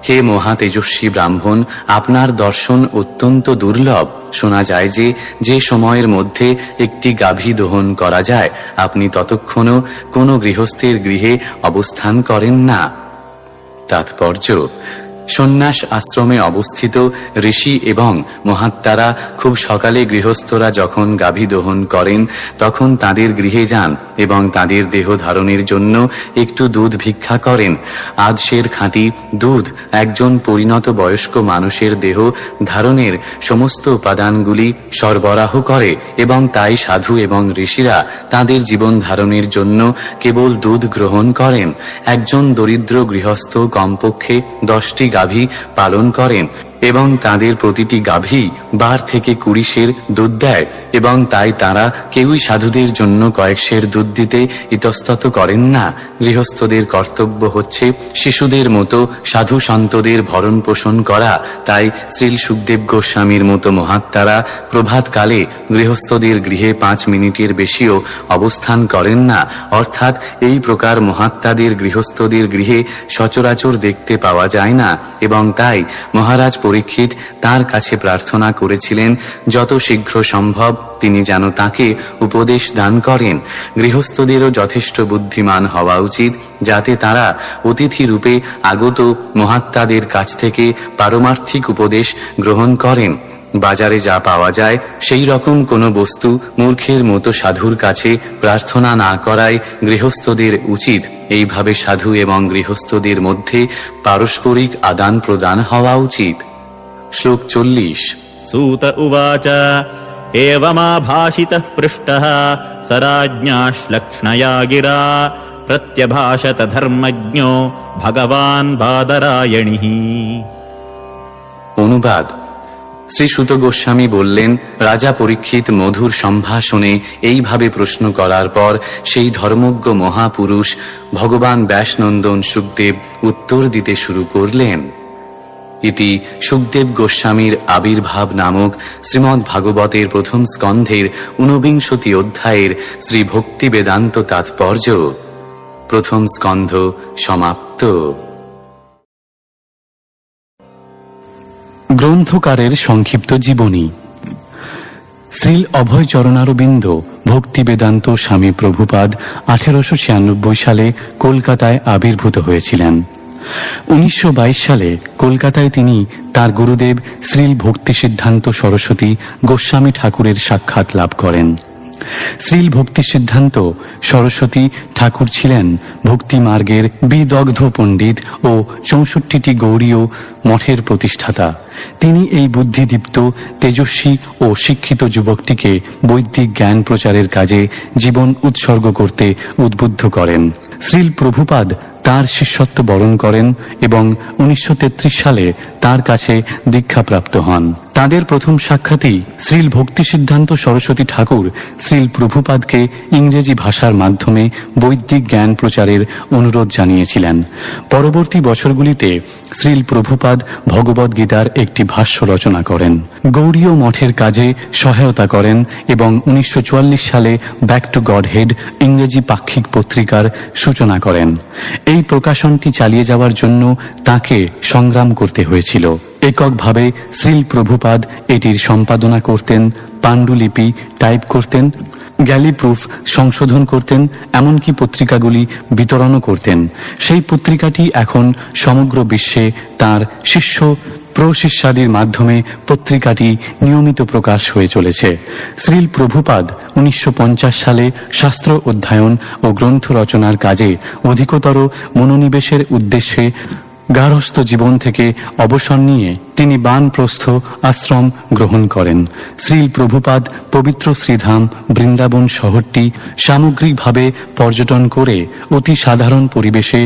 হে মহা তেজস্বী ব্রাহ্মণ, আপনার দর্শন অত্যন্ত দুর্লভ। শোনা যায় যে যে সময়ের মধ্যে একটি গাভী দহন করা যায়, আপনি ততক্ষণও কোনো গৃহস্থের গৃহে অবস্থান করেন না। তাৎপর্য: সন্ন্যাস আশ্রমে অবস্থিত ঋষি এবং মহাত্মারা খুব সকালে গৃহস্থরা যখন গাভী দহন করেন তখন তাদের গৃহে যান এবং তাদের দেহ ধারণের জন্য একটু দুধ ভিক্ষা করেন। আদশের খাঁটি দুধ একজন পরিণত বয়স্ক মানুষের দেহ ধারণের সমস্ত উপাদানগুলি সরবরাহ করে এবং তাই সাধু এবং ঋষিরা তাদের জীবন ধারণের জন্য কেবল দুধ গ্রহণ করেন। একজন দরিদ্র গৃহস্থ কমপক্ষে 10টি গাভী পালন করেন এবং তাদের প্রতিটি গাভী 12 থেকে 20 সের দুধ দেয় এবং তাই তারা কেউই সাধুদের জন্য কয়েক সের দুধ দিতে ইতস্তত করেন না। গৃহস্থদের কর্তব্য হচ্ছে শিশুদের মতো সাধু সন্তদের ভরণ পোষণ করা। তাই শ্রীল সুখদেব গোস্বামীর মতো মহাত্মারা প্রভাতকালে গৃহস্থদের গৃহে 5 মিনিটের বেশিও অবস্থান করেন না। অর্থাৎ এই প্রকার মহাত্মাদের গৃহস্থদের গৃহে সচরাচর দেখতে পাওয়া যায় না এবং তাই মহারাজ পরীক্ষিত তার কাছে প্রার্থনা করেছিলেন যত শীঘ্র সম্ভব তিনি যেন তাকে উপদেশ দান করেন। গৃহস্থদেরও যথেষ্ট বুদ্ধিমান হওয়া উচিত যাতে তারা অতিথি রূপে আগত মহাত্মাদের কাছ থেকে পারমার্থিক উপদেশ গ্রহণ করেন। বাজারে যা পাওয়া যায় সেই রকম কোনো বস্তু মূর্খের মতো সাধুর কাছে প্রার্থনা না করাই গৃহস্থদের উচিত। এইভাবে সাধু এবং গৃহস্থদের মধ্যে পারস্পরিক আদান প্রদান হওয়া উচিত। শ্লোক 40। सूत उवाच एवमाभाषितः पृष्टः स राज्ञाश्लक्ष्णया गिरा प्रत्यभाषत धर्मज्ञो भगवान् बादरायणिः। অনুবাদ। শ্রী সুত গোস্বামী বললেন, রাজা পরীক্ষিত মধুর সম্ভাষণে এইভাবে প্রশ্ন করার পর সেই ধর্মজ্ঞ মহাপুরুষ ভগবান ব্যাসনন্দন সুখদেব উত্তর দিতে শুরু করলেন। ইতি সুখদেব গোস্বামীর আবির্ভাব নামক শ্রীমদ্ ভাগবতের প্রথম স্কন্ধের 49 অধ্যায়ের শ্রী ভক্তি বেদান্ত তাৎপর্য প্রথম স্কন্ধ সমাপ্ত। গ্রন্থকারের সংক্ষিপ্ত জীবনী। শ্রীল অভয় চরণারবিন্দ ভক্তি বেদান্ত স্বামী প্রভুপাদ 1896 সালে কলকাতায় আবির্ভূত হয়েছিলেন। 1922 সালে কলকাতায় তিনি তার গুরুদেব শ্রীল ভক্তি সিদ্ধান্ত সরস্বতী গোস্বামী ঠাকুরের সাক্ষাৎ লাভ করেন। শ্রীল ভক্তি সিদ্ধান্ত সরস্বতী ঠাকুর ছিলেন ভক্তি মার্গের বিদগ্ধ পণ্ডিত ও 64টি গৌড়ীয় মঠের প্রতিষ্ঠাতা। তিনি এই বুদ্ধিদীপ্ত তেজস্বী ও শিক্ষিত যুবকটিকে বৈদিক জ্ঞান প্রচারের কাজে জীবন উৎসর্গ করতে উদ্বুদ্ধ করেন। শ্রীল প্রভুপাদ তার শিষ্যত্ব বরণ করেন এবং 1933 সালে তার কাছে দীক্ষাপ্রাপ্ত হন। তাদের প্রথম সাক্ষাৎই শ্রীল ভক্তি সিদ্ধান্ত সরস্বতী ঠাকুর শ্রীল প্রভুপাদকে ইংরেজি ভাষার মাধ্যমে বৈদিক জ্ঞান প্রচারের অনুরোধ জানিয়েছিলেন। পরবর্তী বছরগুলিতে শ্রীল প্রভুপাদ ভগবদ গীতার একটি ভাষ্য রচনা করেন, গৌড়ীয় মঠের কাজে সহায়তা করেন এবং 1944 সালে ব্যাক টু গডহেড ইংরেজি পাক্ষিক পত্রিকার সূচনা করেন। এই প্রকাশনটি চালিয়ে যাওয়ার জন্য তাকে সংগ্রাম করতে হয়েছিল। এককভাবে শ্রীল প্রভুপাদ এটির সম্পাদনা করতেন, পাণ্ডুলিপি টাইপ করতেন, গ্যালি প্রুফ সংশোধন করতেন, এমনকি পত্রিকাগুলি বিতরণও করতেন। সেই পত্রিকাটি এখন সমগ্র বিশ্বে তার শিষ্য প্রশিষ্যাদির মাধ্যমে পত্রিকাটি নিয়মিত প্রকাশ হয়ে চলেছে। শ্রীল প্রভুপাদ 1950 সালে শাস্ত্র অধ্যয়ন ও গ্রন্থ রচনার কাজে অধিকতর মনোনিবেশের উদ্দেশ্যে গার্হস্থ্য জীবন থেকে অবসর নিয়ে তিনি বানপ্রস্থ আশ্রম গ্রহণ করেন। শ্রীল প্রভুপাদ পবিত্র শ্রীধাম বৃন্দাবন শহরটি সামগ্রিকভাবে পর্যটন করে অতি সাধারণ পরিবেশে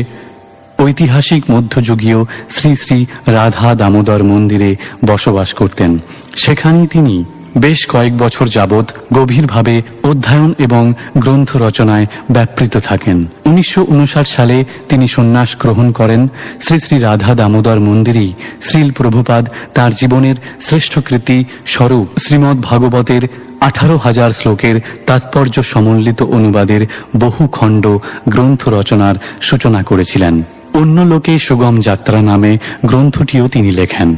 ঐতিহাসিক মধ্যযুগীয় শ্রী শ্রী রাধা দামোদর মন্দিরে বসবাস করতেন। সেখানেই তিনি বেশ কয়েক বছর যাবৎ গভীরভাবে অধ্যয়ন এবং গ্রন্থ রচনায় ব্যাপৃত থাকেন। 1959 সালে তিনি সন্ন্যাস গ্রহণ করেন। শ্রী শ্রী রাধা দামোদর মন্দিরেই শ্রীল প্রভুপাদ তার জীবনের শ্রেষ্ঠ কৃতি স্বরূপ শ্রীমদ্ ভাগবতের 18,000 শ্লোকের তাৎপর্য সমন্বিত অনুবাদের বহু খণ্ড গ্রন্থ রচনার সূচনা করেছিলেন। অন্য লোকে সুগম যাত্রা নামে গ্রন্থটিও তিনি লেখেন।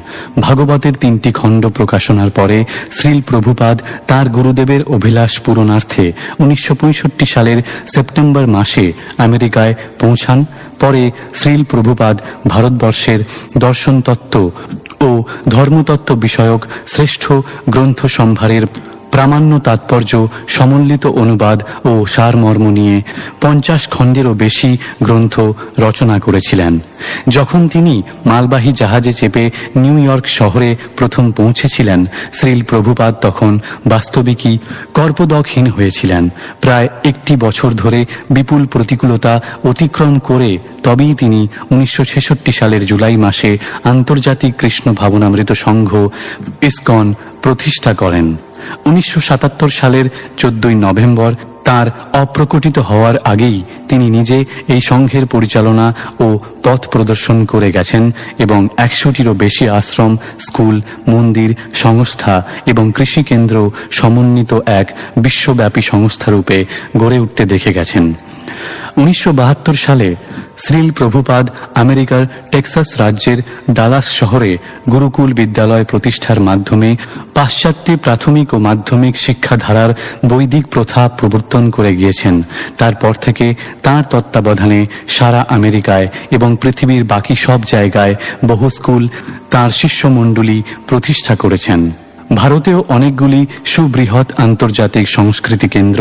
ভাগবতের 3টি খণ্ড প্রকাশনার পরে শ্রীল প্রভুপাদ তার গুরুদেবের অভিলাষ পূরণার্থে 1965 সালের সেপ্টেম্বর মাসে আমেরিকায় পৌঁছান। পরে শ্রীল প্রভুপাদ ভারতবর্ষের দর্শনতত্ত্ব ও ধর্মতত্ত্ব বিষয়ক শ্রেষ্ঠ গ্রন্থ সম্ভারের প্রামাণ্য তাৎপর্য, সমন্বিত অনুবাদ ও সারমর্ম নিয়ে 50 খণ্ডেরও বেশি গ্রন্থ রচনা করেছিলেন। যখন তিনি মালবাহী জাহাজে চেপে নিউ ইয়র্ক শহরে প্রথম পৌঁছেছিলেন, শ্রীল প্রভুপাদ তখন বাস্তবিকই কর্পদকহীন হয়েছিলেন। প্রায় 1 বছর ধরে বিপুল প্রতিকূলতা অতিক্রম করে তবেই তিনি 1966 সালের জুলাই মাসে আন্তর্জাতিক কৃষ্ণ ভাবনামৃত সংঘ ইসকন প্রতিষ্ঠা করেন। 1977 সালের 14 নভেম্বর তার অপ্রকটিত হওয়ার আগেই তিনি নিজে এই সংঘের পরিচালনা ও পথ প্রদর্শন করে গেছেন এবং 100টিরও বেশি আশ্রম, স্কুল, মন্দির, সংস্থা এবং কৃষি কেন্দ্র সমন্বিত এক বিশ্বব্যাপী সংস্থারূপে গড়ে উঠতে দেখে গেছেন। 1972 সালে শ্রীল প্রভুপাদ আমেরিকার টেক্সাস রাজ্যের ডালাস শহরে গুরুকুল বিদ্যালয় প্রতিষ্ঠার মাধ্যমে পাশ্চাত্যে প্রাথমিক ও মাধ্যমিক শিক্ষাধারার বৈদিক প্রথা প্রবর্তন করে গিয়েছেন। তারপর থেকে তাঁর তত্ত্বাবধানে সারা আমেরিকায় এবং পৃথিবীর বাকি সব জায়গায় বহু স্কুল তাঁর শিষ্যমণ্ডলী প্রতিষ্ঠা করেছেন। ভারতেও অনেকগুলি সুবৃহৎ আন্তর্জাতিক সংস্কৃতি কেন্দ্র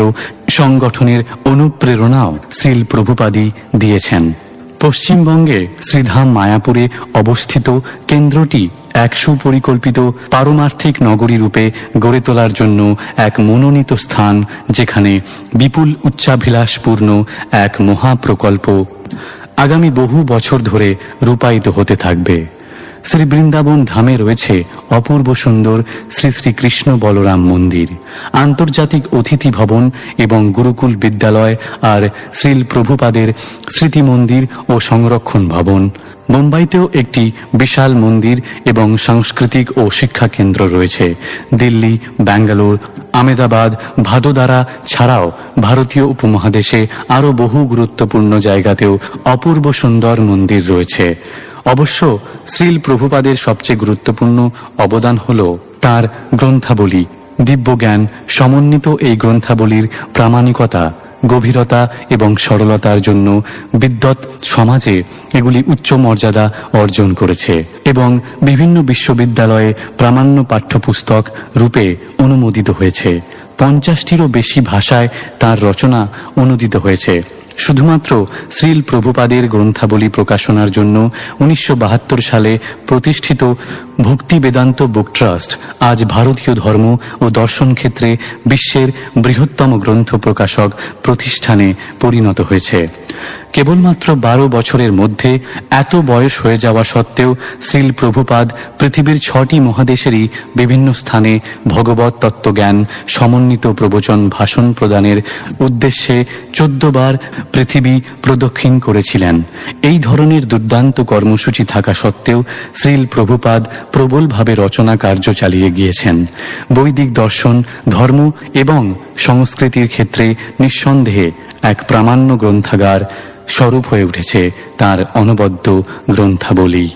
সংগঠনের অনুপ্রেরণাও শ্রীল প্রভুপাদই দিয়েছেন। পশ্চিমবঙ্গে শ্রীধাম মায়াপুরে অবস্থিত কেন্দ্রটি এক সুপরিকল্পিত পারমার্থিক নগরী রূপে গড়ে তোলার জন্য এক মনোনীত স্থান, যেখানে বিপুল উচ্চাভিলাষপূর্ণ এক মহাপ্রকল্প আগামী বহু বছর ধরে রূপায়িত হতে থাকবে। শ্রী বৃন্দাবন ধামে রয়েছে অপূর্ব সুন্দর শ্রী শ্রী কৃষ্ণ বলরাম মন্দির, আন্তর্জাতিক অতিথি ভবন এবং গুরুকুল বিদ্যালয়, আর শ্রীল প্রভুপাদের স্মৃতি মন্দির ও সংরক্ষণ ভবন। মুম্বাইতেও একটি বিশাল মন্দির এবং সাংস্কৃতিক ও শিক্ষা কেন্দ্র রয়েছে। দিল্লি, ব্যাঙ্গালোর, আমেদাবাদ, ভাদোদারা ছাড়াও ভারতীয় উপমহাদেশে আরও বহু গুরুত্বপূর্ণ জায়গাতেও অপূর্ব সুন্দর মন্দির রয়েছে। অবশ্য শ্রীল প্রভুপাদের সবচেয়ে গুরুত্বপূর্ণ অবদান হল তার গ্রন্থাবলী। দিব্যজ্ঞান সমন্বিত এই গ্রন্থাবলীর প্রামাণিকতা, গভীরতা এবং সরলতার জন্য বিদ্বৎ সমাজে এগুলি উচ্চ মর্যাদা অর্জন করেছে এবং বিভিন্ন বিশ্ববিদ্যালয়ে প্রামাণ্য পাঠ্যপুস্তক রূপে অনুমোদিত হয়েছে। 50টিরও বেশি ভাষায় তার রচনা অনুদিত হয়েছে। শুধুমাত্র শ্রীল প্রভুপাদের গ্রন্থাবলী প্রকাশনার জন্য 1972 সালে প্রতিষ্ঠিত ভক্তি বেদান্ত বুক ট্রাস্ট আজ ভারতীয় ধর্ম ও দর্শন ক্ষেত্রে বিশ্বের বৃহত্তম গ্রন্থ প্রকাশক প্রতিষ্ঠানে পরিণত হয়েছে। কেবলমাত্র 12 বছরের মধ্যে এত বয়স হয়ে যাওয়া সত্ত্বেও শ্রীল প্রভুপাদ পৃথিবীর 6টি মহাদেশেরই বিভিন্ন স্থানে ভগবত তত্ত্বজ্ঞান সমন্বিত প্রবচন ভাষণ প্রদানের উদ্দেশ্যে 14 বার পৃথিবী প্রদক্ষিণ করেছিলেন। এই ধরনের দুর্দান্ত কর্মসূচি থাকা সত্ত্বেও শ্রীল প্রভুপাদ প্রবলভাবে রচনা কার্য চালিয়ে গিয়েছেন। বৈদিক দর্শন, ধর্ম এবং সংস্কৃতির ক্ষেত্রে নিঃসন্দেহে এক প্রামাণ্য গ্রন্থাগার স্বরূপ হয়ে উঠেছে তার অনবদ্য গ্রন্থাবলী।